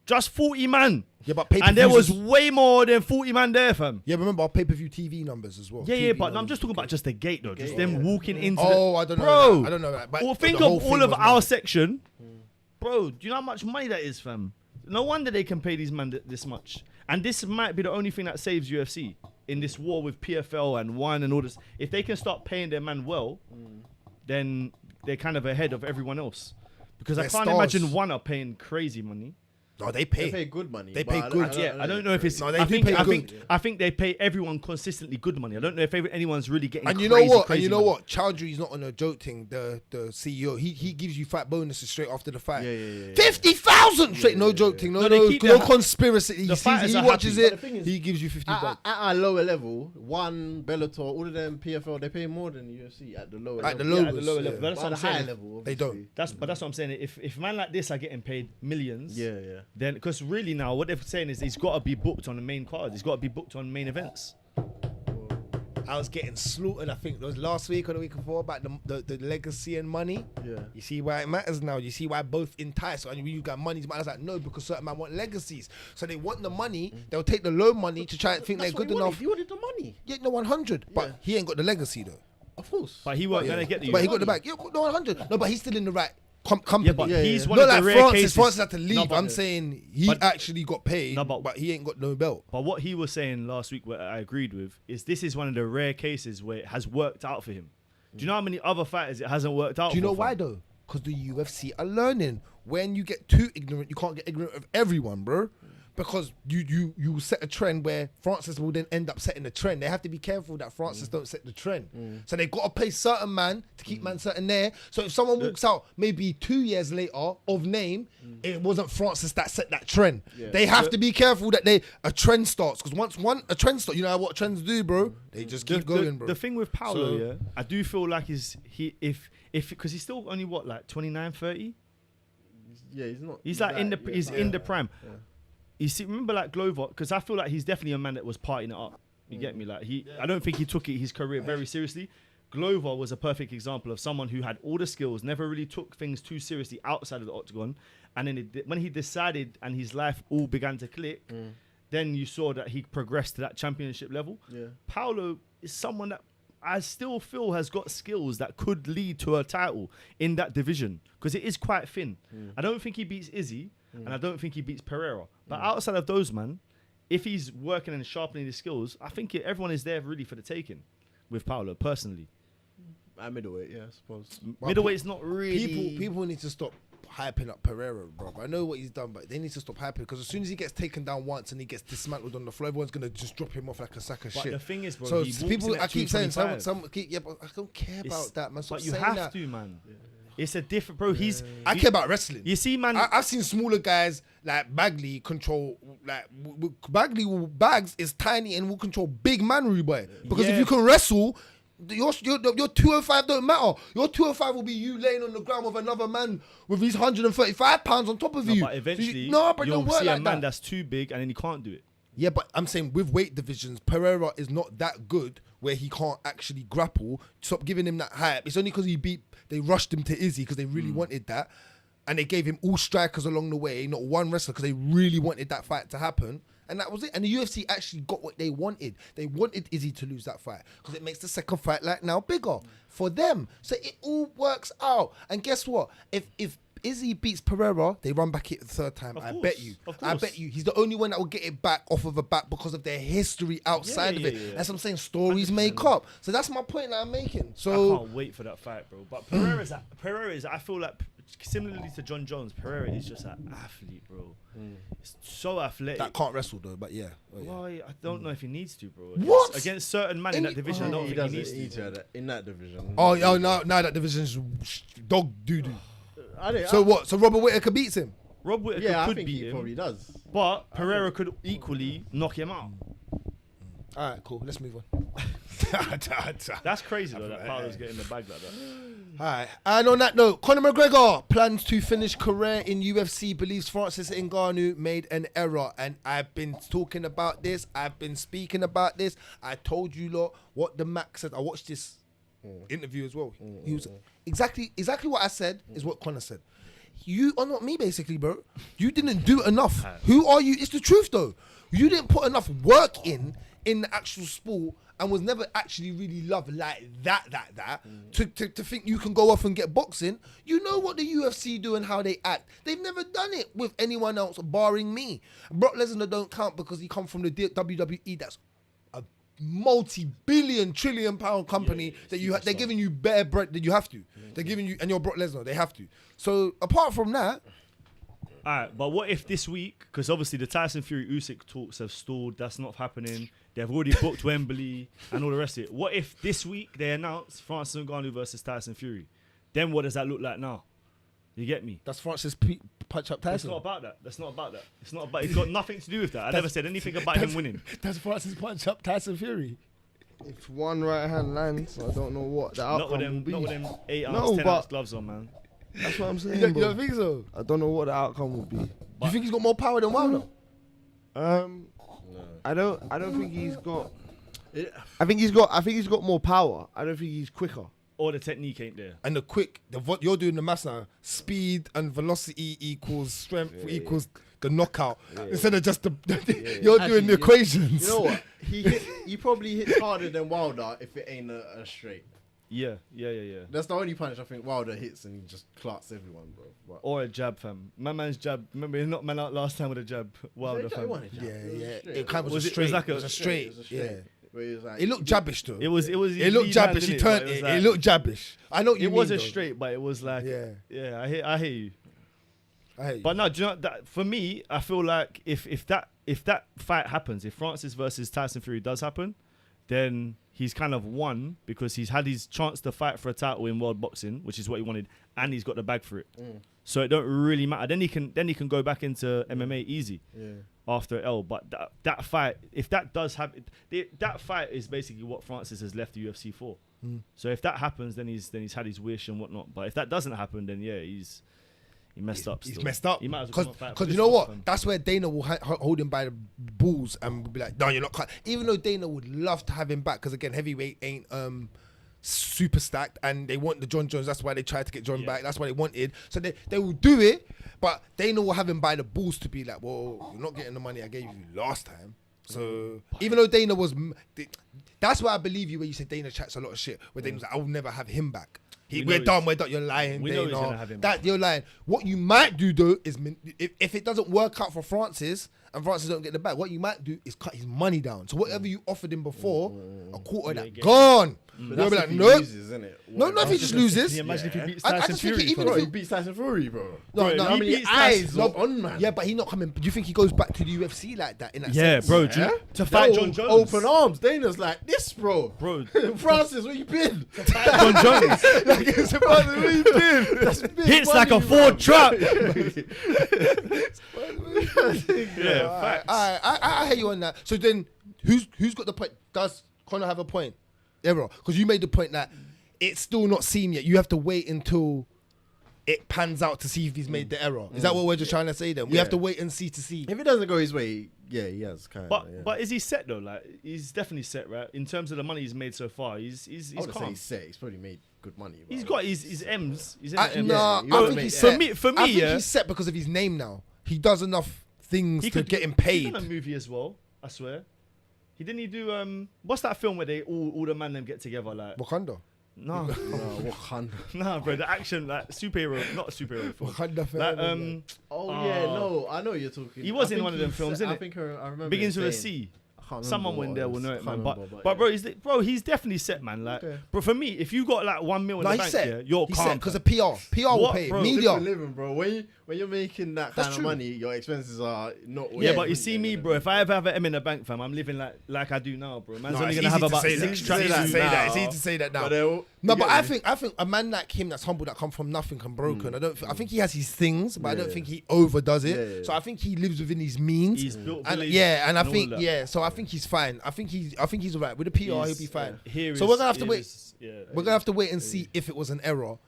S3: Just 40 man.
S2: Yeah, but
S3: And there was
S2: pay-per-views is-
S3: way more than 40 man there, fam.
S2: Yeah, remember our pay-per-view TV numbers as well.
S3: Yeah,
S2: TV
S3: but I'm
S2: numbers.
S3: just talking about just the gate, though. Just
S1: Gate,
S3: them
S1: yeah.
S3: walking into
S2: Oh,
S3: the...
S2: I don't know.
S3: Bro.
S2: That. I don't know that. But
S3: Well, think
S2: the
S3: of
S2: whole
S3: all
S2: thing
S3: of
S2: was
S3: our
S2: mad.
S3: section. Bro, do you know how much money that is, fam? No wonder they can pay these men this much. And this might be the only thing that saves UFC in this war with PFL and One and all this. If they can start paying their man well, then they're kind of ahead of everyone else. Because I
S2: They're
S3: can't
S2: stars.
S3: imagine One are paying crazy money.
S2: No, they
S1: They
S2: pay.
S1: pay good money.
S2: They
S1: but
S2: pay
S1: I
S2: good.
S3: I don't know if it's.
S2: No, they
S3: I
S2: do
S3: think,
S2: pay
S3: I
S2: good.
S3: think, I think they pay everyone consistently good money. I don't know if anyone's really getting.
S2: And you
S3: crazy,
S2: know what? And
S3: crazy
S2: you know
S3: money.
S2: what? Chowdhury's not on a joke thing. The CEO, he gives you fight bonuses straight after the fight.
S1: Yeah.
S2: 50,000 straight. No joke thing. No,
S3: No, they
S2: no,
S3: keep
S2: no
S3: their-
S2: conspiracy. He
S3: the
S2: sees,
S3: fighters
S2: he
S3: are
S2: watches
S3: happy.
S2: it.
S1: But the thing is,
S2: He gives you 50 bucks.
S1: At a lower level, One, Bellator, all of them PFL, they pay more than UFC at the lower
S2: At the
S1: level.
S2: lower
S3: at the lower
S2: yeah.
S3: level. But that's
S1: But
S3: what
S1: at
S3: I'm
S1: the higher
S3: saying.
S1: level,
S2: They
S1: obviously.
S2: don't.
S3: But that's what I'm saying. If man like this are getting paid millions,
S1: Yeah.
S3: then because really now what they're saying is he's got to be booked on the main card. He's got to be booked on main events.
S2: I was getting slaughtered. I think it was last week or the week before about the legacy and money.
S1: Yeah.
S2: You see why it matters now. You see why both entice. And you got money. I was like, no, because certain man want legacies. So they want the money. They'll take the low money to try and think
S1: That's
S2: they're good
S1: what he
S2: enough.
S1: wanted. He wanted the money.
S2: Yeah, no 100. But
S1: Yeah.
S2: he ain't got the legacy though.
S1: Of course.
S3: But he weren't gonna get the.
S2: But he got the back. Yeah, no 100. No, but he's still in the right company.
S3: Yeah, but he's one
S2: Not
S3: of the
S2: like
S3: rare
S2: Francis.
S3: cases.
S2: Francis had to leave.
S3: No, but-
S2: I'm saying he
S3: but-
S2: actually got paid,
S3: No,
S2: but he ain't got no belt.
S3: But what he was saying last week, what I agreed with, is this is one of the rare cases where it has worked out for him. Do you know how many other fighters it hasn't worked out for?
S2: Do you know why though? Because the UFC are learning. When you get too ignorant, you can't get ignorant of everyone, bro. Because you set a trend where Francis will then end up setting the trend. They have to be careful that Francis don't set the trend. So they got to pay certain man to keep man certain there. So if someone walks out maybe 2 years later of name, it wasn't Francis that set that trend. They have to be careful that a trend starts. Because once a trend starts, you know what trends do, bro? They just keep going, bro.
S3: The thing with Paulo, I do feel like because he's still only what, like 29, 30?
S1: Yeah, he's not.
S3: He's like in the prime.
S1: Yeah.
S3: You see, remember like Glover, because I feel like he's definitely a man that was partying it up. You get me? Like I don't think he took his career very seriously. Glover was a perfect example of someone who had all the skills, never really took things too seriously outside of the octagon, and then when he decided and his life all began to click, then you saw that he progressed to that championship level. Yeah. Paulo is someone that I still feel has got skills that could lead to a title in that division because it is quite thin. I don't think he beats Izzy. And I don't think he beats Pereira. But outside of those, man, if he's working and sharpening his skills, I think everyone is there really for the taking with Paulo, personally.
S1: At middleweight, yeah, I suppose.
S3: Middleweight's not really...
S2: People need to stop hyping up Pereira, bro. I know what he's done, but they need to stop hyping because as soon as he gets taken down once and he gets dismantled on the floor, everyone's going to just drop him off like a sack of shit.
S3: But the thing is, bro,
S2: so
S3: he walks
S2: people,
S3: in at
S2: I keep saying,
S3: 225.
S2: yeah, but I don't care about that, man. Stop
S3: But you
S2: saying
S3: have
S2: that.
S3: to, man. Yeah. It's a different, bro.
S2: I care about wrestling.
S3: You see, man.
S2: I've seen smaller guys like Bagley control, like Bags is tiny and will control big man, Rude Boy. Because if you can wrestle, your 205 don't matter. Your 205 will be you laying on the ground with another man with his 135 pounds on top of you.
S3: But eventually,
S2: but
S3: you'll
S2: don't work
S3: see a
S2: like
S3: man
S2: that.
S3: that's too big and then he can't do it.
S2: Yeah, but I'm saying with weight divisions, Pereira is not that good where he can't actually grapple. Stop giving him that hype. It's only because they rushed him to Izzy because they really wanted that. And they gave him all strikers along the way, not one wrestler, because they really wanted that fight to happen. And that was it. And the UFC actually got what they wanted. They wanted Izzy to lose that fight because it makes the second fight like now bigger for them. So it all works out. And guess what? If Izzy beats Pereira, they run back it the third time. I bet you. He's the only one that will get it back off of a back because of their history outside of it.
S3: Yeah.
S2: That's what I'm saying. Stories make up. So that's my point that I'm making. So
S3: I can't wait for that fight, bro. But Pereira is, I feel like, similarly to John Jones, Pereira is just an athlete, bro. It's so athletic.
S2: that can't wrestle though, but yeah.
S3: Well, I don't know if he needs to, bro.
S2: What?
S3: Against certain men in that division, I don't
S1: He
S3: think he
S1: doesn't
S3: needs
S1: need
S3: to.
S1: to in that division.
S2: Oh, now that division's dog doo-doo.
S1: So
S2: What? So Robert Whittaker beats him?
S3: Rob Whittaker
S1: Yeah, I
S3: could
S1: think
S3: beat
S1: he
S3: him,
S1: probably does.
S3: but Pereira could equally knock him out.
S2: All right, cool. Let's move on.
S3: That's crazy though, that Paulo's getting the bag like that.
S2: All right. And on that note, Conor McGregor plans to finish career in UFC, believes Francis Ngannou made an error. And I've been talking about this. I've been speaking about this. I told you lot what the Mac said. I watched this interview as well. He was exactly what I said is what Conor said. You are not me, basically, bro. You didn't do enough. Who are you? It's the truth, though. You didn't put enough work in the actual sport and was never actually really loved like that to think you can go off and get boxing. You know what the UFC do and how they act. They've never done it with anyone else barring me. Brock Lesnar don't count because he come from the WWE. That's a multi-billion, trillion-pound company that they're giving you better bread than you have to. They're giving you, and you're Brock Lesnar, they have to. So apart from that,
S3: Alright, but what if this week, because obviously the Tyson Fury Usyk talks have stalled, that's not happening. They've already booked Wembley and all the rest of it. What if this week they announce Francis Ngannou versus Tyson Fury? Then what does that look like now? You get me?
S2: that's Francis punch up
S3: It's
S2: Tyson.
S3: not about that. It's got nothing to do with that. I never said anything about him winning.
S2: That's Francis punch up Tyson Fury.
S4: If one right hand lands, I don't know what the outcome
S3: Not with
S4: will be.
S3: them 8 ounce,
S4: No,
S3: 10
S4: but-
S3: ounce gloves on, man.
S4: That's what I'm saying.
S2: You
S4: bro.
S2: don't think so?
S4: I don't know what the outcome will be.
S2: Do you think he's got more power than Wilder?
S4: I don't think he's got. I think he's got more power. I don't think he's quicker.
S3: Or the technique ain't there.
S2: And you're doing the maths now. Speed and velocity equals strength equals the knockout. Instead of just you're doing the equations.
S1: You know what? He probably hits harder than Wilder if it ain't a straight.
S3: Yeah.
S1: That's the only punch I think Wilder hits and he just clots everyone, bro. But
S3: Or a jab, fam. My man's jab. Remember, he knocked man out last time with a jab. Wilder, fam.
S4: Yeah. It kind of was a
S3: it
S4: straight.
S3: like
S4: It was a straight. Yeah.
S1: where he was like,
S4: It looked jabbish though.
S3: It was.
S4: It looked
S3: lead hand,
S4: jabbish. He
S3: innit?
S4: turned
S3: But
S4: it.
S3: was like-
S4: It looked jabbish. I know what you
S3: It
S4: mean.
S3: wasn't
S4: though.
S3: straight, but it was like.
S4: Yeah.
S3: Yeah, I hear you.
S4: I hate you.
S3: But no, do you know that for me, I feel like if that fight happens, if Francis versus Tyson Fury does happen, then he's kind of won because he's had his chance to fight for a title in world boxing, which is what he wanted, and he's got the bag for it. So it don't really matter. Then he can go back into MMA easy after L. But that fight, if that does happen, that fight is basically what Francis has left the UFC for. So if that happens, then he's had his wish and whatnot. But if that doesn't happen, then yeah, he messed up.
S4: He's
S3: still.
S4: messed up
S3: He might as well come and fight for
S4: because
S3: this
S4: you know
S3: one,
S4: what?
S3: fam.
S4: That's where Dana will hold him by the balls and be like, "No, you're not." Even though Dana would love to have him back, because again, heavyweight ain't super stacked, and they want the John Jones. That's why they tried to get John back. That's why they wanted. So they will do it, but Dana will have him by the balls to be like, "Well, you're not getting the money I gave you last time." So even though Dana was, that's why I believe you when you say Dana chats a lot of shit. Where Dana was like, "I will never have him back." We're done. You're lying.
S3: We know he's
S4: Dana.
S3: gonna have him
S4: That you're lying. What you might do though is if it doesn't work out for Francis and Francis don't get the back, what you might do is cut his money down. So whatever you offered him before, a quarter of that gone. You'll be like, no,
S1: loses, isn't it?
S4: no, not if he just loses.
S3: Can you imagine if he beats
S4: I
S3: Tyson
S4: just think
S3: Fury?
S4: even
S1: Bro,
S4: if
S1: he beats Tyson Fury, bro.
S4: No,
S3: Bro,
S1: How
S3: he
S1: many
S3: beats
S1: eyes
S3: Tyson-
S1: on, man?
S4: yeah, but he not coming. Do you think he goes back to the UFC like that? In that
S3: Yeah,
S4: sense?
S3: bro. To fight John Jones.
S1: Open arms. Dana's like this, bro.
S3: Bro.
S1: Francis, where you been?
S3: John Jones
S1: Like it's about where you been. That's big
S3: hits like a
S1: money,
S3: Ford
S1: bro.
S3: truck.
S4: Yeah, I hear you on that. So then, who's got the point? Does Conor have a point? Error, because you made the point that it's still not seen yet. You have to wait until it pans out to see if he's made the error. Is that what we're just trying to say? Then we have to wait and see to see.
S1: If it doesn't go his way, yeah, he has kind of.
S3: But is he set though? Like he's definitely set, right? In terms of the money he's made so far, he's
S1: I would say
S3: calm.
S1: he's set. He's probably made good money.
S3: He's got his M's. He's in
S4: I,
S3: the M's.
S4: nah,
S1: you
S4: I
S1: gotta
S4: think
S1: make
S4: he's
S1: it.
S4: set.
S3: For me,
S4: I think
S3: yeah.
S4: he's set because of his name now. He does enough things
S3: He
S4: to
S3: could
S4: get him
S3: He's
S4: paid.
S3: done a movie as well. I swear. He didn't he do what's that film where they all the man them get together like
S4: Wakanda.
S3: no
S1: Wakanda.
S3: no bro the action like superhero not a superhero film
S4: Wakanda
S3: like
S4: forever,
S1: Oh yeah, no, I know what you're talking.
S3: He was
S1: I
S3: in
S1: think
S3: one of them
S1: he's
S3: films,
S1: set-
S3: innit?
S1: I think I remember.
S3: begins
S1: him
S3: with a
S1: saying-
S3: C.
S1: I can't
S3: Someone
S1: remember
S3: in
S1: what
S3: there
S1: it
S3: will
S1: was.
S3: know it,
S1: Can't
S3: man.
S1: remember,
S3: But
S1: yeah.
S3: bro, he's definitely set, man. Like,
S1: Okay.
S3: bro, for me, if you got like 1 mil in
S4: No,
S3: the
S4: he's
S3: bank,
S4: set.
S3: yeah, you're
S4: He's
S3: calm.
S4: set because of PR. PR will
S3: What,
S4: pay.
S3: bro?
S4: Media.
S1: Different living, bro. When you're making that
S4: That's
S1: kind
S4: true.
S1: of money, your expenses are not.
S3: Yeah, but you see me, bro. If I ever have an M in the bank, fam, I'm living like I do now, bro. Man's
S4: No,
S3: only
S4: it's
S3: gonna have
S4: easy to
S3: about
S4: say that.
S3: 6
S4: It's
S3: tracks.
S4: easy to
S1: that
S4: say that.
S1: now.
S4: It's easy to say that now.
S1: But they'll-
S4: No,
S1: you
S4: but
S1: get
S4: I
S1: me?
S4: think a man like him that's humble, that come from nothing and broken. I think he has his things, but I don't think he overdoes it.
S1: Yeah.
S4: So I think he lives within his means.
S3: He's built
S4: And
S3: village
S4: yeah, and I
S3: all
S4: think
S3: that.
S4: so I think he's fine. I think he's alright with the PR. He'll be fine.
S3: Here
S4: So
S3: is-
S4: we're gonna have to
S3: here
S4: wait.
S3: is- yeah,
S4: We're gonna have to wait and see if it was an error,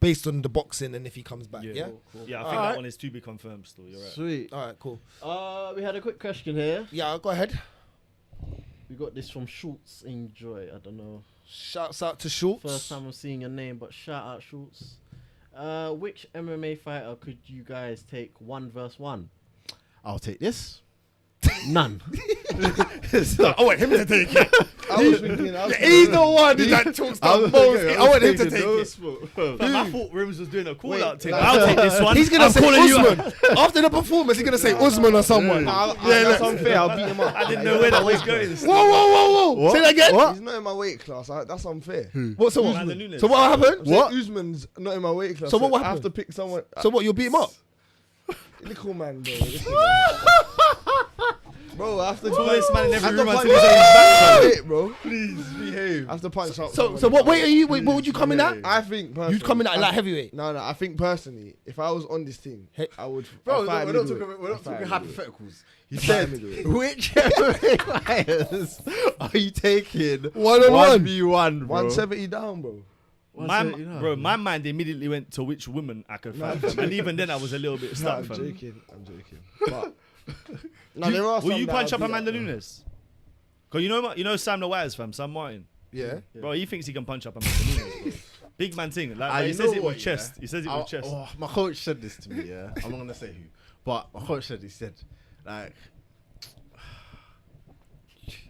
S4: based on the boxing and if he comes back. Yeah.
S1: Cool.
S3: Yeah, I think
S1: Alright.
S3: that one is to be confirmed still. You're right.
S1: Sweet.
S4: All right. Cool.
S1: We had a quick question here.
S4: Yeah. Go ahead.
S1: We got this from Schultz Enjoy. I don't know.
S4: Shouts out to Schultz.
S1: First time I'm seeing your name, but shout out Schultz. Which MMA fighter could you guys take 1v1? I'll take this. None.
S4: I want him to take it.
S2: I was thinking,
S4: He's the one that talks the most. I want him to take it.
S3: Fam, I thought Rimz was doing a call
S2: Wait,
S3: out thing.
S2: like-
S3: I'll take this one.
S4: He's gonna
S3: I'm
S4: say
S3: calling you
S4: Usman.
S3: out.
S4: After the performance, he's gonna say Usman or someone.
S2: That's unfair. I'll beat him up.
S3: I didn't know where that was going.
S4: Whoa. Say that again.
S2: He's not in my weight class. That's unfair.
S4: What? So
S3: Amanda
S4: what?
S3: Nunes.
S4: So what happened?
S2: What? Usman's not in my weight class.
S4: So what
S2: I have
S4: happened?
S2: to pick someone.
S4: So what? You'll beat him up?
S2: Little man, bro. Little man. Bro, I have to
S3: Tallest man in every
S2: I have
S3: room
S2: to
S3: until
S2: punch
S3: he's
S2: up
S3: on his back.
S2: it, bro.
S1: Please behave.
S2: I have to punch up.
S4: So what weight are you? What would you come in at?
S2: I think personally,
S4: You'd come in at like heavyweight.
S2: No. I think personally, if I was on this team, I would.
S1: Bro,
S2: I'd fight
S1: we're not
S2: middleweight.
S1: talking
S2: I'd fight middleweight.
S1: hypotheticals. He
S2: I'd
S1: said,
S2: fight middleweight.
S1: which MMA fighters are you taking
S4: 1-on-1?
S1: 1v1, bro?
S2: 170 down, bro.
S3: Bro, my mind immediately went to which woman I could fight. Fam. And even then, I was a little bit
S2: No,
S3: stuck.
S2: I'm
S3: fam.
S2: joking. But no, there are some
S3: Will you
S2: that
S3: punch
S2: I'll
S3: up
S2: beat
S3: Amanda
S2: bro.
S3: Nunes? Cause you know Sam the Wise, fam, Sam Martin.
S2: Yeah.
S3: Bro, he thinks he can punch up Amanda Nunes, bro. Big man thing. Like, he
S1: you
S3: says
S1: know
S3: it
S1: what,
S3: with chest. He says it with chest.
S1: Oh, my coach said this to me, yeah. I'm not going to say who. But my coach said, he said, like,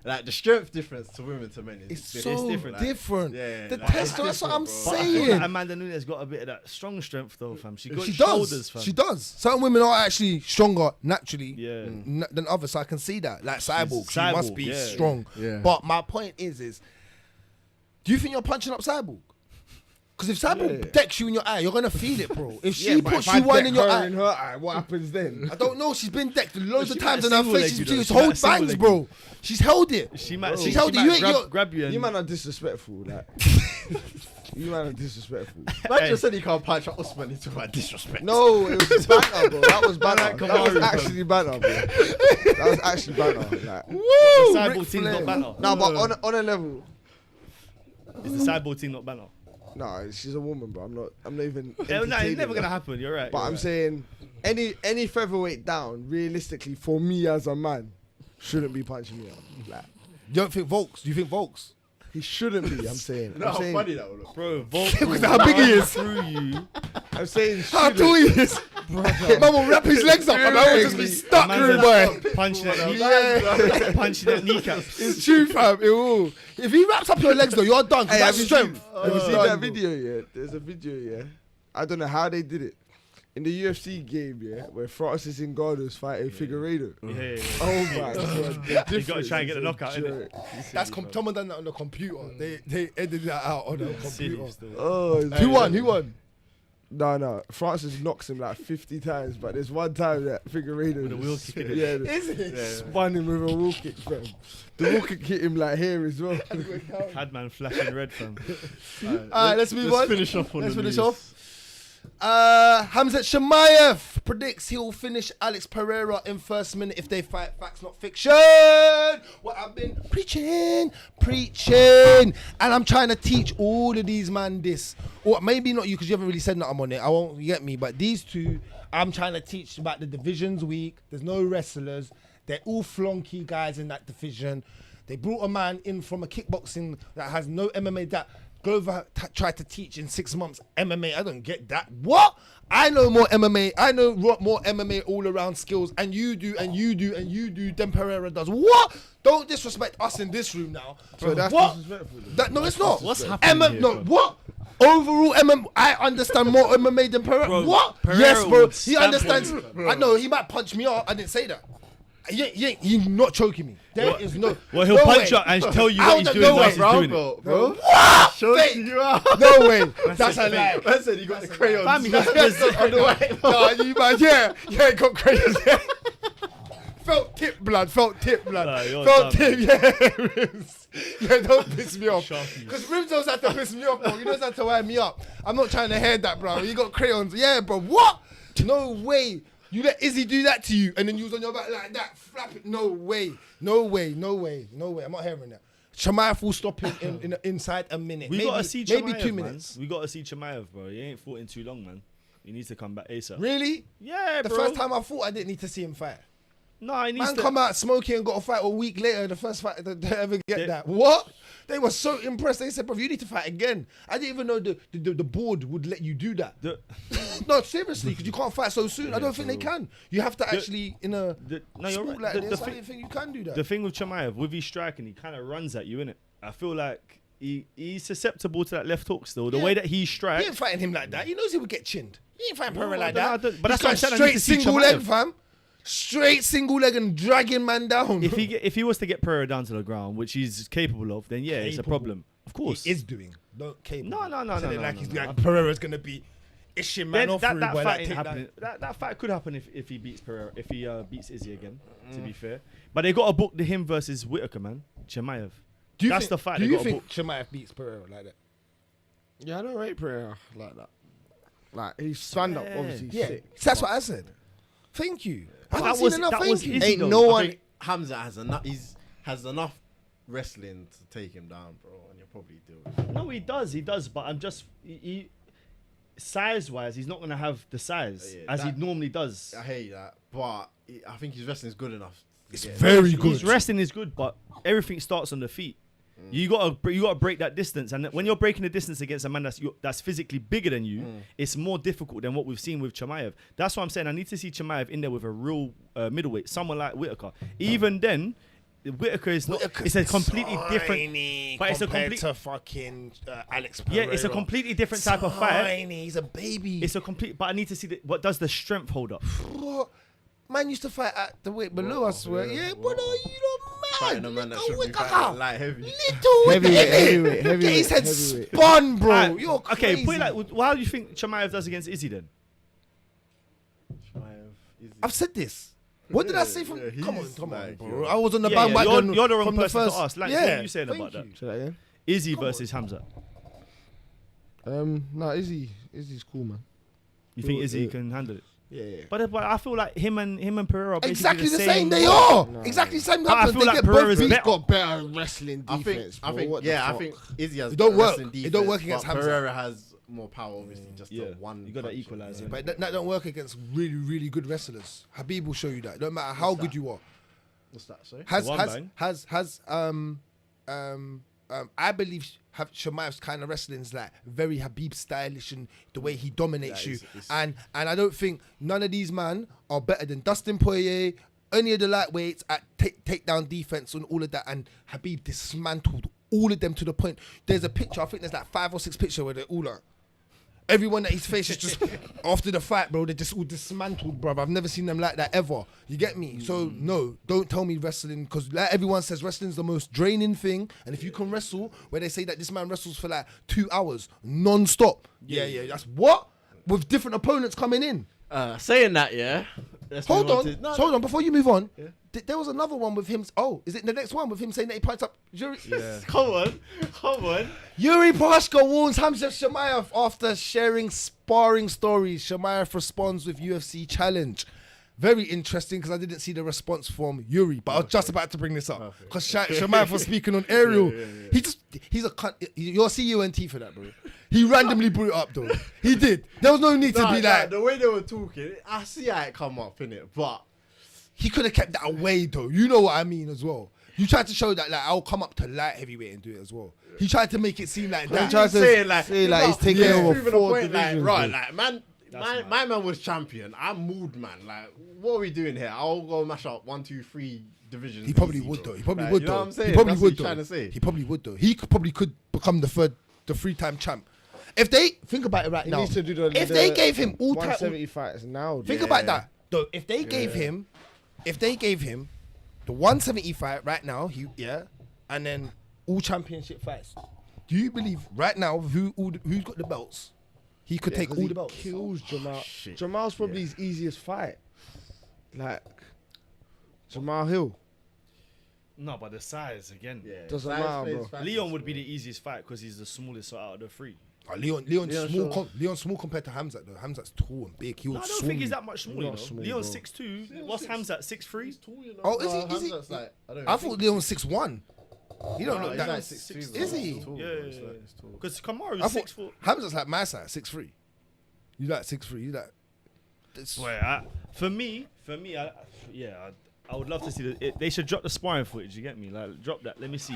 S1: Like the strength difference to women to men is
S4: It's so
S1: different.
S4: different.
S1: Yeah,
S4: The
S1: like,
S4: testo, that's what I'm
S1: bro.
S3: But I feel like
S4: saying.
S3: Amanda Nunes got a bit of that strong strength though, fam. She got
S4: She
S3: shoulders,
S4: does.
S3: fam.
S4: She does. Certain women are actually stronger naturally
S3: Yeah.
S4: than others, so I can see that. Like Cyborg, she must
S3: Cyborg,
S4: be
S3: yeah.
S4: strong.
S1: Yeah.
S4: But my point is, do you think you're punching up Cyborg? Because if Cyborg decks you in your eye, you're gonna feel it, bro. If she puts you one in your eye,
S5: her eye, what happens then?
S4: I don't know. She's been decked loads of
S3: She
S4: times
S3: might
S4: in her
S3: single
S4: face.
S3: leg you
S4: She's
S3: though. She
S4: hold
S3: might single
S4: bangs,
S3: leg
S4: bro. She's held it.
S3: She might.
S4: She's
S3: She
S4: held it.
S3: might
S4: You ain't-
S3: grab you and
S5: You man are disrespectful, like. You man are disrespectful.
S1: Man just said he can't punch up Usman. He's talking about disrespect.
S5: No, it was banter, bro. That was banter.
S3: like
S5: That was
S3: Kamaru,
S5: actually banter, bro. That was actually banter. Like,
S3: the
S4: Woo!
S3: cyborg
S4: Ric
S3: team's not
S4: Flair.
S3: banner.
S5: no, but on a level.
S3: Is the cyborg team not banner?
S5: No, she's a woman, bro. I'm not even.
S3: No, it's
S5: entertaining
S3: never
S5: her.
S3: gonna happen. You're right.
S5: But
S3: you're
S5: I'm
S3: right.
S5: saying any featherweight down, realistically, for me as a man, shouldn't be punching me out. Like,
S4: You don't think Volks? Do you think Volks?
S5: he shouldn't be. I'm saying.
S1: No,
S5: I'm
S1: how
S5: saying.
S1: funny that would look.
S3: bro, Volk
S4: How big he is?
S3: through you.
S5: I'm saying.
S4: How
S5: shouldn't.
S4: tall he is? Man will wrap his legs up and I will just be stuck,
S3: Man's
S4: rude boy.
S3: punching at
S5: Yeah.
S3: punching at kneecaps.
S4: It's true, fam. It will. If he wraps up your legs, though, you're done. 'cause
S5: Hey,
S4: that's
S5: have you
S4: strength.
S5: Have you seen
S4: Done,
S5: that
S4: bro.
S5: video? Yeah, there's a video. Yeah, I don't know how they did it in the UFC game. Yeah, where Francis Ngannous fighting Figueiredo.
S3: Yeah.
S5: Oh my god!
S3: You gotta try and get the knockout, innit?
S4: That's someone done that on the computer. They edited that out on the
S3: Silly
S4: computer.
S3: still.
S5: Oh,
S4: Who won? Who won?
S5: No. Francis knocks him like 50 times, but there's one time that Figueiredo
S3: With a wheel kick in it.
S5: yeah,
S4: Is it?
S5: spun him with a wheel kick, fam. The wheel kick hit him like here as well.
S3: Hadman flashing red, fam.
S4: Alright, let's move on.
S1: Finish off on
S4: Let's
S1: the
S4: finish
S1: news.
S4: off. Khamzat Chimaev predicts he'll finish Alex Pereira in first minute if they fight. Facts, not fiction. What I've been preaching, and I'm trying to teach all of these man this, or maybe not you because you haven't really said nothing on it. I won't get me, but these two, I'm trying to teach about the divisions week. There's no wrestlers. They're all flonky guys in that division. They brought a man in from a kickboxing that has no MMA that. Glover tried to teach in 6 months MMA. I don't get that. What? I know more MMA. I know more MMA all around skills, and you do, and you do, and you do. Then Pereira does. What? Don't disrespect us in this room now.
S5: So that's
S4: what?
S5: disrespectful.
S4: That, no, it's not.
S3: What's happening here,
S4: No,
S3: bro?
S4: what? Overall MMA, I understand more MMA than Pereira.
S3: Bro,
S4: What?
S3: Pereira
S4: Yes, bro.
S3: would
S4: He
S3: stamp
S4: understands.
S3: on you,
S4: I know he might punch me up. I didn't say that. You're not choking me. There is no.
S3: Well, he'll
S4: no
S3: punch
S4: way.
S3: you and tell you
S4: I
S3: what he's
S4: don't
S3: doing
S4: know
S3: whilst
S4: way,
S3: he's doing it.
S1: Bro.
S4: What?
S1: Show
S4: Fake.
S1: you out.
S4: No way. That's a lie.
S1: I said you got the crayons.
S3: Fam, he does-
S1: on the way.
S4: No, you man, yeah, got crazy. Felt tip blood.
S3: Nah, you're
S4: Felt
S3: dumb,
S4: tip, yeah. Rimz. Yeah, don't piss me off.
S3: Sharky.
S4: Because Rimz knows how to piss me off, bro. He knows how to wind me up. I'm not trying to hear that, bro. You got crayons. Yeah, bro. What? No way. You let Izzy do that to you and then you was on your back like that, flap it. No way. I'm not hearing that. Chimaev will stop him inside a minute.
S3: We
S4: maybe,
S3: gotta see Chimaev,
S4: maybe 2
S3: man.
S4: minutes.
S3: We gotta see Chimaev, bro. He ain't fought in too long, man. He needs to come back ASAP.
S4: Really?
S3: Yeah,
S4: The
S3: bro.
S4: first time I fought, I didn't need to see him fight.
S3: No, he needs
S4: Man
S3: to
S4: come out smoking and got a fight a week later, the first fight that they ever get
S3: They-
S4: that. What? They were so impressed. They said, bro, you need to fight again. I didn't even know the board would let you do that. No, seriously, because you can't fight so soon. I don't think they can. You have to actually, in a
S3: no, you're
S4: sport
S3: right.
S4: like
S3: The
S4: this, I
S3: thing-
S4: didn't think you can do that.
S3: The thing with Chimaev, with his striking, he kind of runs at you, innit? I feel like he's susceptible to that left hook still. The
S4: Yeah.
S3: way that he
S4: He
S3: strikes.
S4: ain't fighting him like that. He knows he would get chinned. He ain't fighting
S3: No,
S4: Pereira
S3: I
S4: like
S3: don't know,
S4: that.
S3: I don't- but that's
S4: He's
S3: what I'm
S4: going
S3: saying, I need
S4: straight
S3: to see
S4: single
S3: Chimaev.
S4: leg, fam. Straight single leg and dragging man down.
S3: If he was to get Pereira down to the ground, which he's capable of, then yeah, it's a
S4: Capable.
S3: problem. Of course.
S4: He is doing. Don't capable.
S3: No,
S4: Said it
S3: no,
S4: like
S3: no,
S4: he's
S3: no.
S4: like Pereira's gonna be ishing man off.
S3: that
S4: through,
S3: that
S4: boy,
S3: fight
S4: like,
S3: ain't
S4: take that.
S3: happening. That fight could happen if he beats Pereira, if he beats Izzy again. To be fair, but they got to book him versus Whitaker, man. Chimaev.
S4: Do you
S3: That's
S4: think,
S3: the fight
S4: Do
S3: they
S4: you
S3: gotta
S4: think
S3: book.
S4: Chimaev beats Pereira like that?
S5: Yeah, I don't rate Pereira like that. Like he's stand up,
S3: Yeah.
S5: obviously
S4: Yeah,
S5: sick.
S4: that's what I said. Thank you. I
S3: That
S4: haven't
S3: was-
S4: seen enough.
S3: that
S4: Thank
S3: was
S4: you.
S3: Izzy
S1: Ain't
S3: though.
S1: no
S3: I
S1: one.
S3: think-
S1: Khamzat has enough wrestling to take him down, bro, and you'll probably do it.
S3: No, he does. But I'm just he size-wise, he's not gonna have the size
S1: Yeah,
S3: as he
S1: that-
S3: normally does.
S1: I hate that, but I think his wrestling is good enough.
S4: It's
S1: get-
S4: very good.
S3: His wrestling is good, but everything starts on the feet. You gotta break that distance, and when you're breaking the distance against a man that's physically bigger than you, it's more difficult than what we've seen with Chimaev. That's why I'm saying I need to see Chimaev in there with a real middleweight, someone like Whitaker. Even then, Whitaker is not.
S2: Whitaker's
S3: It's a completely different.
S2: tiny
S3: But it's a
S2: compared
S3: complete.
S2: to fucking Alex
S3: Yeah,
S2: Pereira.
S3: it's a completely different type of fight.
S2: Tiny, he's a baby.
S3: It's a complete. But I need to see what does the strength hold up.
S2: What? Man used to fight at the weight below, I swear. Yeah, brother, you don't
S1: Fighting
S2: mad.
S1: a man that
S2: Little
S1: should be
S2: Whitaker.
S1: fighting light heavy.
S2: Little
S5: Heavyweight,
S2: Get his head
S5: heavyweight.
S2: spun, bro.
S3: Alright,
S2: You're crazy.
S3: okay. Put it like, well, how do you think Chimaev does against Izzy then?
S2: I've said this. What did I say from?
S1: Yeah,
S2: Come on,
S1: he's
S2: come on,
S1: like,
S2: bro.
S1: yeah.
S2: I was on the
S3: Yeah,
S2: bandwagon.
S3: you're the wrong
S2: from
S3: person
S2: the
S3: to
S2: first.
S3: ask. Like,
S2: yeah,
S3: what are you saying
S2: thank
S3: about that?
S2: you.
S5: Say that again.
S3: Izzy versus Khamzat.
S5: No, Izzy's cool, man.
S3: You think
S5: Well,
S3: Izzy can handle it?
S5: Yeah.
S3: But I feel like him and Pereira are basically
S2: Exactly the
S3: the
S2: same. They
S3: No.
S2: are.
S5: No.
S2: Exactly the same.
S3: But I
S2: happens.
S3: feel
S2: They
S3: like
S2: get both
S3: Pereira's
S2: beat.
S3: better.
S5: Got better wrestling
S1: I
S5: defense.
S1: think,
S5: bro. What the
S1: I
S5: fuck?
S1: think Izzy has
S2: It don't
S1: better
S2: work.
S1: wrestling
S2: It don't work
S1: defense,
S2: against
S1: but
S2: Khamzat.
S1: Pereira has more power, obviously, just
S3: Yeah,
S1: the one.
S3: you got that
S1: punch.
S3: equalizer.
S2: But that don't work against really, really good wrestlers. Habib will show you that. No matter how
S1: What's
S2: good
S1: that?
S2: you are.
S1: What's that? Sorry.
S2: I believe Chimaev's kind of wrestling is like very Habib stylish and the way he dominates
S1: Yeah,
S2: you.
S1: it's-
S2: And I don't think none of these men are better than Dustin Poirier, any of the lightweights at takedown defense and all of that. And Habib dismantled all of them to the point. There's a picture, I think there's like 5 or 6 pictures where they're all like, everyone that he's faced is just after the fight, bro. They're just all dismantled, bro. I've never seen them like that ever. You get me? So no, don't tell me wrestling, because like everyone says, wrestling's the most draining thing. And if you can wrestle, where they say that this man wrestles for like 2 hours non-stop. Yeah. That's what with different opponents coming in.
S1: Saying that, yeah. let's
S2: Hold
S1: move
S2: on,
S1: to- no,
S2: hold on. Before you move on, there was another one with him. Oh, is it the next one with him saying that he pints up? Yuri,
S1: Come on.
S2: Yuri Pashka warns Khamzat Chimaev after sharing sparring stories. Chimaev responds with UFC challenge. Very interesting, because I didn't see the response from Yuri, but I was just about to bring this up because Chimaev was speaking on aerial. He's a cunt. You're CUNT for that, bro. He randomly brought it up though. He did. There was no need to be like.
S1: the way they were talking, I see how it come up, innit? But
S2: He could have kept that away though. You know what I mean as well. You tried to show that like I'll come up to light heavyweight and do it as well. He tried to make it seem like that.
S5: tried to
S1: saying like,
S5: say like he's taking over
S1: proving a
S5: 4
S1: point,
S5: divisions.
S1: Like, right,
S5: bro.
S1: like man, my man was champion. I'm mood man. Like, what are we doing here? I'll go mash up 1, 2, 3 divisions.
S2: He probably
S1: easy,
S2: would
S1: bro.
S2: though. He probably
S1: Like,
S2: would
S1: you know
S2: though.
S1: what I'm saying?
S2: He probably
S1: That's
S2: would
S1: what
S2: though.
S1: he's trying to say.
S2: He probably would though. He probably could become the 3-time champ. If they think about it right
S5: He
S2: now,
S5: needs to do the
S2: if they gave him all title,
S5: 170 fights now.
S2: think about that though. If they gave him the 170 fight right now, and then all championship fights. Do you believe right now who's got the belts? He could take all the belts.
S5: Kills Jamal.
S1: shit.
S5: Jamal's probably his easiest fight. Like Jamal Hill.
S3: No, but the size again.
S1: Yeah.
S5: Doesn't
S1: Size
S5: matter,
S1: plays
S5: bro.
S1: factors,
S3: Leon would be the easiest fight because he's the smallest out of the three.
S2: Leon's
S1: Leon
S2: small.
S1: sure.
S2: Leon's small compared to Khamzat though. Khamzat's tall and big. He
S3: No,
S2: would
S3: I don't
S2: swing
S3: think he's
S2: you.
S3: that much smaller.
S5: Not
S3: You know?
S5: small,
S3: Leon's
S5: bro.
S3: 6'2". What's Khamzat? 6'3"?
S2: Oh, is he? I thought Leon's 6'1". He don't look that.
S1: like
S2: Is he?
S3: Yeah. Because Kamaru's
S2: I
S3: 6
S2: thought
S3: foot.
S2: Khamzat's like my size, 6'3". You like 6'3"? You like?
S3: Well, for me, I would love to see they should drop the sparring footage. You get me? Like, drop that. Let me see.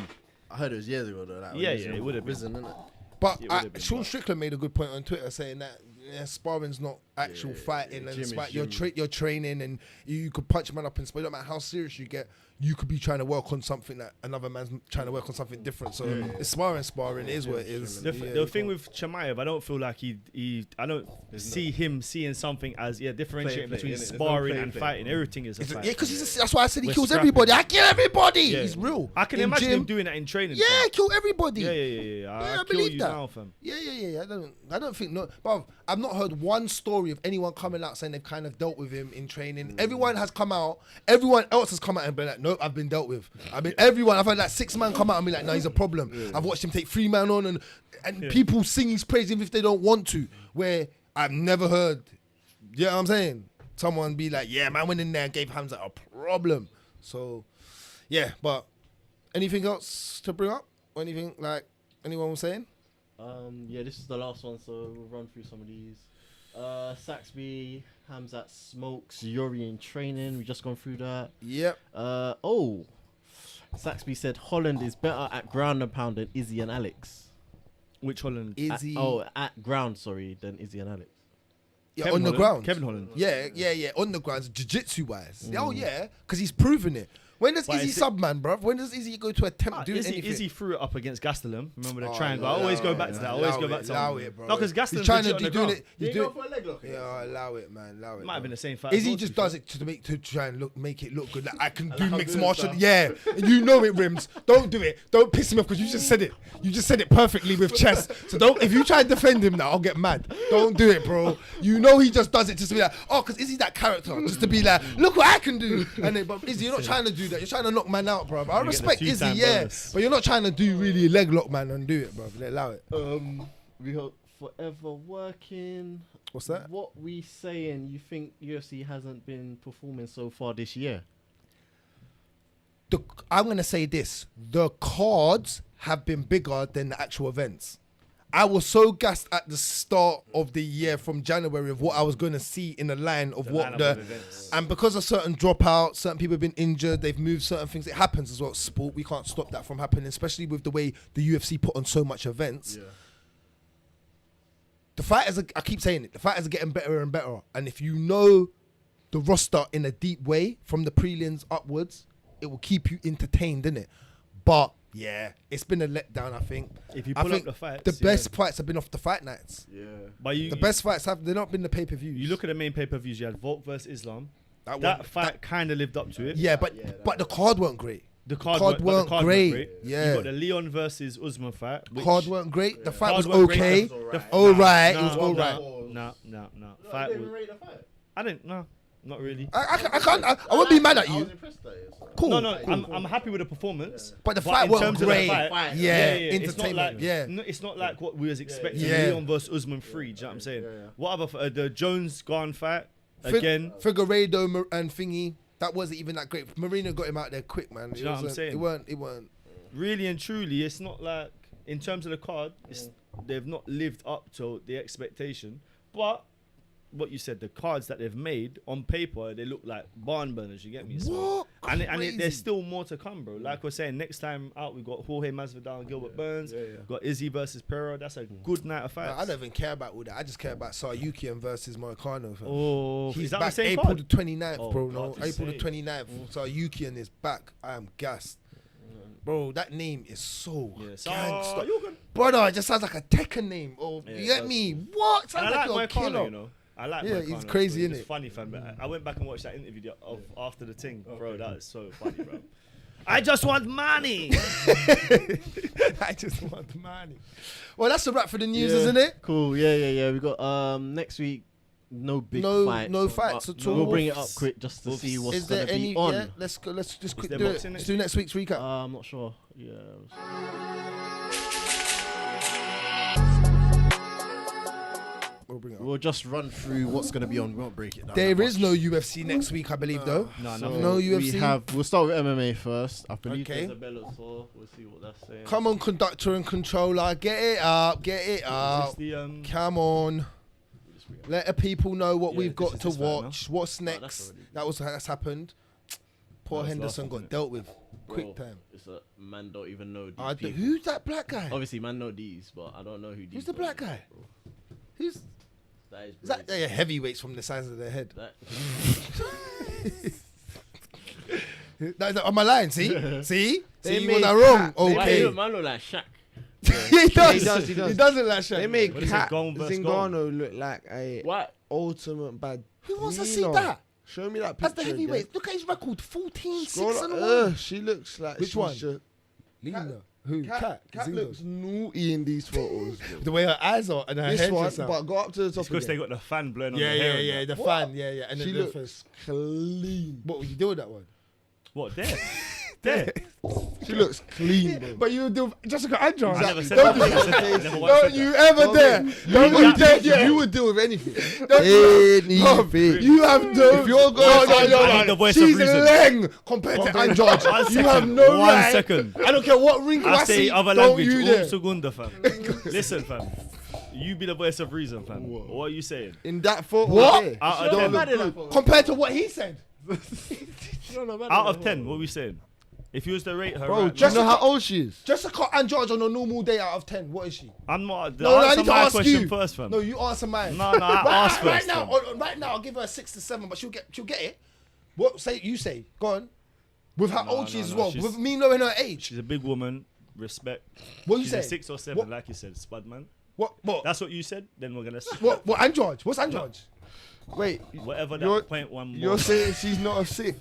S1: I heard it was years ago though. Like,
S3: Yeah, it would have been.
S1: risen, innit?
S2: But
S3: It would've been,
S2: Sean
S3: but-
S2: Strickland made a good point on Twitter saying that sparring's not actual fighting and
S1: gym is
S2: you're training and you could punch a man up and split. No matter how serious you get, you could be trying to work on something that another man's trying to work on something different. So it's sparring is what it is.
S3: The thing with Chimaev, I don't feel like I don't see him seeing something as differentiating
S1: Play,
S3: between
S1: innit? There's no
S3: sparring
S1: play,
S3: and
S1: play.
S3: fighting. Everything is a
S2: Yeah,
S3: fight.
S2: because that's why I said he
S3: We're
S2: kills
S3: scrapping.
S2: everybody. I kill everybody.
S3: Yeah.
S2: He's real.
S3: I can
S2: In
S3: imagine
S2: gym,
S3: him doing that in training.
S2: Yeah,
S3: fam.
S2: kill everybody.
S3: Yeah. I
S2: I
S3: kill
S2: believe
S3: you
S2: that.
S3: now, fam.
S2: Yeah. I don't think no. But I've not heard one story of anyone coming out saying they've kind of dealt with him in training. Everyone has come out. Everyone else has come out and been like, nope, I've been dealt with. I've had like 6 man come out and be like, no, he's a problem. I've watched him take 3 man on and people sing his praise even if they don't want to. Where I've never heard. You know what I'm saying? Someone be like, yeah, man went in there and gave Khamzat a problem. So, yeah, but anything else to bring up? Or anything like anyone was saying?
S1: Yeah, this is the last one, so we'll run through some of these. Saxby, Khamzat smokes, Yuri in training. We just gone through that.
S2: Yep.
S1: Saxby said Holland is better at ground and pound than Izzy and Alex.
S3: Which Holland?
S2: Izzy.
S1: At ground, sorry, than Izzy and Alex.
S2: Yeah,
S3: Kevin
S2: on the
S3: Holland.
S2: ground.
S3: Kevin Holland.
S2: Yeah. On the ground, jiu-jitsu wise. Oh yeah, because he's proven it. When does
S3: But
S2: Izzy
S3: it's-
S2: sub, man, bruv? When does Izzy go to attempt doing anything?
S3: Izzy threw it up against Gastelum. Remember the
S2: Oh,
S3: triangle?
S2: yeah,
S3: I always go
S2: yeah,
S3: back to that. I
S2: yeah.
S3: always
S2: Allow
S3: go
S2: it,
S3: back to
S2: allow
S3: that.
S2: it, bro.
S3: No, because Gastelum's
S2: He's trying to
S3: legit on
S2: do
S3: the
S2: doing
S3: ground.
S2: it. He's doing.
S1: for a leg lock.
S2: Yeah, allow it, man. Allow it.
S3: Might have
S2: bro.
S3: been the same fight.
S2: Izzy just does it to try and make it look good. Like I can do mixed martial. Yeah, and you know it, Rimz. Don't do it. Don't piss him off because you just said it. You just said it perfectly with chest. So don't. If you try and defend him now, I'll get mad. Don't do it, bro. You know he just does it just to be like, oh, because Izzy's that character, just to be like, look what I can do. And then, but Izzy, you're not trying to do that. You're trying to knock man out, bro. I respect Izzy, yeah, but you're not trying to do really a leg lock, man, and do it, bro. Allow it.
S1: We hope forever working.
S2: What's that?
S1: What we saying? You think UFC hasn't been performing so far this year?
S2: I'm gonna say this: the cards have been bigger than the actual events. I was so gassed at the start of the year from January of what I was going to see in the line of what
S3: lineup
S2: the
S3: of events.
S2: and because of certain dropouts, certain people have been injured, they've moved certain things. It happens as well. Sport, we can't stop that from happening, especially with the way the UFC put on so much events.
S1: Yeah.
S2: The fighters, I keep saying it, the fighters are getting better and better. And if you know the roster in a deep way from the prelims upwards, it will keep you entertained, innit? But yeah, it's been a letdown, I think.
S3: If you
S2: I
S3: pull up
S2: think
S3: the fights,
S2: the best fights have been off the fight nights.
S1: Yeah.
S3: But
S2: The best fights have they not been the pay-per-views.
S3: You look at the main pay-per-views. You had Volk versus Islam.
S2: that
S3: That
S2: one-
S3: fight kind of lived up to it.
S2: yeah, but the card weren't great.
S3: The card
S2: Card
S3: weren't
S2: weren't great.
S3: You
S2: Yeah.
S3: got the Leon versus Usman fight. which-
S2: Card weren't great. The fight
S3: Cards
S2: was
S3: weren't great.
S2: okay.
S3: The-
S2: All right,
S3: nah,
S2: it was all
S3: nah,
S2: right.
S3: No. Fight was, I didn't. No, not really.
S2: I can't. I won't be mad at
S1: I was
S2: you.
S1: impressed at it. So.
S2: Cool.
S3: No. I'm happy with the performance.
S2: But the fight
S3: in
S2: wasn't
S3: terms of the
S2: great.
S3: fight,
S2: Yeah,
S3: It's not
S2: entertainment.
S3: like,
S2: Yeah.
S3: no, it's not like what we was expecting.
S2: Yeah.
S3: Leon versus Usman 3. Do you know what I'm saying?
S1: Yeah.
S3: What other the Jones Garn fight
S2: Fig-
S3: again?
S2: Figueiredo and Thingy. That wasn't even that great. Marina got him out there quick, man.
S3: Do you know what I'm saying?
S2: It weren't.
S3: Really and truly, it's not like in terms of the card, they've not lived up to the expectation. But what you said, the cards that they've made on paper, they look like barn burners. You get me? So,
S2: What?
S3: and
S2: Crazy.
S3: there's still more to come, bro. Like we're saying, next time out we got Jorge Masvidal and Gilbert Burns. Got Izzy versus Pereira. That's a good night of fights.
S2: I don't even care about all that. I just care about Sayukian versus Moicano. fam.
S3: Oh,
S2: He's
S3: is that
S2: back
S3: the same
S2: April
S3: card?
S2: the 29th,
S3: Oh,
S2: bro.
S3: hard
S2: No,
S3: to
S2: April the
S3: say.
S2: 29th. Sayukian is back. I am gassed. Bro, that name is so
S3: So
S2: gangster.
S3: you're good.
S2: Brother, it just sounds like a Tekken name. Oh,
S3: Yeah,
S2: you
S3: it
S2: get
S3: does.
S2: me? What?
S3: And
S2: Sounds
S3: I
S2: like
S3: like
S2: you're a
S3: Moicano,
S2: killer.
S3: you know. I like
S2: Yeah,
S3: Moicano.
S2: he's crazy,
S3: It's
S2: innit?
S3: funny, fam. But I went back and watched that interview of after the thing, bro. That is so funny, bro. I just want money.
S2: I just want money. Well, that's a wrap for the news, isn't it?
S1: Cool. Yeah. We got next week. No big
S2: No-
S1: fights.
S2: no fights
S1: but
S2: at all.
S1: We'll bring it up quick just to
S3: Oops.
S1: see what's
S2: Is there
S1: gonna
S2: any?
S1: be on.
S2: Yeah, let's go. Let's just quick
S3: there
S2: do it.
S3: boxing
S2: Let's
S3: next
S2: do next week's recap.
S1: I'm not sure. Yeah.
S2: We'll bring it up.
S1: We'll just run through what's gonna be on. We won't break it down.
S2: There
S1: that
S2: is
S1: much.
S2: no UFC next week, I believe, though.
S3: No,
S1: So
S3: nothing.
S2: No
S1: We
S2: UFC?
S1: we'll start with MMA first. I believe
S2: Okay.
S1: there's a Bellator. We'll see what that's saying.
S2: Come on, conductor and controller, get it up, get it
S3: Is
S2: up.
S3: this the
S2: Come on. Let the people know what
S3: Yeah,
S2: we've
S3: this
S2: got
S3: is
S2: to
S3: this fight, no?
S2: watch. What's
S1: that's
S2: next?
S1: already-
S2: That's happened. Poor
S3: That was
S2: Henderson
S3: last
S2: got
S3: one, innit?
S2: dealt with quick
S1: Bro,
S2: time.
S1: It's a man don't even know these people.
S2: Who's that black guy?
S1: Obviously, man know these, but I don't know who these.
S2: Who's the
S1: guys
S2: black guy?
S1: is, bro.
S2: Who's
S1: That is.
S2: is that?
S1: crazy.
S2: They're heavyweights from the size of their head.
S1: That,
S2: On my line, see? See?
S5: They
S2: See,
S5: made
S2: was I wrong?
S5: Cat- they
S1: Why
S2: Okay.
S1: you man look like Shaq?
S2: He does.
S5: He does.
S2: He doesn't like Shaq.
S5: They made
S3: What is it,
S5: Cat
S3: Gone versus Gone?
S5: Zingano look like a
S1: What?
S5: ultimate bad.
S2: Who wants to see
S5: cleaner.
S2: that?
S5: Show me that
S2: That's
S5: picture.
S2: the
S5: again.
S2: heavyweight. Look at his record: 14, 6
S5: Scroll
S2: and
S5: up.
S2: 1.
S5: She looks like
S2: Which
S5: she's
S2: one?
S5: just-
S2: Lena. Who?
S5: Cat
S2: Zingos.
S5: looks naughty in these photos. bro.
S2: The way her eyes are and her
S5: This
S2: head
S5: one,
S2: just out.
S5: but go up to the top
S3: because they
S5: again.
S3: got the fan blowing on
S2: Yeah,
S3: the hair. and
S2: yeah,
S3: that.
S2: the
S5: What?
S2: fan, yeah. And
S5: She
S2: then the
S5: looks
S2: first.
S5: clean.
S2: What would you do with that one?
S3: What there? There.
S5: She looks clean, bro.
S2: But you do Jessica Andrews.
S3: I never said
S2: Don't
S3: that.
S2: do
S3: I never once
S2: Don't
S3: said
S2: you
S3: that.
S2: ever dare. Don't you dare.
S5: You
S2: Yeah.
S5: would deal with anything.
S2: Don't you-
S5: Anything.
S2: You have no.
S5: If you're going
S3: I need the voice of
S2: She's
S3: reason.
S2: leng compared to Andrade.
S3: One
S2: You have
S3: second,
S2: no
S3: one
S2: right.
S3: second.
S2: I don't care what wrinkle I
S3: I say
S2: see.
S3: other
S2: Don't
S3: language.
S2: you dare.
S3: Segunda, fam. Listen, fam. You be the voice of reason, fam. What are you saying?
S5: In that photo,
S2: What?
S5: there,
S3: Out
S5: she
S3: of
S5: don't
S3: 10.
S5: look good.
S2: Compared to what he said.
S3: Out of 10, what are we saying? If you was to rate her,
S5: Bro,
S3: right
S5: do you
S3: now,
S5: know how old she is?
S2: Jessica Andrade on a normal day out of 10. What is she?
S3: I'm not.
S2: No, I
S3: Answer
S2: need to
S3: my
S2: ask
S3: question
S2: you.
S3: first, fam.
S2: No, you answer mine.
S3: No, I asked
S2: right
S3: first.
S2: now,
S3: fam.
S2: right now, I'll give her a 6 to 7, but she'll get it. What say you say? Go on. With how
S3: No,
S2: old she
S3: no,
S2: is as
S3: no,
S2: well.
S3: she's-
S2: With me knowing her age.
S3: She's a big woman. Respect.
S2: What you
S3: She's
S2: say?
S3: a 6 or 7,
S2: What?
S3: like you said, spud man.
S2: What?
S3: That's what you said. Then we're gonna
S2: What? And George? What's and George?
S5: Wait,
S3: whatever
S5: You're-
S3: that point one.
S5: you're saying she's not a 6?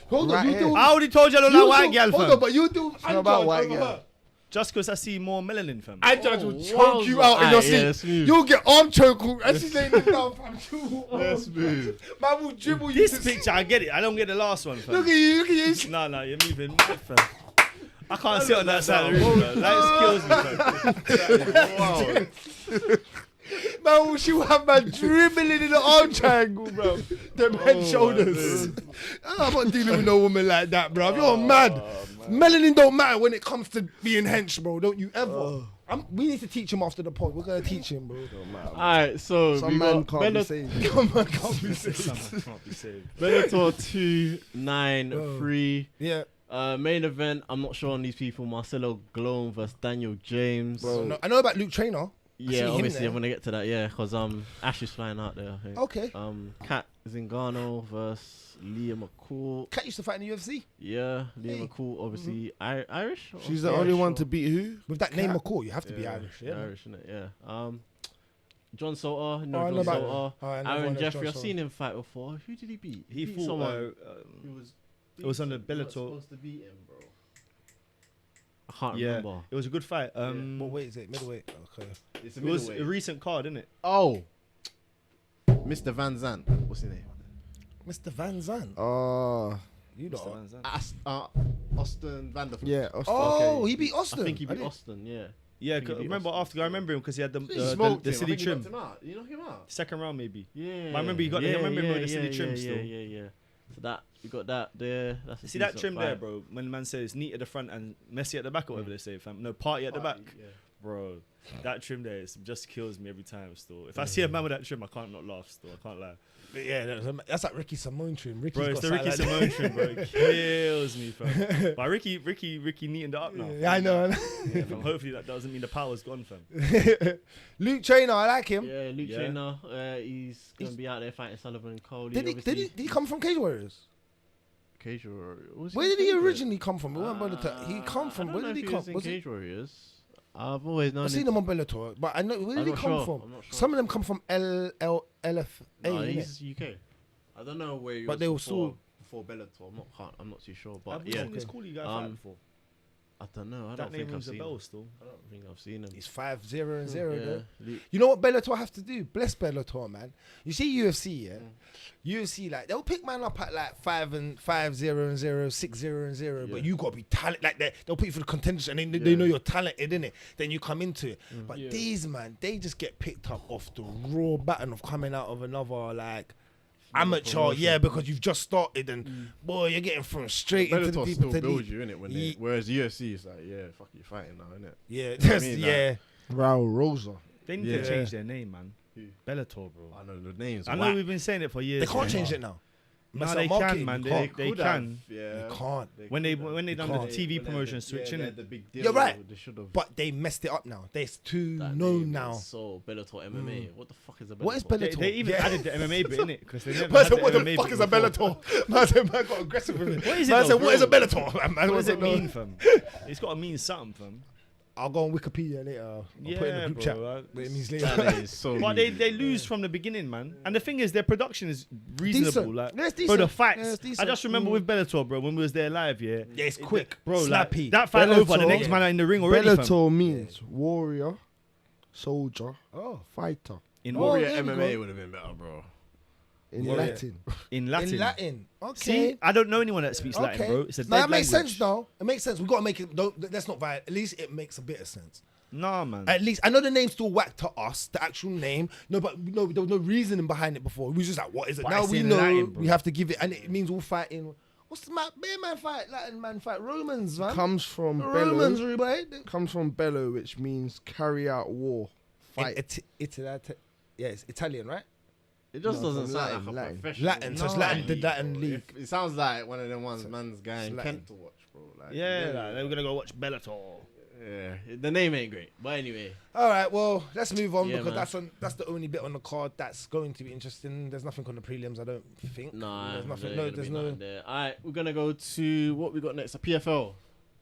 S2: Hold
S5: Right
S2: on, you
S5: here.
S2: do.
S3: I already told you I don't
S2: you
S3: like white
S2: do-
S3: girl,
S2: Hold
S3: fam.
S2: on, but you do and
S5: about
S2: George
S5: white
S2: over
S5: girl.
S2: her.
S3: Just because I see more melanin, fam.
S2: And George will choke
S1: wow.
S2: you out in your
S1: Aight, yeah,
S2: seat.
S1: smooth.
S2: You'll get arm choke and she's laying down, fam. She will-
S1: That's smooth.
S2: Man will dribble you.
S3: This
S2: to-
S3: picture, I get it. I don't get the last one, fam.
S2: Look at you, look at you.
S3: No, you're moving mad, fam. I can't sit on that side of the room, bro. That kills me, fam.
S1: Wow.
S2: Man, she will have man dribbling in the arm triangle, bro. Them head shoulders. I'm not dealing with no woman like that, bro. You're mad. Melanin don't matter when it comes to being hench, bro. Don't you ever. We need to teach him after the pod. We're gonna teach him, bro.
S1: Alright, so
S5: Some
S1: we
S5: man
S1: got
S5: can't be
S1: Bellator,
S5: saved.
S2: Come on, can't be saved.
S3: Someone can't be saved.
S1: Bellator 293.
S2: Yeah.
S1: Main event, I'm not sure on these people. Marcelo Gloam versus Daniel James.
S2: No, I know about Luke Trainer. see
S1: Yeah,
S2: him
S1: obviously
S2: there.
S1: I'm gonna get to that. Yeah, because Ash is flying out there. I think.
S2: Okay.
S1: Kat Zingano versus Leah McCool.
S2: Kat used to fight in the UFC
S1: Yeah, Leah
S2: Hey.
S1: McCool, obviously Irish. or
S5: She's the
S1: Irish
S5: only one
S1: or-
S5: to beat who?
S2: with that name
S5: Kat?
S2: McCall. You have to be Irish. Yeah.
S1: Irish, innit? Yeah. John Soter,
S2: Oh, I
S1: John
S2: know about-
S1: Soter.
S2: Oh, I know
S1: Aaron
S2: one of
S1: Jeffrey,
S2: John
S1: I've
S2: Soter.
S1: seen him fight before. Who did he beat?
S3: He
S1: beat
S3: fought.
S1: someone who was.
S3: It was on the
S1: decent. He was
S3: Bellator.
S1: supposed to beat him, bro. I can't
S3: Yeah,
S1: remember.
S3: it was a good fight.
S2: What weight is it? Middleweight. Okay.
S1: It's a
S3: It was
S1: middleweight.
S3: a recent card, isn't it?
S1: Oh, Mr. Van Zandt. What's his name?
S2: Mr. Van Zandt. You
S3: Mr.
S2: know.
S3: Van Zandt.
S1: Austin Vanderford.
S5: Yeah.
S2: Oh,
S1: Okay.
S2: he beat Austin.
S1: I think he beat
S2: didn't-
S1: Austin. Yeah.
S3: Yeah,
S1: think he
S3: 'cause I
S1: beat
S3: remember
S1: Austin.
S3: after I remember him because he had the
S1: He smoked
S3: the
S1: him. I
S3: city
S1: think he
S3: trim.
S1: knocked him out. You knock him out.
S3: Second round maybe.
S1: Yeah.
S3: But I remember he got- I remember him with the silly trim
S1: yeah,
S3: still.
S1: Yeah. So that you got that there. That's a
S3: See that
S1: decent
S3: trim there,
S1: fight.
S3: bro? When the man says neat at the front and messy at the back or whatever they say, fam. No, party at the back.
S1: Yeah.
S3: Bro, that trim there just kills me every time still. If I see a man with that trim, I can't not laugh still. I can't lie.
S2: But yeah, that's like Ricky Simone trim. Ricky's
S3: Bro, it's
S2: got
S3: the Ricky
S2: something like
S3: Simone trim, bro. It kills me, fam. But Ricky neatened it up now.
S2: that. Yeah, I know.
S3: Yeah, fam. Hopefully that doesn't mean the power's gone, fam.
S2: Luke Trainer, I like him.
S1: Yeah, Luke
S3: Yeah.
S1: Trainer. He's gonna be out there fighting Sullivan and Coley.
S2: Did he come from Cage Warriors?
S1: Cage Warriors.
S2: Where did he originally come from? He went Bellator. He come from.
S1: I
S2: Where
S1: don't
S2: did he
S1: know if
S2: come?
S1: was in
S2: Was he?
S1: Cage Warriors. I've always known.
S2: I've seen him on Bellator, but I know where did
S1: I'm
S2: he
S1: not
S2: come
S1: sure.
S2: from?
S1: I'm not sure.
S2: Some of them come from LFA.
S1: No,
S2: innit?
S1: he's UK. I don't know where he
S2: But
S1: was
S2: they were
S1: before Bellator. I'm not too sure,
S3: Have
S1: but
S3: we
S1: yeah.
S3: seen this Cooley guy
S1: Um,
S3: fight before?
S1: I don't know. I
S3: That
S1: don't
S3: name
S1: think I've
S3: rings a
S1: seen
S3: bell
S1: him.
S3: still.
S1: I don't think I've seen him.
S2: He's 5-0-0.
S1: Yeah.
S2: though.
S1: Luke-
S2: You know what Bellator have to do? Bless Bellator, man. You see UFC, yeah. UFC, like they'll pick man up at like 5-0-0, 6-0-0, but
S1: Yeah.
S2: you gotta be talented. Like they'll put you for the contention, and they know you're talented, innit? Then you come into it. But
S1: Yeah.
S2: these man, they just get picked up off the raw baton of coming out of another like amateur,
S1: promotion.
S2: yeah, because you've just started, and boy, you're getting thrown straight into the
S1: Bellator
S2: deep
S1: still
S2: into the
S1: builds
S2: league.
S1: you in it when
S2: Ye-
S1: they, whereas UFC is like, yeah, fuck you fighting now, innit?
S2: Yeah,
S1: I
S2: just,
S1: mean,
S2: yeah.
S5: Raul Rosa.
S3: They need
S1: Yeah.
S3: to change their name, man.
S1: Who?
S3: Bellator, bro.
S1: I know the names.
S3: I know we've been saying it for years.
S2: They can't
S3: man.
S2: change it now.
S3: No,
S2: Mess up
S3: they
S2: marketing,
S3: can, man.
S2: you
S3: They
S2: can't.
S3: can.
S1: Yeah.
S2: You can't.
S3: When they done the
S2: can't.
S3: TV promotion switch,
S1: yeah,
S3: innit?
S1: the big deal.
S2: You're right.
S1: They should have.
S2: But they messed it up now. They're too
S1: That
S2: known
S1: name
S2: now.
S1: is So Bellator MMA. What the fuck is a Bellator?
S2: What is
S3: They,
S2: Bellator?
S3: they even
S2: Yeah.
S3: added the MMA bit in it because they never
S2: Man
S3: had
S2: said,
S3: the
S2: what the
S3: MMA
S2: fuck
S3: bit
S2: is a
S3: before.
S2: Bellator? Man said, man got aggressive with it.
S3: What is it
S2: Man
S3: though,
S2: said, what is a
S3: bro?
S2: Bellator? Man
S3: What does it
S2: wasn't know.
S3: mean, fam? It's got to mean something, fam.
S2: I'll go on Wikipedia later. I'll put it in the group chat.
S3: bro.
S2: What it means
S1: That
S2: later.
S1: is so.
S3: But they lose from the beginning, man. And the thing is, their production is reasonable.
S2: Decent.
S3: Like,
S2: Yeah, it's
S3: bro, the
S2: decent.
S3: fights.
S2: Yeah, it's
S3: I
S2: decent.
S3: just remember with Bellator, bro, when we was there live, yeah.
S2: Yeah, it's quick,
S3: bro.
S2: snappy.
S3: Like, that fight over, the
S5: Bellator-
S3: next man are in the ring already, fam.
S5: Bellator means warrior, soldier,
S2: Oh.
S5: fighter
S3: In
S2: Oh,
S1: Warrior
S2: there we
S1: MMA
S2: go.
S1: would have been better, bro.
S5: in
S2: Warrior.
S5: Latin.
S3: in Latin.
S2: In Latin. Okay.
S3: See, I don't know anyone that speaks Latin, bro. It's a
S2: Now
S3: dead
S2: that makes
S3: language.
S2: sense, though. It makes sense. We gotta make it. Let's not violate. At least it makes a bit of sense.
S3: Nah, man.
S2: At least I know the name's still whack to us, the actual name. No, but no, there was no reasoning behind it before. We was just like, what is it?
S3: But
S2: Now
S3: it's
S2: we
S3: in
S2: know
S3: Latin, bro.
S2: we have to give it, and it means all fighting. What's the bear man fight? Latin man fight Romans, man.
S5: Comes from
S2: Romans,
S5: bello.
S2: right?
S5: Comes from bello, which means carry out war, fight.
S2: Yeah, it's Italian, right?
S1: It just
S5: No,
S1: doesn't
S5: from
S1: sound
S5: Latin,
S1: like a
S5: Latin.
S1: professional.
S2: Latin, so it's Latin, the Latin league.
S1: It sounds like one of them ones man's guy in
S2: Latin.
S1: Kent to watch, bro. Like,
S3: yeah, like, they were gonna go watch Bellator.
S1: Yeah, the name ain't great, but anyway.
S2: All right, well, let's move on
S1: Yeah,
S2: because
S1: man.
S2: that's the only bit on the card that's going to be interesting. There's nothing on the prelims, I don't think.
S1: Nah,
S2: there's nothing.
S1: there
S2: No,
S1: ain't
S2: there's
S1: gonna be
S2: no.
S1: nothing there. All right, we're gonna go to what we got next. A PFL.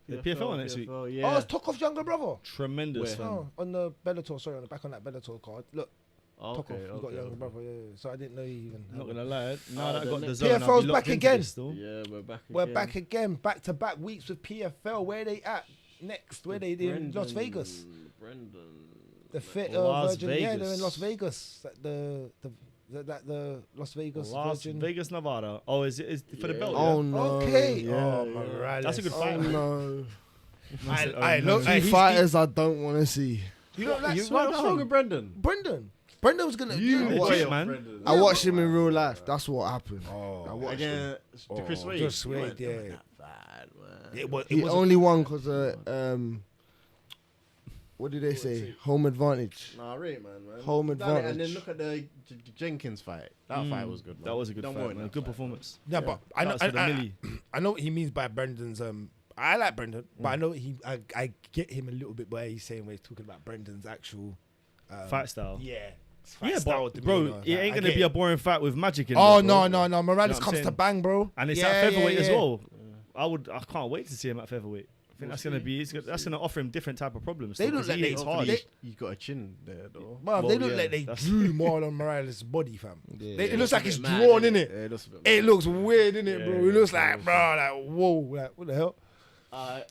S3: The PFL next week.
S1: PFL,
S2: Oh,
S1: yeah.
S2: it's Tokov's younger brother.
S3: Tremendous,
S1: Where?
S3: fam.
S2: Oh, on the Bellator. Sorry, on the back on that Bellator card. Look,
S1: Oh,
S2: Tokov, you got younger brother. Yeah, yeah. So I didn't know you even.
S3: I'm not gonna lie. Now that I
S1: the
S3: got the
S1: next-
S3: zone, I'll
S2: PFL's
S3: be locked
S2: back
S3: into
S2: again.
S3: this still.
S1: Yeah, we're back.
S2: We're
S1: again.
S2: back again, back to back weeks with PFL. Where they at next? Where they in Las Vegas?
S1: Brendan.
S2: The fit
S3: Las
S2: Virgin. Yeah, they're in
S3: Vegas.
S2: Las Vegas. The Las Vegas
S3: Las
S2: Virgin.
S3: Vegas, Nevada. Oh, is it for the
S1: Yeah.
S3: belt?
S5: Oh
S3: yeah?
S5: no.
S2: Okay.
S1: Yeah,
S2: Oh,
S1: yeah.
S2: Morales.
S3: That's a good
S5: Oh
S3: fight. man.
S5: no.
S2: I look.
S5: Two fighters I don't want to see.
S2: You don't like
S1: What's
S2: swear
S1: wrong with
S2: down.
S1: Brendan?
S2: Brendan was gonna.
S3: You
S2: do
S3: legit,
S2: it.
S3: man.
S5: I watched him in real life. That's what happened. I
S2: Oh,
S5: watched him.
S1: Against the Chris Wade.
S2: Chris Wade,
S1: He weren't
S2: yeah.
S1: that bad, man.
S2: it was.
S5: He only won because what did they say? Home advantage.
S1: Nah, rate, man.
S5: Home
S1: Done it, And then
S5: advantage.
S1: look at the Jenkins fight. That fight was good, man.
S3: That was a good
S1: Don't
S3: fight,
S1: worry
S3: man.
S1: that
S3: Good
S1: fight.
S3: performance.
S2: Yeah, but I know.
S3: Shouts to the Millie.
S2: I know what he means by Brendan's. I like Brendan, but I know I get him a little bit by he's saying where he's talking about Brendan's actual
S3: Fight style.
S2: Yeah.
S3: Yeah,
S2: style
S3: but bro,
S2: demeanor.
S3: it ain't
S2: I
S3: gonna
S2: get
S3: be a
S2: it.
S3: boring fight with magic in
S2: Oh
S3: it,
S2: no,
S3: bro.
S2: no, Morales
S3: You know what I'm
S2: comes to
S3: saying?
S2: bang, bro.
S3: And it's
S2: Yeah,
S3: at featherweight
S2: yeah,
S3: as
S2: yeah.
S3: well. I can't wait to see him at featherweight. I think that's gonna be. That's gonna offer him different type of problems.
S2: They
S3: still,
S2: look
S3: 'cause
S2: like
S3: he
S2: they-
S3: hits
S1: Hopefully
S3: hard.
S1: you got a chin there, though.
S2: Bro,
S3: Well,
S2: they look
S3: yeah,
S2: like they
S3: that's-
S2: drew Marlon Morales' body, fam.
S5: Yeah.
S2: It looks like
S1: a
S2: it's
S1: bit mad,
S2: drawn
S1: innit?
S2: in it.
S1: Yeah, it looks a bit
S2: It
S1: mad.
S2: looks weird, innit, bro?
S1: Yeah,
S2: It looks
S1: yeah,
S2: like, bro, like whoa, like what the hell?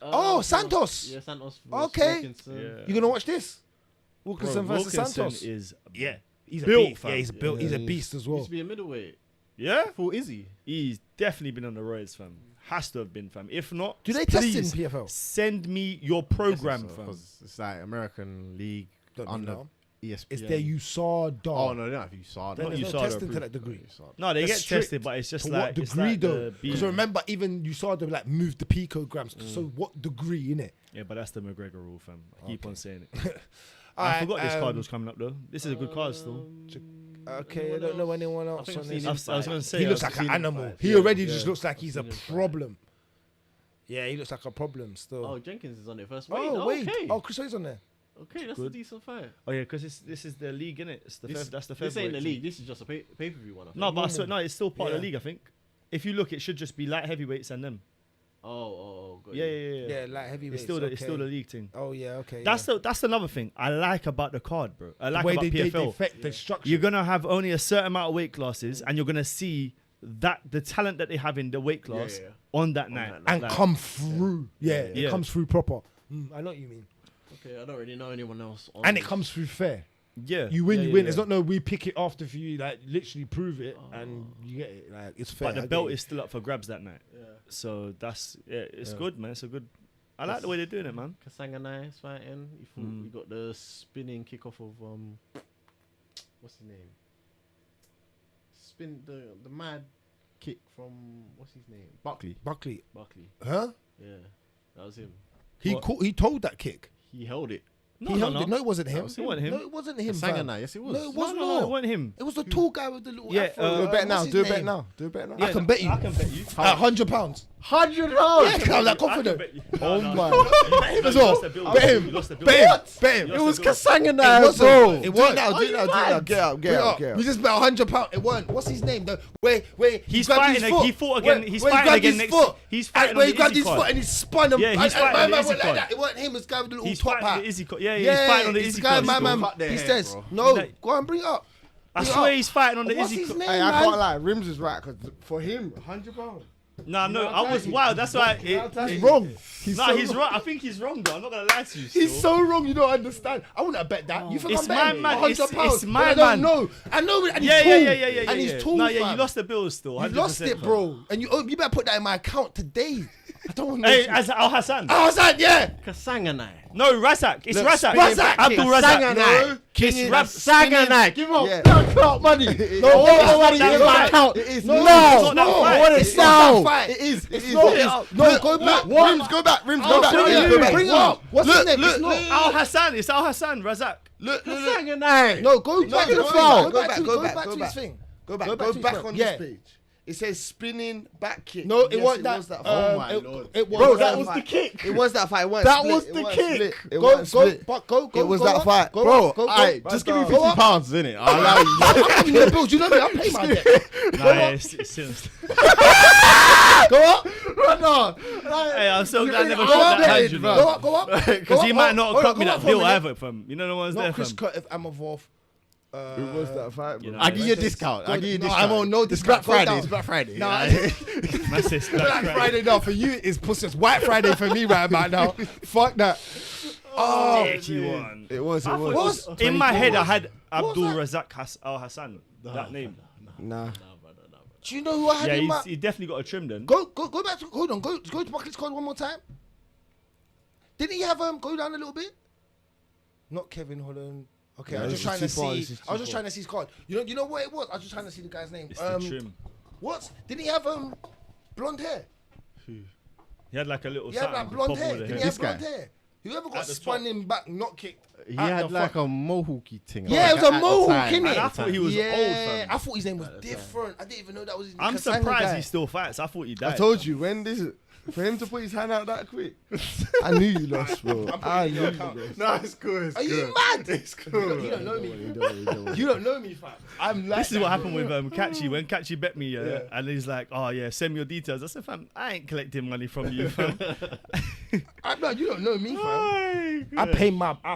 S2: Oh, Santos.
S1: Yeah, Santos.
S2: Okay.
S1: Wilkinson.
S3: Yeah.
S2: You gonna watch this?
S3: Bro,
S2: Wilkinson versus
S3: Wilkinson
S2: Santos.
S3: is
S2: Yeah, he's a
S3: built,
S2: beast.
S3: fam.
S2: Yeah, he's built. He's a beast as
S1: Used
S2: well.
S1: to be a middleweight.
S3: yeah.
S1: For Izzy.
S3: He's definitely been on the roids, fam. Has to have been, fam. If not,
S2: Do they test
S3: please
S2: in PFL?
S3: send me your program, fam.
S1: Because it's like American League
S2: Don't
S1: under
S2: know.
S1: ESPN.
S2: It's their USADA.
S1: Oh, no, they don't have USADA.
S2: Then
S3: Not
S2: there's no
S3: USADA
S2: testing to
S3: approved.
S2: that degree.
S3: No, they
S2: They're
S3: get
S2: strict.
S3: tested, but it's just
S2: To
S3: like
S2: what
S3: it's
S2: degree
S3: like
S2: though?
S3: the
S2: Because remember, even USADA like moved the picograms. So what degree in it?
S3: Yeah, but that's the McGregor rule, fam. I keep on saying it.
S2: Alright,
S3: I forgot this card was coming up though. This is a good card still.
S2: Okay, I don't know anyone else
S1: think
S2: on
S1: I've
S2: this.
S1: seen
S3: I
S1: him
S3: was
S1: fight.
S3: gonna say
S2: He
S3: I
S2: looks
S3: was-
S2: like an
S1: seen him
S2: animal.
S1: fight.
S2: He
S1: Yeah,
S2: already
S1: yeah.
S2: just looks like he's a
S1: I've seen him fight.
S2: problem. Yeah, he looks like a problem still.
S1: Oh, Jenkins is on it first.
S2: Oh, wait.
S1: Okay.
S2: Oh, Chris Wade's on there.
S1: Okay, that's a
S3: Good.
S1: decent fight.
S3: Oh yeah, because this is the league, innit? It's the that's the
S1: This ain't the
S3: featherweight
S1: league. This is just a pay-per-view one. I think.
S3: No, but I swear, no, it's still part of
S2: Yeah.
S3: the league. I think. If you look, it should just be light heavyweights and them.
S1: Oh, got
S3: Yeah,
S1: you.
S3: yeah, yeah.
S2: Yeah, like heavyweights.
S3: It's still the league thing.
S2: Oh yeah, okay.
S3: That's another thing I like about the card, bro. I
S2: the
S3: like
S2: way
S3: about
S2: they
S3: PFL.
S2: affect the structure.
S3: You're gonna have only a certain amount of weight classes, and you're gonna see that the talent that they have in the weight class
S1: yeah.
S3: on that night.
S1: that night.
S2: and
S3: Like,
S2: come through. Yeah, it
S3: Yeah.
S2: comes through proper. I know what you mean.
S1: Okay, I don't really know anyone else. On
S2: And it
S1: this.
S2: comes through fair.
S3: yeah,
S2: You win,
S3: yeah,
S2: you
S3: yeah,
S2: win.
S3: yeah.
S2: It's not no we pick it after for you, like literally prove it and you get it. Like it's fair.
S3: But the
S2: I
S3: belt
S2: get
S3: is still up for grabs that night.
S1: Yeah.
S3: So it's good, man. It's a good. I like the way they're doing it, man.
S1: Kasangana is fighting. You got the spinning kickoff of what's his name? Spin the mad kick from what's his name? Buckley.
S2: Buckley.
S1: Buckley.
S2: Huh?
S1: Yeah, that was him.
S2: He told that kick.
S1: He held it.
S2: He held it. No, it wasn't him.
S3: was him. It wasn't him.
S2: No, it wasn't him. fam.
S1: Kasangana, yes it was.
S2: No, it was
S3: No,
S2: not.
S3: it wasn't him.
S2: It was the tall guy with the little
S3: Yeah,
S2: afro.
S5: Do a bet now.
S2: What's his
S5: Do a bet
S2: name?
S5: now. Do a bet now.
S2: I can bet you.
S3: I can bet you.
S2: £100.
S5: £100.
S2: Yeah, I'm like confident.
S5: Oh my.
S2: Bet him as well. Bet him.
S3: You lost the bill.
S2: Bet him. Bet him.
S3: You
S1: It
S3: lost
S1: was
S3: the bill.
S1: Kasangana,
S2: wasn't.
S1: bro.
S2: It
S5: Do it
S2: wasn't.
S5: now. Do it now. Do it now. Get out. Get out. Get
S2: We
S5: out.
S2: just bet £100. It wasn't. What's his name? Where
S3: He's
S2: grabbed
S3: fighting
S2: his foot.
S3: he fought again.
S2: Where-
S3: He's
S2: where he
S3: fighting
S2: grabbed
S3: again
S2: his
S3: next.
S2: foot.
S3: He's fighting
S2: Where
S3: on
S2: he
S3: the
S2: grabbed
S3: Izzy
S2: his foot
S3: card.
S2: and he spun him.
S3: Yeah, he's
S2: And
S3: fighting
S2: my
S3: on the
S2: man
S3: Izzy
S2: went like
S3: card.
S2: that. It wasn't him. It was the guy with the little
S3: He's
S2: top
S3: fighting on
S2: hat.
S3: the Izzy card. Yeah, he's fighting on the
S2: it's
S3: Izzy
S2: the guy,
S3: card.
S2: my
S3: still.
S2: man.
S1: Cut their
S2: He
S1: hair,
S2: says,
S1: bro.
S2: no,
S3: Like-
S2: go and bring it up.
S3: I
S2: Bring it
S3: swear
S2: up.
S3: he's fighting on the
S2: What's
S3: Izzy
S2: his
S3: card.
S2: name,
S5: Hey, I
S2: man?
S5: can't lie. Rims is right because for him, £100.
S3: No,
S5: know
S3: I
S5: what
S3: was
S5: I'm
S3: wild. That's why.
S5: He's wrong. He's
S3: No,
S5: so
S3: he's
S5: wrong.
S3: wrong. I think he's wrong, though. I'm not gonna lie to you.
S2: He's
S3: still.
S2: so wrong, you don't understand. I wouldn't have bet that. You think
S3: It's
S2: I'm betting
S3: my man.
S2: £100?
S3: It's my
S2: I don't
S3: man.
S2: know. I know, and he's
S3: Yeah,
S2: tall.
S3: yeah.
S2: And he's tall,
S3: No, yeah, you
S2: fam.
S3: lost the bill still.
S2: You
S3: 100%,
S2: lost it,
S3: fam.
S2: bro. And you better put that in my account today. I don't want to
S3: Hey, as Al Hassan.
S2: I was like, yeah.
S1: Kasangana.
S3: No, Razak. It's
S2: Look,
S3: Razak.
S2: Razak.
S3: Abdul Razak.
S1: Kasangana.
S3: It's
S1: Kasangana. Give up.
S5: Yeah.
S1: Don't clout money.
S2: No,
S1: money.
S3: that
S1: Give my
S3: fight.
S1: account.
S5: It is.
S2: No,
S3: it's not that fight.
S1: What
S2: It's
S1: is
S2: not
S1: now?
S2: that fight.
S5: It is. It is.
S2: not.
S5: It is.
S2: No, go back.
S5: Rims, go back. Rims, go
S2: I'll
S5: back.
S2: show
S5: Yeah,
S2: you.
S5: go back.
S2: Bring it up. What's his name? It's not.
S3: Al Hassan. It's Al Hassan. Razak.
S2: Look.
S1: Kasangana.
S2: No, go back to the
S5: go
S2: foul.
S5: back, go back,
S2: Go
S5: go
S2: back
S5: back,
S2: to
S5: go
S2: his
S5: back.
S2: thing.
S5: Go back.
S2: Go
S5: Go
S2: back
S5: back
S2: to
S5: on
S2: his
S5: this
S2: thing.
S5: page. It says spinning back kick.
S2: No, it
S5: Yes,
S2: wasn't that.
S5: was that.
S1: Oh my lord.
S2: It was
S5: Bro,
S2: that
S5: that was
S2: fight.
S5: the kick. It was that fight. It wasn't
S2: That
S5: split.
S2: was
S5: It
S2: the
S5: wasn't
S2: kick.
S5: split. It
S2: Go,
S5: wasn't
S2: go,
S5: split.
S2: but go.
S5: It was
S2: go
S5: that
S2: up,
S5: fight.
S2: go
S5: Bro,
S2: up, go,
S1: Alright,
S2: go.
S1: just give me
S2: Go
S1: 50
S2: up.
S1: pounds, innit? I'll allow you.
S2: I'm paying the bills. You know me. I'm paying my debt.
S3: Nah, yeah, it's sinister.
S2: Go up.
S5: Run on.
S3: Hey, I'm so glad I never
S2: Go
S3: shook
S2: up,
S3: that hand, you
S2: go
S3: know.
S2: up, go up.
S3: Because he might not have cut me that bill
S2: either.
S3: either, fam. You know the ones there,
S2: Not Chris
S3: fam.
S2: Curtis Amavov.
S5: It was that fight, bro.
S3: You know,
S1: I'll give you a discount. I'll give you a
S2: No,
S1: discount.
S2: I won't know
S1: It's
S2: discount.
S1: Black
S2: Go
S1: Friday.
S2: down.
S1: It's Black Friday.
S2: Nah,
S1: Yeah.
S3: Massive
S2: Black Friday now for you is pussy. It's White Friday for me right about now. Fuck that. Oh,
S3: one.
S5: It was. It
S3: I
S5: was.
S3: thought in my head, I had
S2: What
S3: Abdul
S2: was
S3: Razak Al Hassan. That name.
S5: Nah.
S2: do you know who I had
S3: Yeah,
S2: in my?
S3: he definitely got a trim then.
S2: Go back to. Hold on. Go to Bucket's code one more time. Didn't he have go down a little bit? Not Kevin Holland. Okay,
S5: No,
S2: I was just
S5: this
S2: trying to
S5: is too far,
S2: see.
S5: this is
S2: I was
S5: too
S2: just
S5: far.
S2: trying to see his card. You know what it was? I was just trying to see the guy's name.
S3: It's the trim.
S2: What? Didn't he have blonde hair?
S3: He had like a little
S2: He had like
S3: something
S2: blonde
S3: bubble
S2: hair.
S3: with the
S2: Didn't he
S3: hair.
S2: have blonde hair? Whoever got
S3: At the
S2: spun
S3: top.
S2: him back, not kicked.
S1: He
S2: at
S1: had
S2: the
S1: like
S2: front.
S1: a mohawky thing.
S2: Yeah, it was a
S1: at the
S2: mohawk,
S1: time,
S2: innit?
S1: at
S3: I
S1: the
S3: thought
S1: time.
S3: he was old, fam.
S2: I thought his name was different. I didn't even know that was his
S3: I'm
S2: Kasanga
S3: surprised
S2: guy.
S3: he still fights. I thought he died.
S5: I told you when this. For him to put his hand out that quick, I knew you lost, bro. I knew you lost.
S1: No, it's cool. It's
S2: Are
S1: good.
S2: you mad?
S1: It's cool.
S2: You don't know me.
S5: You don't.
S2: You don't know me, fam. I'm like
S3: This is
S2: that,
S3: what
S2: bro.
S3: happened with Catchy. When Catchy bet me, and he's like, "Oh yeah, send me your details." I said, "Fam, I ain't collecting money from you, fam."
S2: No, you don't know me, fam. I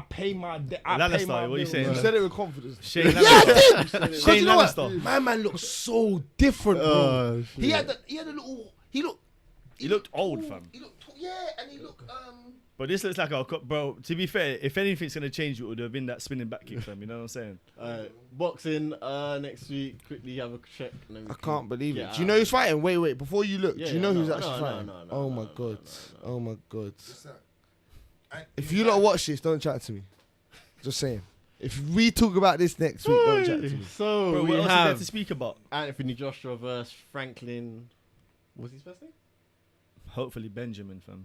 S2: pay my debt. I pay
S3: Lannister,
S2: my
S3: what are you
S2: bills.
S3: saying?
S5: You said it with confidence.
S3: Shane
S2: Yeah, I
S3: Lannister.
S2: did. 'Cause
S3: Shane
S2: you know what?
S3: Lannister.
S2: My man looks so different, bro.
S1: Oh,
S2: He had a little.
S3: He looked old,
S2: tall.
S3: fam.
S2: He looked yeah, and he looked
S3: But this looks like bro. To be fair, if anything's gonna change, it would have been that spinning back kick, fam. You know what I'm saying?
S1: boxing next week. Quickly have a check. And then we
S5: I
S1: can
S5: can't believe
S1: get
S5: it.
S1: out.
S5: Do you know who's fighting? Wait. Before you look,
S1: Yeah,
S5: do you know
S1: yeah,
S5: who's
S1: no,
S5: actually
S1: no,
S5: fighting?
S1: no,
S5: Oh
S1: no,
S5: my
S1: no,
S5: god.
S1: no.
S5: Oh my god. If you lot watch this, don't chat to me. Just saying. If we talk about this next week, don't chat to me.
S1: So
S3: Bro,
S1: we
S3: what else is there
S1: have
S3: to speak about?
S1: Anthony Joshua versus Franklin. What's his first name?
S3: Hopefully Benjamin, fam.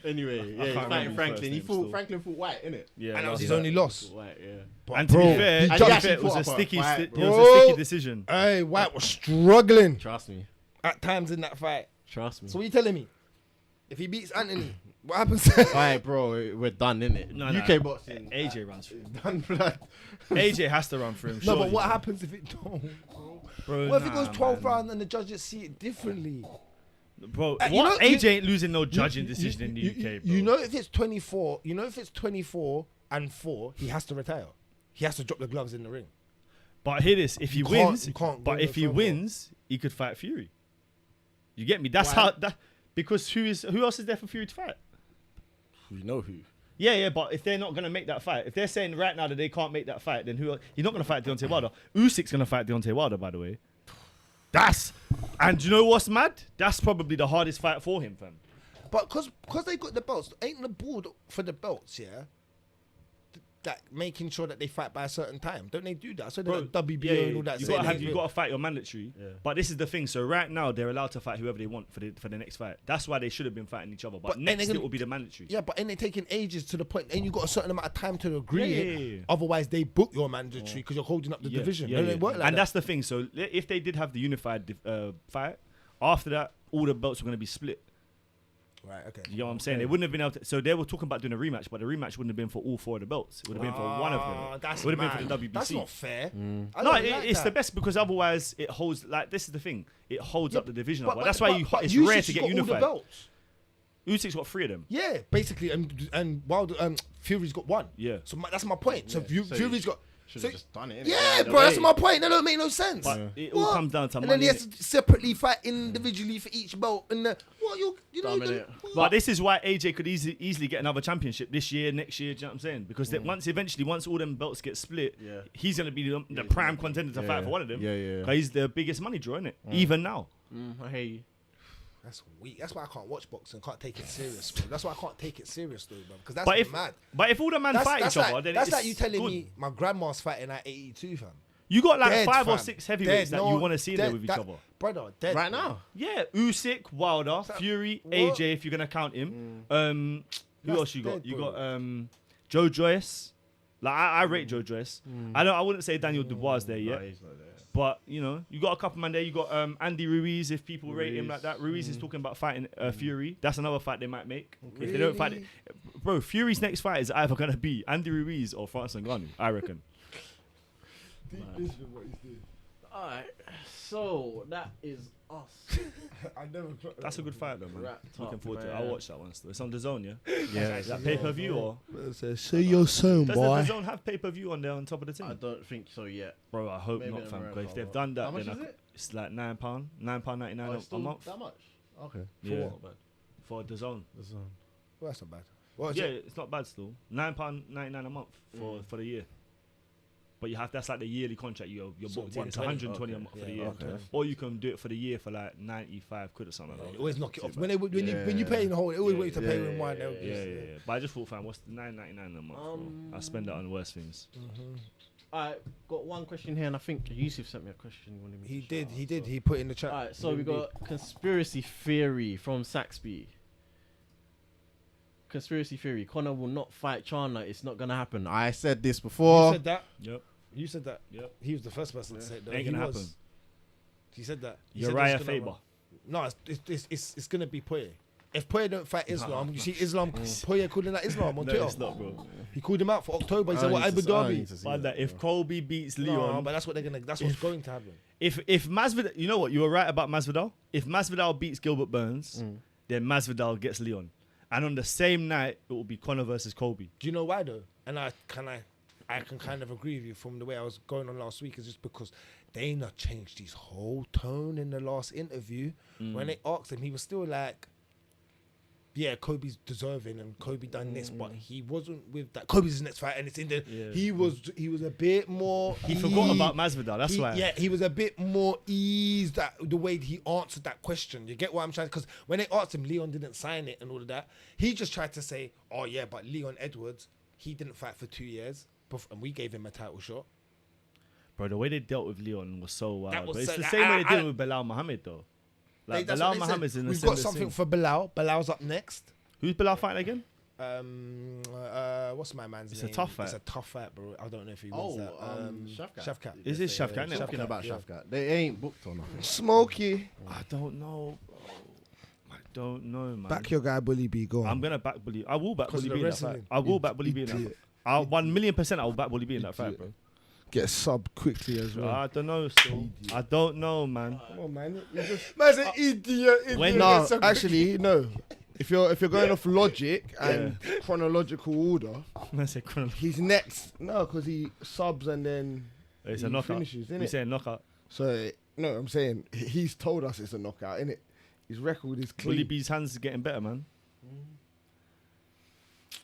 S1: Anyway,
S3: I
S1: yeah, he's
S3: can't
S1: fighting
S3: remember his
S1: Franklin.
S3: first
S1: He
S3: name
S1: fought
S3: still.
S1: Franklin fought White, innit?
S3: Yeah,
S2: and that was
S3: last
S2: his
S3: night.
S2: only loss.
S1: White, yeah.
S3: And to be fair,
S1: he
S3: to be
S1: actually
S3: fair, it was
S1: fought
S3: a
S1: up
S3: sticky.
S1: a fight,
S3: It
S1: bro.
S3: was a sticky decision.
S2: Hey, White was struggling
S1: Trust me.
S2: at times in that fight.
S1: Trust me.
S2: So what are you telling me? If he beats Anthony, what happens?
S1: Alright, bro, we're done, innit?
S3: No,
S1: UK
S3: no.
S1: boxing.
S3: AJ runs through.
S1: Done, blood.
S3: AJ has to run through him.
S2: No, but
S3: surely.
S2: what happens if it don't?
S3: Bro,
S2: What if it goes
S3: nah,
S2: 12
S3: man.
S2: rounds and the judges see it differently?
S3: Bro,
S2: You
S3: what?
S2: know-
S3: AJ ain't losing no judging decision in the UK, bro.
S2: You know if it's 24, and 4, he has to retire. He has to drop the gloves in the ring.
S3: But hear this: if he
S2: You can't-
S3: wins,
S2: you can't go
S3: but
S2: no
S3: if he
S2: further.
S3: wins, he could fight Fury. You get me? That's
S2: Why?
S3: how that because who else is there for Fury to fight?
S1: You know who?
S3: Yeah, but if they're not gonna make that fight, if they're saying right now that they can't make that fight, then who? He's not gonna fight Deontay Wilder. Usyk's gonna fight Deontay Wilder, by the way. And you know what's mad? That's probably the hardest fight for him, fam.
S2: But because they got the belts, ain't the board for the belts, yeah? That making sure that they fight by a certain time. Don't they do that? So
S3: Bro,
S2: they got WBO and all that.
S3: You
S2: saying
S3: gotta
S2: they
S3: you
S2: will.
S3: gotta fight your mandatory.
S1: Yeah.
S3: But this is the thing. So right now they're allowed to fight whoever they want for the next fight. That's why they should have been fighting each other. But
S2: and
S3: next
S2: they're gonna-
S3: it will be the mandatory.
S2: Yeah, but ain't they taking ages to the point, and you got a certain amount of time to agree
S3: Yeah,
S2: it.
S3: yeah, yeah.
S2: Otherwise, they book your mandatory because you're holding up the division. Don't they work like
S3: and
S2: that?
S3: that's the thing. So if they did have the unified fight, after that, all the belts were going to be split.
S2: Right, okay.
S3: You know what I'm saying? They wouldn't have been able to. So they were talking about doing a rematch, but the rematch wouldn't have been for all 4 of the belts. It would have been for one of them.
S2: That's
S3: It would have
S2: mad.
S3: been for the WBC.
S2: That's not fair. I
S3: No,
S2: don't like
S3: it's
S2: that.
S3: the best because otherwise it holds. Like this is the thing, it holds up the division. But, that's
S2: but-
S3: why
S2: but
S3: it's
S2: Usyk's
S3: rare to
S2: got
S3: get
S2: all the
S3: unified.
S2: belts.
S3: Usyk's got 3 of them.
S2: Yeah, basically, and Wilder, Fury's got 1.
S3: Yeah.
S2: So that's my point. So,
S1: So
S2: Fury's got.
S1: Should
S2: So,
S1: have just done it. innit?
S2: yeah,
S1: Either
S2: bro, that's
S1: way.
S2: my point. That don't make no sense.
S3: But it all
S2: What?
S3: comes down to
S2: and
S3: money.
S2: then he has
S3: innit?
S2: to separately fight individually for each belt. And what you know?
S1: Dumb, innit?
S3: But this is why AJ could easily get another championship this year, next year. Do you know what I'm saying? Because that once all them belts get split,
S1: Yeah.
S3: he's gonna be the prime contender to fight for one of them.
S1: Yeah, yeah.
S3: 'Cause he's the biggest money draw, innit? Even now.
S1: I hear you.
S2: That's weak. That's why I can't watch boxing. Can't take it serious, bro. That's why I can't take it serious, though, bro. Because that's
S3: But if all the men fight each other, then
S2: that's
S3: it's
S2: like you telling
S3: good.
S2: me my grandma's fighting at 82, fam.
S3: You got like
S2: Dead,
S3: 5 or
S2: fam.
S3: 6 heavyweights
S2: Dead,
S3: that
S2: no,
S3: you want to see there
S2: dead,
S3: with each
S2: that-
S3: other.
S2: Brother, dead.
S1: Right
S2: bro.
S1: now.
S3: Yeah, Usyk, Wilder, Fury,
S2: what?
S3: AJ. If you're gonna count him, who
S2: That's
S3: else you got?
S2: dead,
S3: You
S2: bro.
S3: got Joe Joyce. Like I rate Joe Joyce. I wouldn't say Daniel Dubois is there
S1: No,
S3: yet.
S1: he's not there.
S3: But you know, you got a couple man there. You got Andy Ruiz. If people rate him like that, Ruiz is talking about fighting Fury. That's another fight they might make. If they don't fight it, bro, Fury's next fight is either gonna be Andy Ruiz or Francis Ngannous, I reckon.
S1: Alright, so that is us.
S5: I never.
S3: That's a good fight though, man.
S1: Wrapped
S3: Looking
S1: up,
S3: forward to it.
S1: man.
S3: I'll watch that one still. It's on DAZN, yeah.
S1: Yeah,
S3: Is that pay per view or
S5: See you soon,
S3: does
S5: boy.
S3: the DAZN have pay per view on there on top of the
S1: I
S3: thing?
S1: don't think so yet.
S3: Bro, I hope
S1: Maybe
S3: not,
S1: in
S3: fam. 'Cause
S1: America,
S3: if they've
S1: but-
S3: done that,
S1: How much
S3: then
S1: is it?
S3: it's like £9.99
S1: Oh, it's
S3: a
S1: still
S3: month
S1: that much? Okay.
S3: Yeah.
S1: Not bad.
S3: for DAZN.
S5: Well, that's not bad. What is
S3: Yeah,
S5: it?
S3: it's not bad still. £9.99 a month for the year. But you have that's like the yearly contract you're
S2: So
S3: booked in. It's
S2: 120.
S3: 120 a month for the
S2: Yeah,
S3: year.
S2: 120.
S3: Or you can do it for the year for like 95 quid or something like
S2: You
S3: that.
S2: always knock it off.
S3: Too
S2: When
S3: bad.
S2: you pay in the whole, they always wait to pay
S1: yeah,
S2: in one.
S1: yeah,
S3: Yeah. But I just thought, fam, what's the £9.99 a month? Bro? I spend that on worse things.
S1: Alright, got one question here, and I think Yusuf sent me a question. He wanted me
S2: He
S1: to
S2: did.
S1: shout
S2: He
S1: out,
S2: did.
S1: so-
S2: He put in the chat.
S1: Alright, so we got conspiracy theory from Saxby. Conspiracy theory: Conor will not fight Chana. It's not gonna happen. I said this
S2: You
S1: before.
S2: said that.
S3: Yep.
S2: You said that.
S3: Yep.
S2: He was the first person to say it. Though.
S3: Ain't
S2: He
S3: gonna
S2: was.
S3: happen.
S2: He said that. He said
S3: Uriah
S2: it's gonna
S3: Faber.
S2: run. No, it's gonna be Poirier. If Poirier don't fight Islam, you see Islam. Poirier calling that Islam on
S3: No,
S2: Twitter.
S3: it's not, bro.
S2: He called him out for October. He
S1: I
S2: said,
S1: need
S2: "What Abu
S1: to- I
S2: Dhabi?"
S1: need to see
S3: But
S1: that,
S3: if
S1: bro.
S3: Colby beats
S2: No,
S3: Leon,
S2: but that's what they're gonna. That's what's going to happen.
S3: if Masvidal, you know what, you were right about Masvidal. If Masvidal beats Gilbert Burns, then Masvidal gets Leon, and on the same night it will be Conor versus Colby.
S2: Do you know why though? And I can kind of agree with you from the way I was going on last week. Is just because Dana changed his whole tone in the last interview. When they asked him, he was still like, "Yeah, Kobe's deserving, and Kobe done this, but he wasn't with that. Kobe's his next fight, and it's in the.
S3: Yeah.
S2: He was a bit more.
S3: He forgot about Masvidal. That's why.
S2: Yeah, he was a bit more eased that the way he answered that question. You get what I'm trying? Because when they asked him, Leon didn't sign it and all of that. He just tried to say, "Oh yeah, but Leon Edwards, he didn't fight for 2 years, and we gave him a title shot."
S3: Bro, the way they dealt with Leon was so wild.
S2: That was
S3: But it's
S2: so-
S3: the same way they
S2: I-
S3: did with Bilal Muhammad, though. Like,
S2: That's
S3: Bilal
S2: what they said.
S3: Muhammad's in a
S2: We've
S3: similar
S2: got something
S3: thing.
S2: for Bilal. Bilal's up next.
S3: Who's Bilal fighting again?
S2: What's my man's
S3: It's
S2: name?
S3: a tough fight.
S2: It's a tough fight, bro. I don't know if he
S1: Oh,
S2: wins that.
S1: Shafkat.
S2: Shafkat.
S3: Is it Shafkat? innit?
S1: Talking about
S2: yeah.
S1: Shafkat. They ain't booked or nothing.
S5: Smokey.
S3: I don't know. I don't know, man.
S5: Back your guy, Bully B. Go on.
S3: I'm gonna back Bully. I will back
S2: 'Cause
S3: Bully
S2: of
S3: B
S2: the
S3: in that fight.
S2: wrestling.
S3: I will back Bully B in that
S5: Idiot.
S3: fight. 1,000,000% I will back Bully B in that fight,
S5: Idiot.
S3: bro.
S5: Get subbed quickly as well.
S3: I don't know still. I don't know, man.
S5: Come on, man. You just...
S2: Man's an idiot.
S3: When-
S5: No, actually, no. If you're going off logic and chronological order,
S3: I say chronology.
S5: he's next. No, because he subs and then
S3: It's
S5: he
S3: a knockout.
S5: finishes,
S3: We
S5: innit?
S3: say knockout.
S5: So no, I'm saying he's told us it's a knockout, innit? His record is
S3: Bully
S5: clean.
S3: B's hands is getting better, man.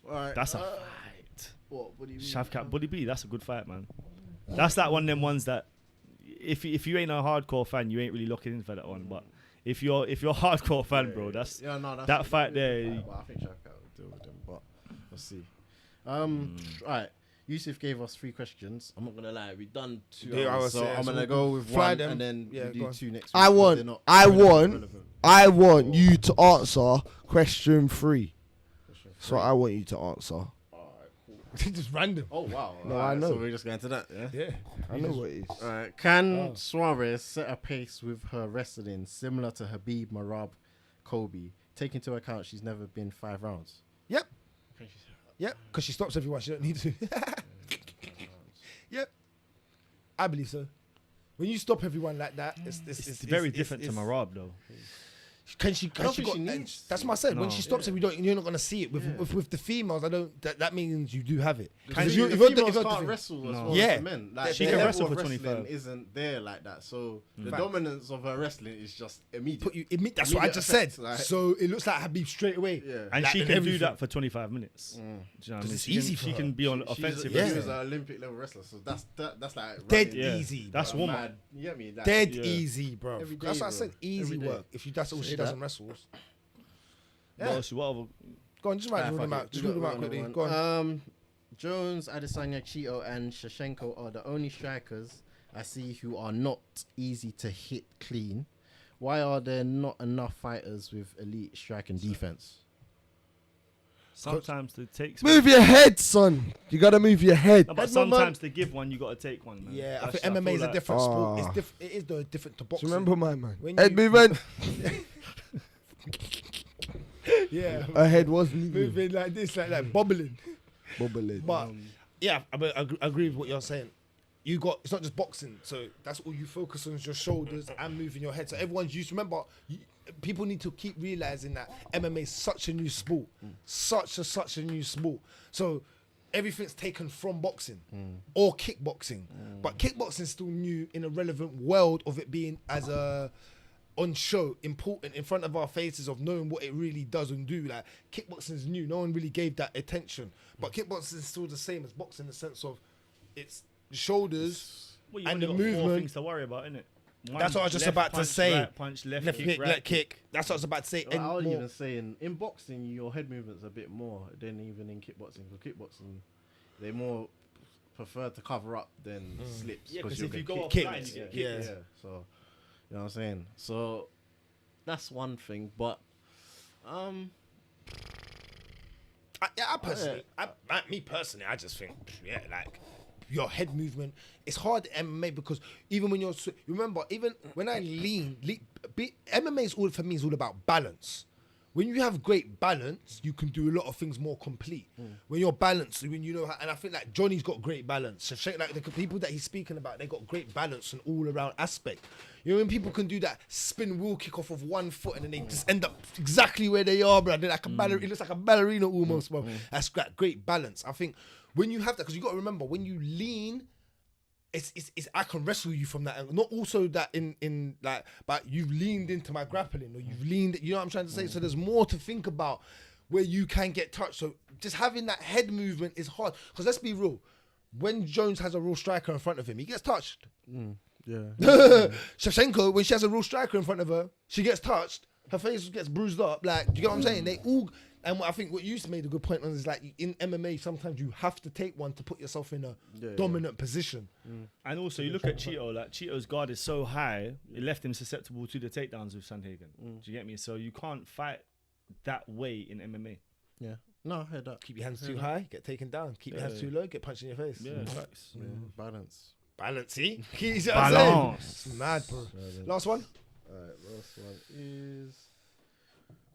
S1: Alright.
S3: That's a fight.
S1: What do you mean?
S3: Shafkat Bully B, that's a good fight, man. That's like one of them ones that if you ain't a hardcore fan, you ain't really looking in for that one. But if you're a hardcore fan, bro, that's that fight there.
S1: Well, I think Shafkat will deal with them, but we'll see. Alright. Yusuf gave us 3 questions. I'm not gonna lie, we've done 2
S2: Yeah, I
S1: hours,
S2: was
S1: so
S2: saying,
S1: I'm
S2: so
S1: gonna
S2: we'll
S1: go with
S2: fly
S1: 1
S2: them.
S1: and then
S2: Yeah,
S1: we'll
S2: go
S1: do
S2: on.
S1: 2 next week.
S5: I
S1: because
S5: want-
S1: they're not
S5: I
S1: relevant.
S5: want you to answer question 3. So I want you to answer.
S2: Just random.
S1: Oh wow.
S5: No,
S1: Alright,
S5: I know.
S1: So we're just going to that, yeah?
S2: Yeah.
S5: I know what it is.
S1: Alright. Can Suarez set a pace with her wrestling similar to Habib, Marab, Kobe? Take into account she's never been 5 rounds.
S2: Yep. Yep. Because she stops everyone. She don't need to. Yep. I believe so. When you stop everyone like that,
S3: It's very different to Marab, though.
S2: Can she?
S1: I
S2: Can
S1: don't
S2: she
S1: think
S2: got,
S1: she needs
S2: that's what I said. When
S3: No.
S2: she stops it, you're not gonna see it. With the females, I don't. That means you do have it.
S1: Because
S2: you-
S1: the
S2: if you're-
S1: females
S2: if you're
S1: can't
S2: the-
S1: wrestle as
S3: No.
S1: well
S2: Yeah.
S1: as the men. Like,
S2: She
S1: the
S2: can
S1: level
S3: wrestle
S1: of
S3: for
S1: wrestling
S3: 25.
S1: isn't there like that. So the
S2: Facts.
S1: dominance of her wrestling is just immediate.
S2: Put you. That's what I
S1: Immediate
S2: just
S1: effects,
S2: said.
S1: like-
S2: So it looks like Habib straight away.
S1: Yeah.
S3: And
S2: Like,
S3: she
S2: and
S3: can do
S2: everything.
S3: that for 25 minutes. Do you know what I mean?
S2: it's
S3: She
S2: easy
S3: can,
S2: for
S3: she
S2: her.
S3: can be on offensive.
S1: She
S2: Yeah.
S1: was an Olympic level wrestler, so that's like
S2: Dead
S1: running,
S3: Yeah.
S2: easy.
S3: That's
S2: bro.
S3: warm up.
S1: mad. You get me? Like,
S2: Dead
S3: Yeah.
S2: easy, bro.
S1: Every
S2: That's
S1: day,
S2: what I said.
S1: bro.
S2: Easy
S1: Every day.
S2: work. If that's all
S1: Say
S2: she does
S1: that.
S2: on wrestles.
S3: What else? What other-
S2: Go on, just write them out. Just read them out quickly. Go on.
S1: Jones, Adesanya, Cheeto, and Shevchenko are the only strikers I see who are not easy to hit clean. Why are there not enough fighters with elite strike and defense?
S3: Sometimes the takes.
S5: Move your head, son. You gotta move your head.
S3: No, but sometimes to give one, you gotta take one, man.
S2: Yeah, I
S3: That's-
S2: think MMA is
S3: feel
S2: a different sport.
S5: Ah.
S2: It is though different to
S5: Do
S2: boxing.
S5: you remember my man?
S2: When
S5: Head
S2: you-
S5: movement.
S2: Yeah,
S5: Her head was leaving.
S2: moving like this, like that, bobbling.
S5: Bubbling.
S2: But yeah, I agree with what you're saying. It's not just boxing, so that's all you focus on is your shoulders and moving your head. So everyone's used. Remember, people need to keep realizing that MMA is such a new sport, such a new sport. So everything's taken from boxing or kickboxing, but kickboxing is still new in a relevant world of it being as a on show, important in front of our faces of knowing what it really does and do. Like kickboxing is new, no one really gave that attention, but kickboxing is still the same as boxing in the sense of it's the shoulders
S3: Well, you
S2: and the
S3: only got 4
S2: movement.
S3: things to worry about, innit?
S2: That's what I was just about to say.
S3: Right punch, left kick, right
S2: left kick. That's what I was about to say.
S1: Well, I was
S2: more-
S1: even saying in boxing, your head movement's a bit more than even in kickboxing. Because kickboxing, they more prefer to cover up than slips.
S3: Yeah, because
S1: you'll
S3: if you
S1: get
S3: go
S2: kicked.
S3: offline, you get
S2: Yeah.
S3: kicked.
S1: yeah. So, you know what I'm saying? So, that's one thing. But,
S2: me personally, I just think, like your head movement. It's hard in MMA because even when remember, even when I MMA is all for me is all about balance. When you have great balance, you can do a lot of things more complete. When you're balanced, when you know how, and I think like Johnny's got great balance. So like the people that he's speaking about, they got great balance and all around aspect. You know when people can do that spin wheel kick off of one foot and then they just end up exactly where they are, bro. They're like a ballerina. It looks like a ballerina almost, bro. That's great balance. I think when you have that, because you got to remember when you lean. It's I can wrestle you from that angle. Not also that in like, but you've leaned into my grappling or you've leaned, you know what I'm trying to say? So there's more to think about where you can get touched. So just having that head movement is hard. Because let's be real, when Jones has a real striker in front of him, he gets touched.
S1: yeah.
S2: Shevchenko, when she has a real striker in front of her, she gets touched. Her face gets bruised up. Like, do you get what I'm saying? They all, and I think what you made a good point on is like in MMA, sometimes you have to take one to put yourself in a dominant position.
S3: And also, you look at Cheeto, like Cheeto's guard is so high, it left him susceptible to the takedowns with Sandhagen. Do you get me? So you can't fight that way in MMA.
S1: Yeah. No, I heard that.
S2: Keep your hands too high, get taken down. Keep your hands too low, get punched in your face.
S3: Yeah, facts.
S1: Yeah, balance.
S2: Balance, see? You see what I'm saying?
S3: Balance.
S2: It's mad, bro. Last one?
S1: Alright, last one is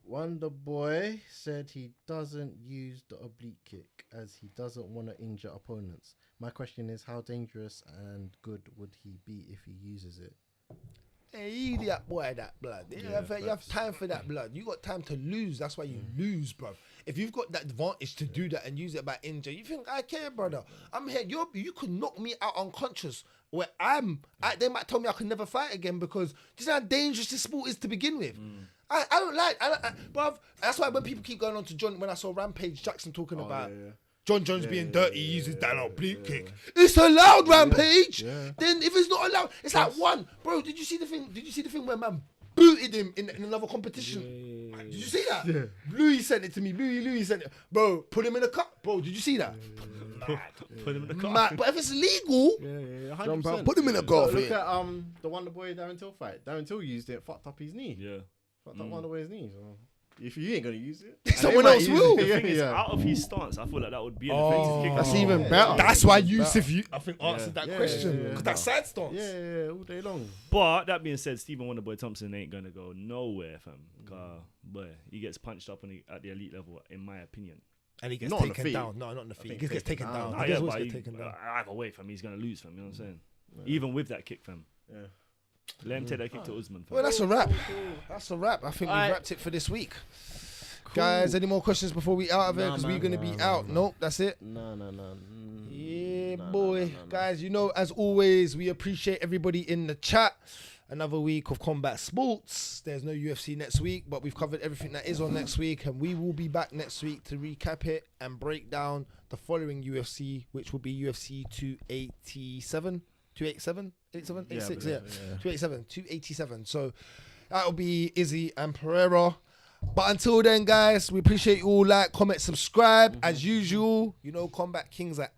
S1: Wonder Boy said he doesn't use the oblique kick as he doesn't want to injure opponents. My question is, how dangerous and good would he be if he uses it?
S2: Hey, you that boy, that blood. You have time for that blood. You got time to lose. That's why you lose, bro. If you've got that advantage to do that and use it by injury, you think I care, brother? I'm here. You could knock me out unconscious. Where they might tell me I can never fight again because this is how dangerous this sport is to begin with. I don't like, bruv. That's why when people keep going on to John, when I saw Rampage Jackson talking about John Jones being dirty, he uses that oblique kick. It's allowed, Rampage. Then if it's not allowed, it's like one. Bro, did you see the thing? Did you see the thing where man booted him in another competition? Did you see that? Louis sent it to me. Louis sent it. Bro, put him in a cup. Bro, did you see that?
S3: Put him in the car.
S2: Mad. But if it's legal,
S1: 100%.
S2: put him in a golf.
S1: Look at the Wonder Boy Darren Till fight. Darren Till used it, fucked up his knee.
S3: Yeah.
S1: Fucked up Wonder Boy's knee. So if you ain't gonna use it,
S2: Someone else will.
S3: The thing is, out of his stance, I feel like that would be an offensive kick.
S5: That's even better.
S2: That's why Yusuf, I think, answered that question.
S1: yeah.
S2: Because that side stance.
S1: yeah, all day long.
S3: But that being said, Stephen Wonderboy Thompson ain't gonna go nowhere, fam. Boy, he gets punched up at the elite level, in my opinion.
S2: And he gets
S1: Not on the
S2: taken
S1: feet.
S2: down. No, not on the feet.
S1: think
S2: He gets taken down.
S3: Nah,
S2: He
S3: yeah,
S2: always
S3: but
S2: get taken down.
S3: either way, fam, he's gonna lose, fam. You know what I'm saying? Even with that kick, fam.
S1: Yeah.
S3: Let him take that kick to Usman, fam.
S2: Well, that's a wrap. That's a wrap. I think we wrapped it for this week. Guys, any more questions before we out of it? Because we're going to be out. Nope, that's it.
S1: No.
S2: Yeah, boy. Guys, you know, as always, we appreciate everybody in the chat. Another week of combat sports. There's no UFC next week, but we've covered everything that is on next week, and we will be back next week to recap it and break down the following UFC, which will be UFC 287. 287? 87? 86, yeah. 287. 287. So that'll be Izzy and Pereira. But until then, guys, we appreciate you all. Like, comment, subscribe. As usual, you know, Combat Kings are out.